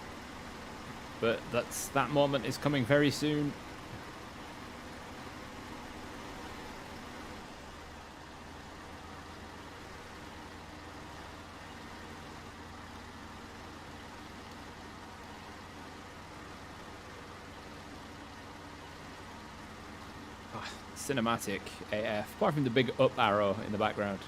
but that moment is coming very soon. Oh, cinematic AF, apart from the big up arrow in the background.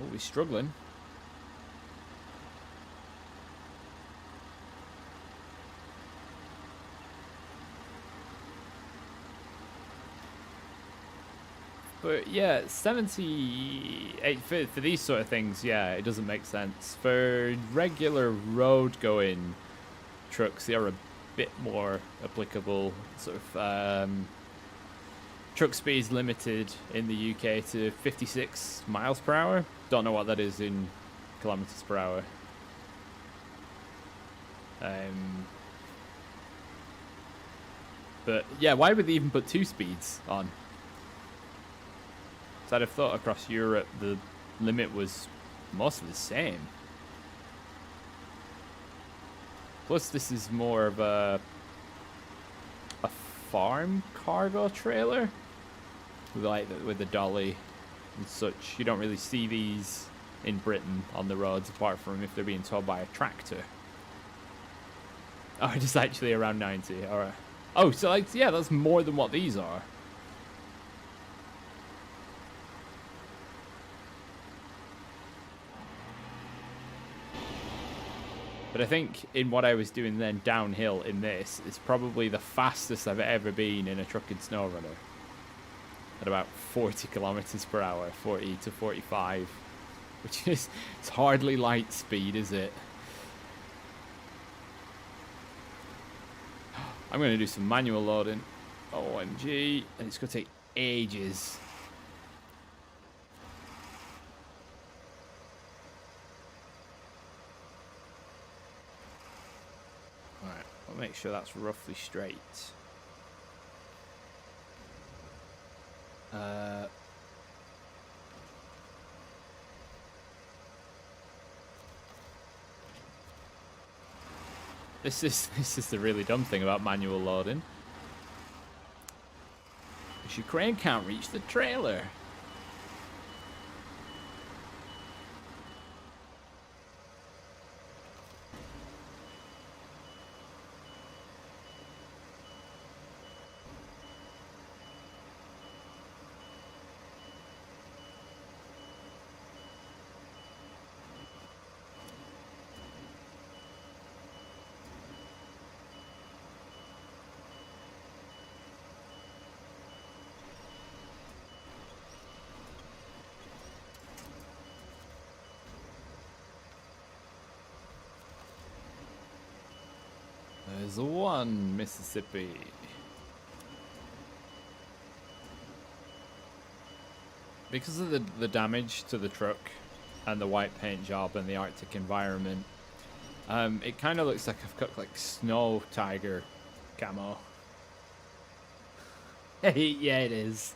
Oh, we're struggling. But yeah, 78 for these sort of things, yeah, it doesn't make sense. For regular road going trucks, they are a bit more applicable. Sort of truck speed is limited in the UK to 56 miles per hour. Don't know what that is in kilometers per hour. But yeah, why would they even put 2 speeds on? So I'd have thought across Europe the limit was mostly the same. Plus this is more of a farm cargo trailer with the dolly and such. You don't really see these in Britain on the roads apart from if they're being towed by a tractor. Oh, it's actually around 90. All right. Oh, so like, yeah, that's more than what these are. But I think in what I was doing then downhill in this is probably the fastest I've ever been in a truck in Snowrunner. At about 40 kilometers per hour, 40 to 45, which is, it's hardly light speed, is it? I'm going to do some manual loading. OMG, and it's going to take ages. Alright, I'll make sure that's roughly straight. This is the really dumb thing about manual loading. Your crane can't reach the trailer. There's one Mississippi. Because of the damage to the truck and the white paint job and the Arctic environment, it kind of looks like I've got like snow tiger camo. Yeah, it is.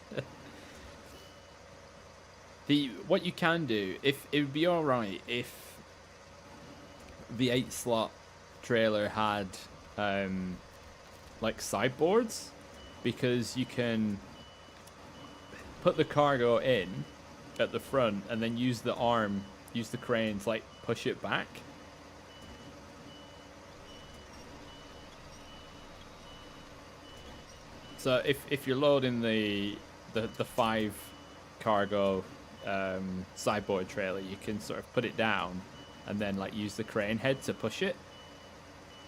What you can do, if it would be all right if the 8-slot trailer had like sideboards, because you can put the cargo in at the front and then use the cranes, like push it back. So if you're loading the 5 cargo sideboard trailer, you can sort of put it down and then like use the crane head to push it.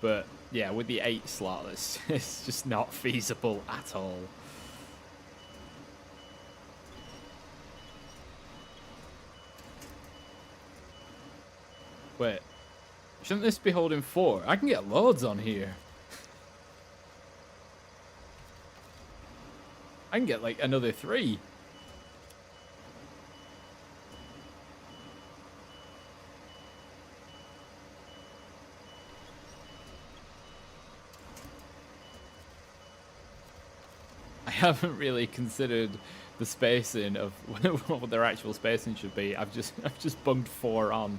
But yeah, with the 8 slot, it's just not feasible at all. Wait, shouldn't this be holding 4? I can get loads on here. I can get like another 3. I haven't really considered the spacing of what their actual spacing should be. I've just bunged 4 on,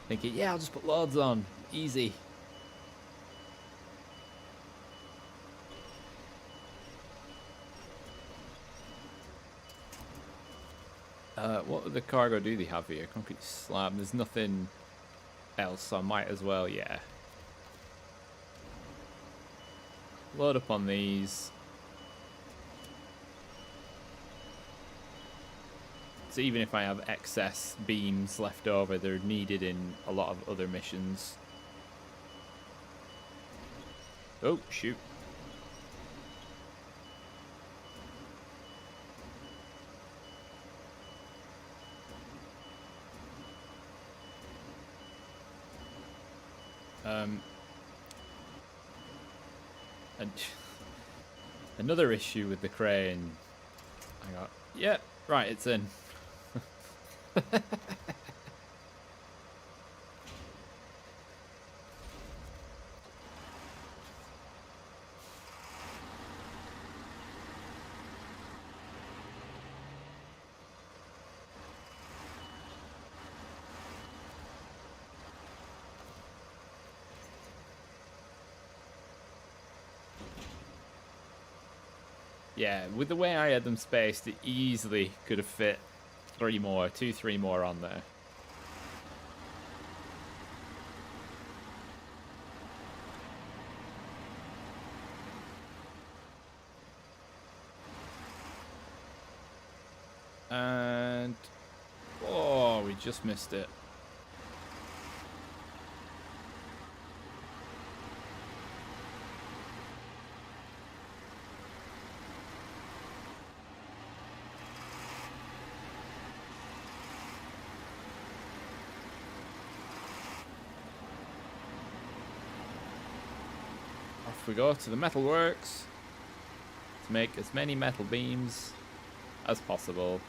thinking, yeah, I'll just put loads on, easy. What other cargo do they have here? Concrete slab. There's nothing else, so I might as well, yeah. Load up on these. So even if I have excess beams left over, they're needed in a lot of other missions. Oh, shoot. And another issue with the crane. I got, yeah, right, it's in. Yeah, with the way I had them spaced, it easily could have fit 3 more, 2-3 more on there. And oh, we just missed it. We go to the metalworks to make as many metal beams as possible.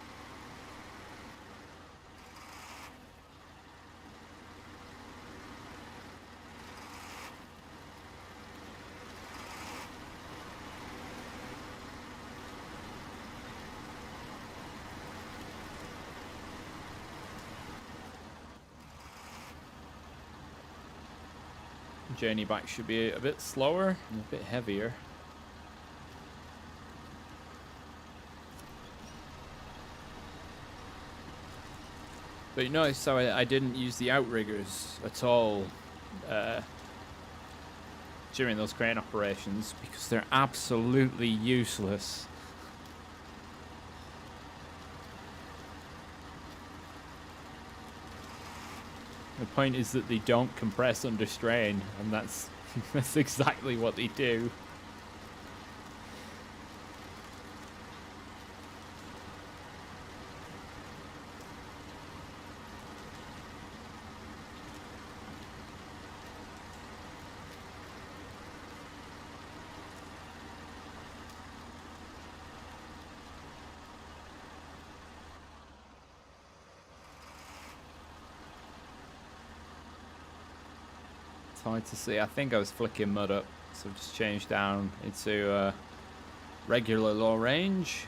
Journey back should be a bit slower and a bit heavier. But you notice how I didn't use the outriggers at all during those crane operations, because they're absolutely useless. The point is that they don't compress under strain, and that's that's exactly what they do. It's hard to see. I think I was flicking mud up, so I've just changed down into regular low range.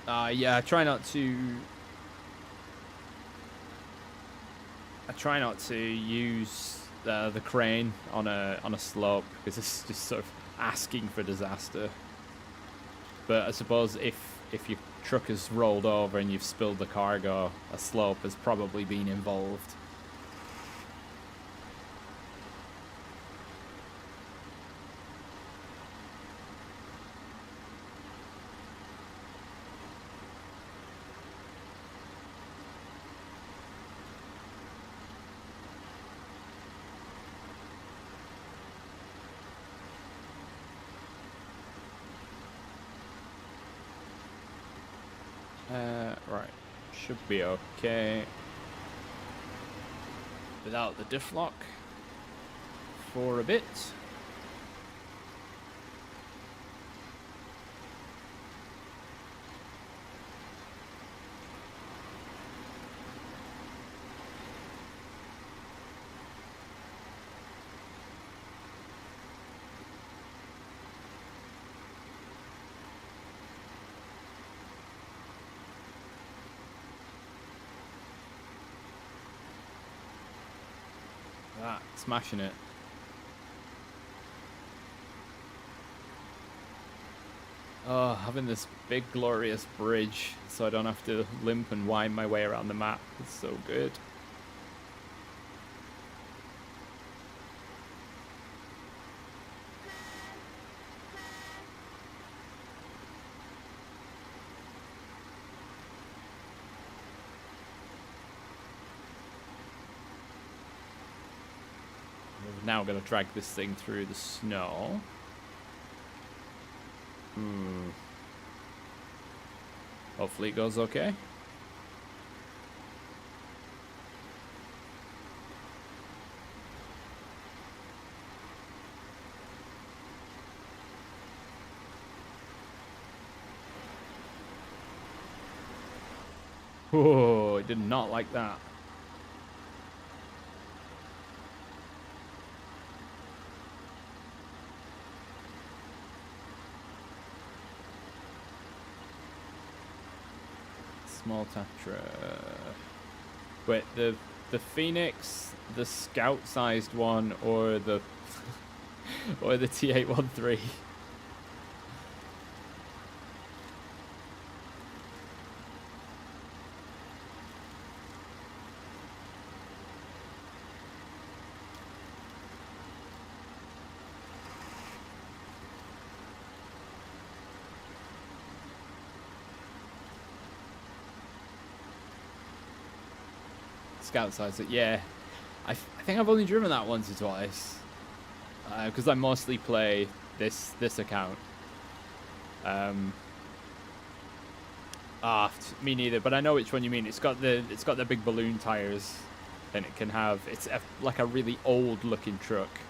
Yeah, I try not to use the crane on a slope because it's just sort of asking for disaster. But I suppose if your truck has rolled over and you've spilled the cargo, a slope has probably been involved. Right. Should be okay. Without the diff lock. For a bit. Smashing it. Oh, having this big glorious bridge so I don't have to limp and wind my way around the map is so good. Now going to drag this thing through the snow. Hopefully it goes okay. Oh, I did not like that. Small Tatra. Wait, the Phoenix, the scout-sized one, or the or the T813? Scout size, yeah. I think I've only driven that once or twice, because I mostly play this account. Me neither. But I know which one you mean. It's got the big balloon tires, and it can have like a really old looking truck.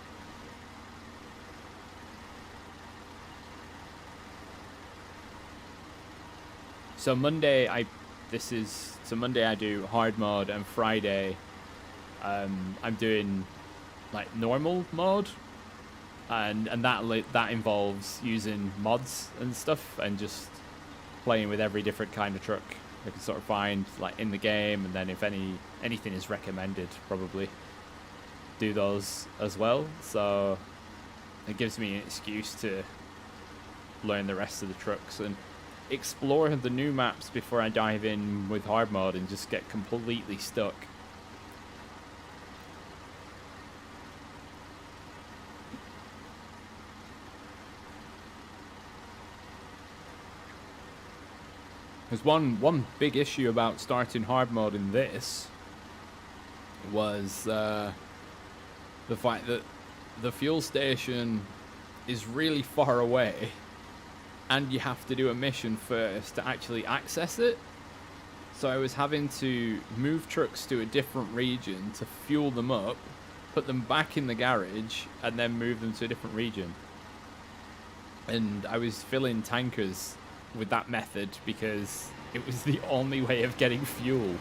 So Monday I do hard mode, and Friday I'm doing like normal mode, and that involves using mods and stuff and just playing with every different kind of truck I can sort of find like in the game, and then if anything is recommended, probably do those as well. So it gives me an excuse to learn the rest of the trucks and explore the new maps before I dive in with hard mode and just get completely stuck. There's one big issue about starting hard mode in this was the fact that the fuel station is really far away, and you have to do a mission first to actually access it. So I was having to move trucks to a different region to fuel them up, put them back in the garage, and then move them to a different region. And I was filling tankers with that method because it was the only way of getting fuel.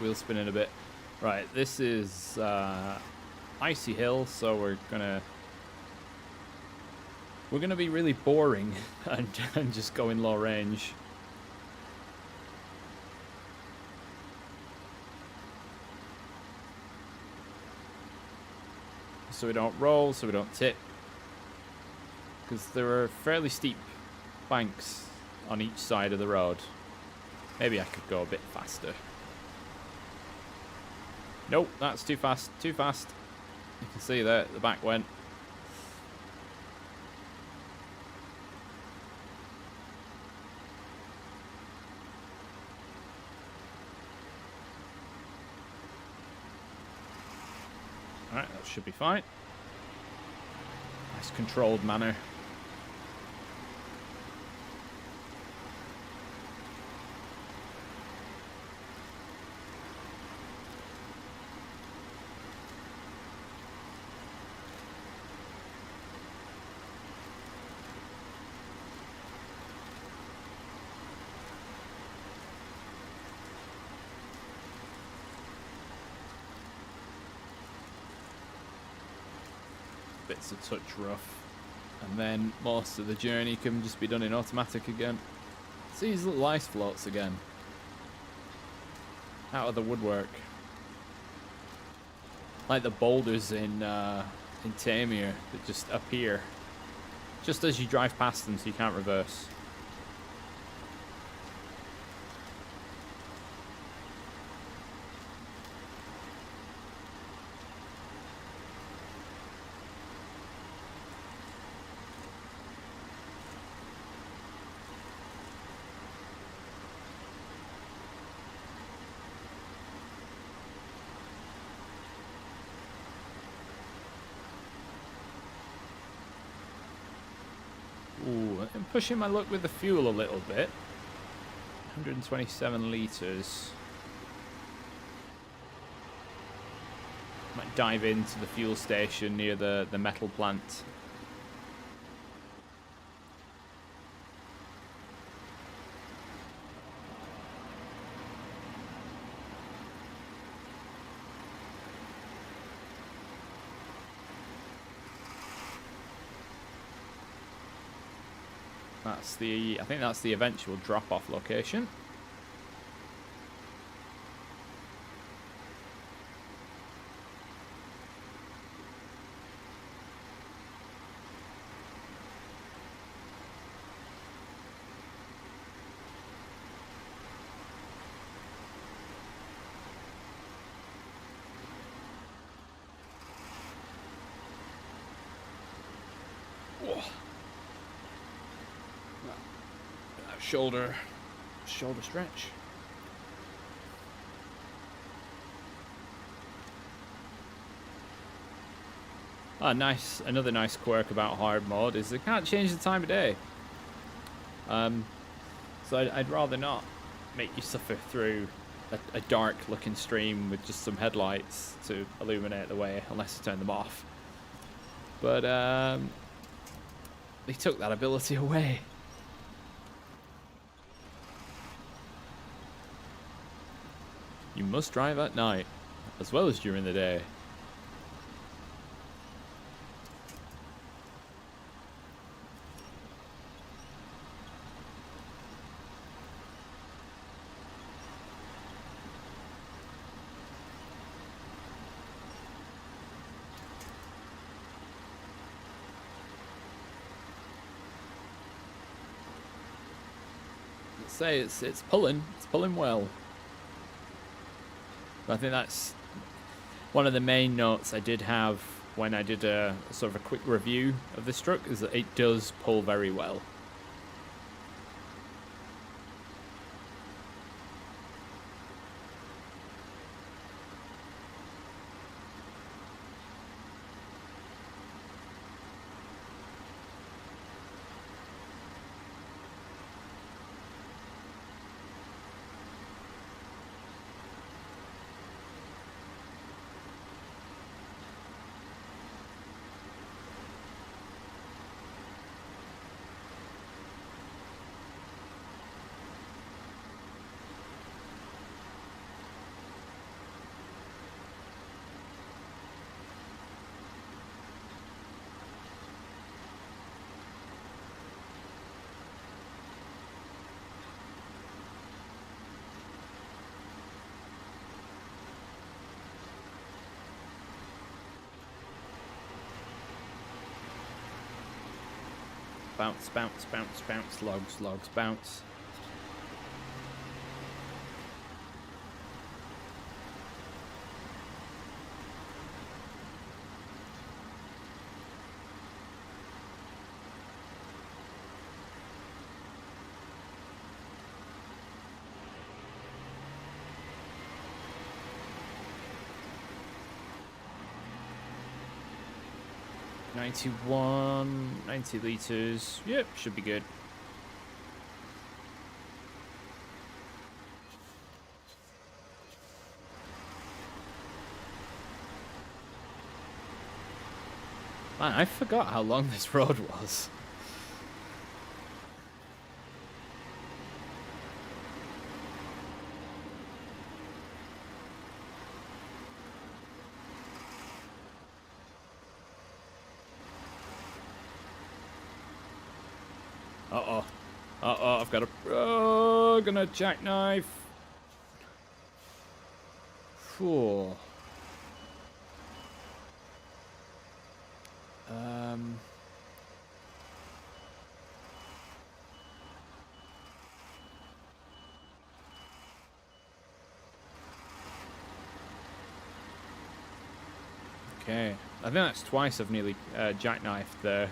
wheel spinning a bit. Right, this is Icy Hill, so we're gonna be really boring and just go in low range. So we don't roll, so we don't tip. Because there are fairly steep banks on each side of the road. Maybe I could go a bit faster. Nope, that's too fast, too fast. You can see that the back went. Alright, that should be fine. Nice controlled manner. It's a touch rough, and then most of the journey can just be done in automatic again. See these little ice floats again, out of the woodwork, like the boulders in Tamir that just appear just as you drive past them, so you can't reverse. Ooh, I'm pushing my luck with the fuel a little bit. 127 litres. Might dive into the fuel station near the metal plant. I think that's the eventual drop-off location. Whoa. Shoulder stretch. Ah, nice. Another nice quirk about hard mode is it can't change the time of day. So I'd rather not make you suffer through a dark looking stream with just some headlights to illuminate the way, unless you turn them off. But they took that ability away. You must drive at night, as well as during the day. Let's say it's pulling well. I think that's one of the main notes I did have when I did a sort of a quick review of this truck, is that it does pull very well. bounce, bounce, bounce, bounce, logs, logs, bounce. $91, 90 liters. Yep, should be good. Man, I forgot how long this road was. Uh-oh. Uh-oh, I've got a... Oh, gonna jackknife. Phew. Okay. I think that's twice I've nearly jackknifed there.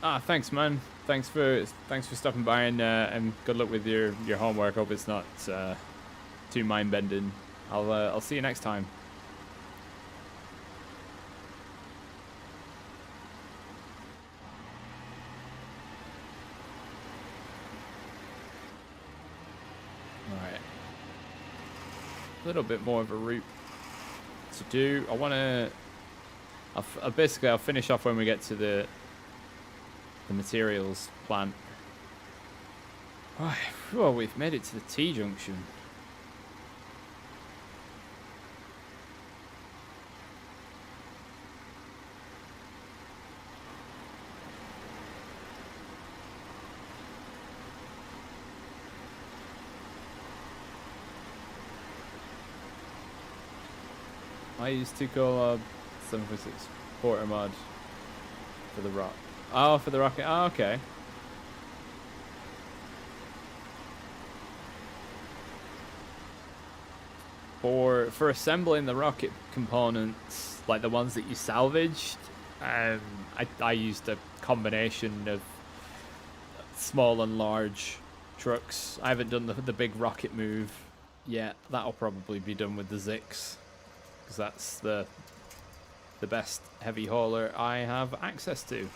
Ah, thanks, man. Thanks for stopping by, and good luck with your homework. Hope it's not too mind bending. I'll see you next time. All right. A little bit more of a route to do. I want to. Basically, I'll finish off when we get to the materials plant. Oh, well, we've made it to the T-junction. I used to call 746 Porter mod for the rock. Oh, for the rocket. Oh, okay. For assembling the rocket components, like the ones that you salvaged, I used a combination of small and large trucks. I haven't done the big rocket move yet. That'll probably be done with the Zix, because that's the best heavy hauler I have access to.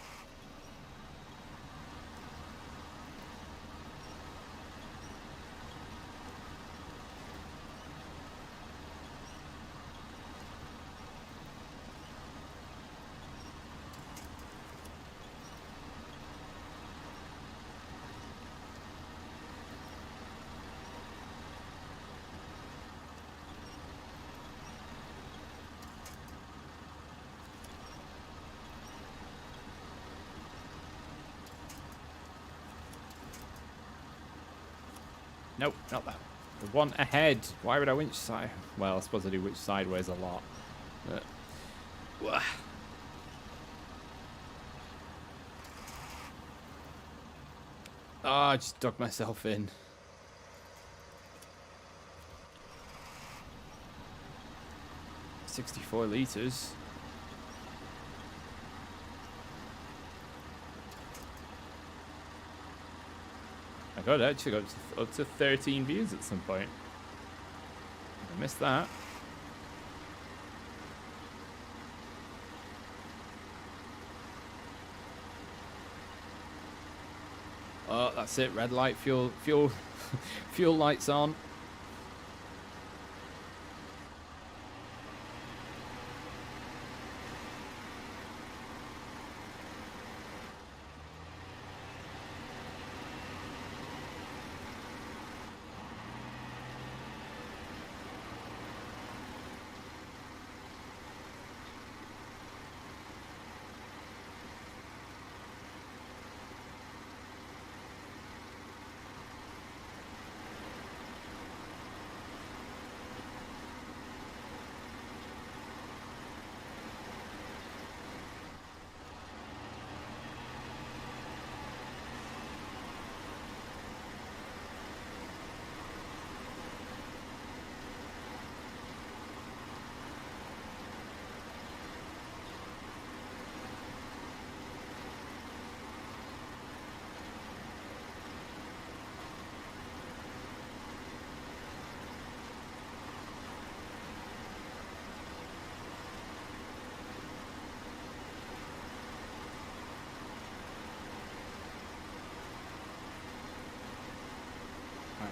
Nope, not that. The one ahead. Why would I winch side? Well, I suppose I do winch sideways a lot. But... Oh, I just dug myself in. $64 liters. My god, I actually got up to 13 views at some point. I missed that. Oh, that's it. Red light, fuel lights on.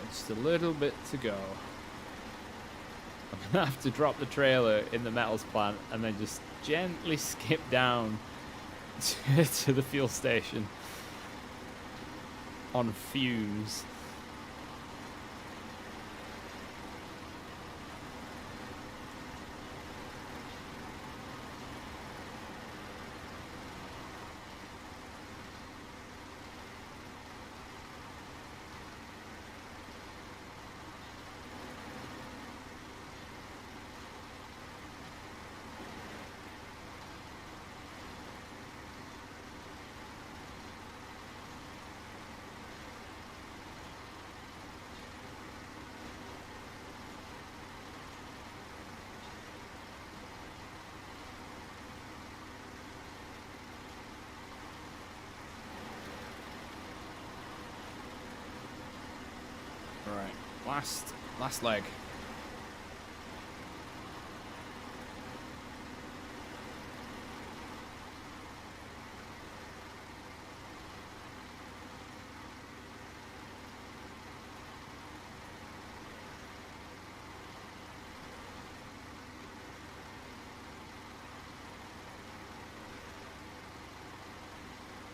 Just a little bit to go. I'm gonna have to drop the trailer in the metals plant and then just gently skip down to the fuel station on fuse. Right, last leg.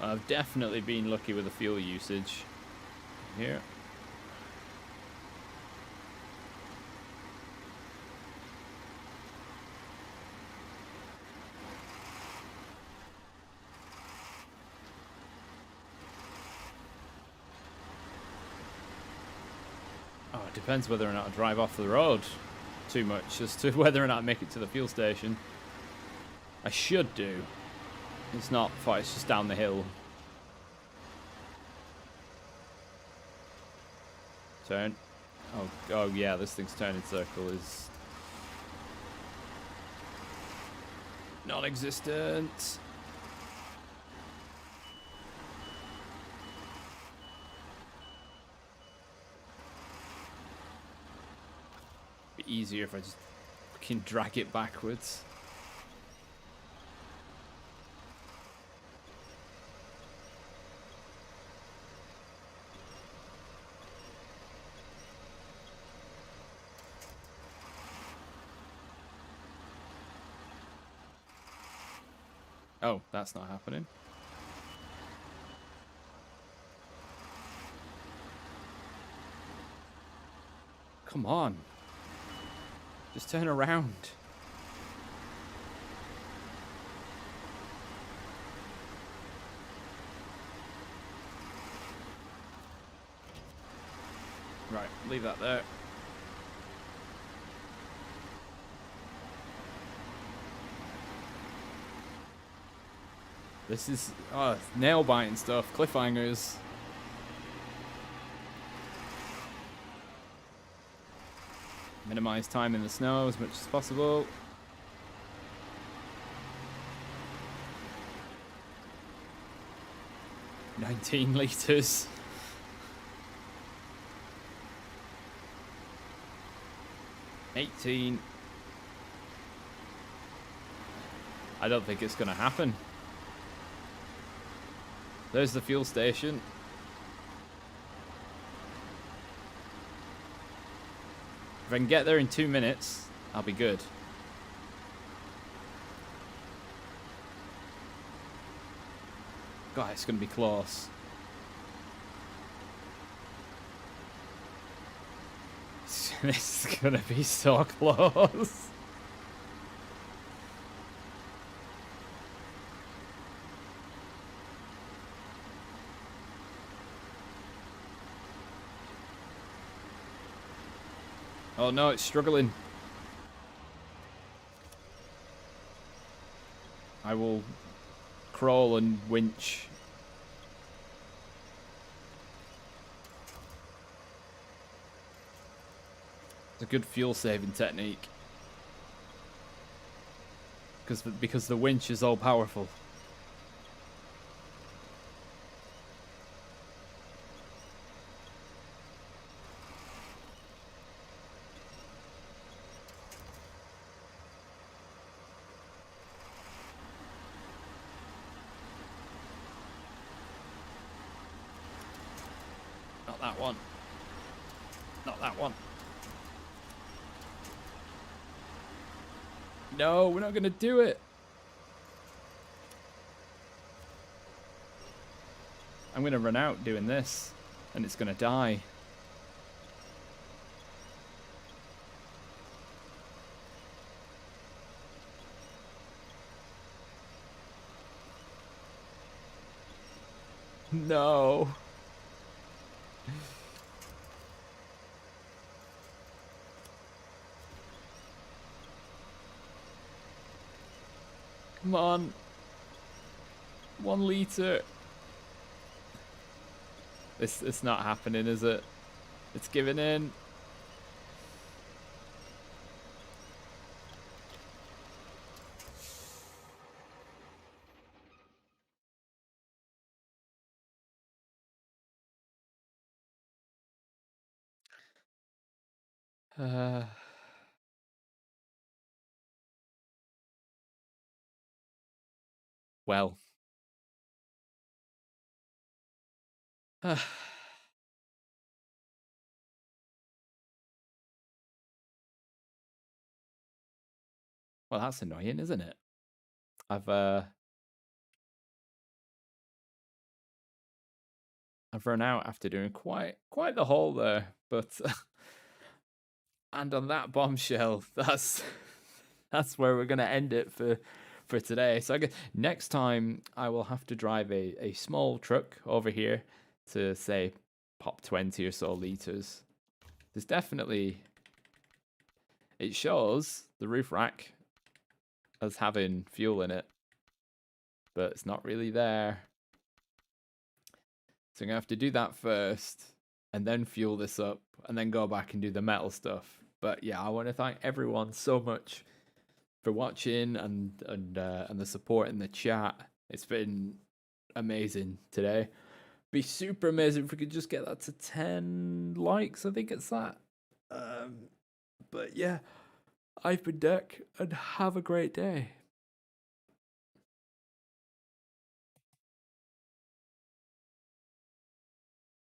I've definitely been lucky with the fuel usage here. Oh, it depends whether or not I drive off the road too much as to whether or not I make it to the fuel station. I should do. It's not far, it's just down the hill. Turn. Oh yeah, this thing's turning circle is non-existent. Be easier if I just can drag it backwards. Oh, that's not happening. Come on. Just turn around. Right, leave that there. This is nail biting stuff, cliffhangers. Minimize time in the snow as much as possible. $19 liters. $18. I don't think it's gonna happen. There's the fuel station. If I can get there in 2 minutes, I'll be good. God, it's going to be close. This is going to be so close. Oh no, it's struggling. I will crawl and winch. It's a good fuel saving technique. Because the winch is all powerful. Not that one. Not that one. No, we're not going to do it. I'm going to run out doing this, and it's going to die. No. Come on. 1 liter. It's not happening, is it? It's giving in. Well. Well, that's annoying, isn't it? I've run out after doing quite the haul there, but and on that bombshell, that's where we're gonna end it for today. So I guess next time I will have to drive a small truck over here to say pop 20 or so liters. There's definitely, it shows the roof rack as having fuel in it, but it's not really there. So I'm gonna have to do that first and then fuel this up and then go back and do the metal stuff. But yeah, I want to thank everyone so much for watching and the support in the chat. It's been amazing today. Be super amazing if we could just get that to 10 likes. I think it's that. But yeah, I've been Deck, and have a great day.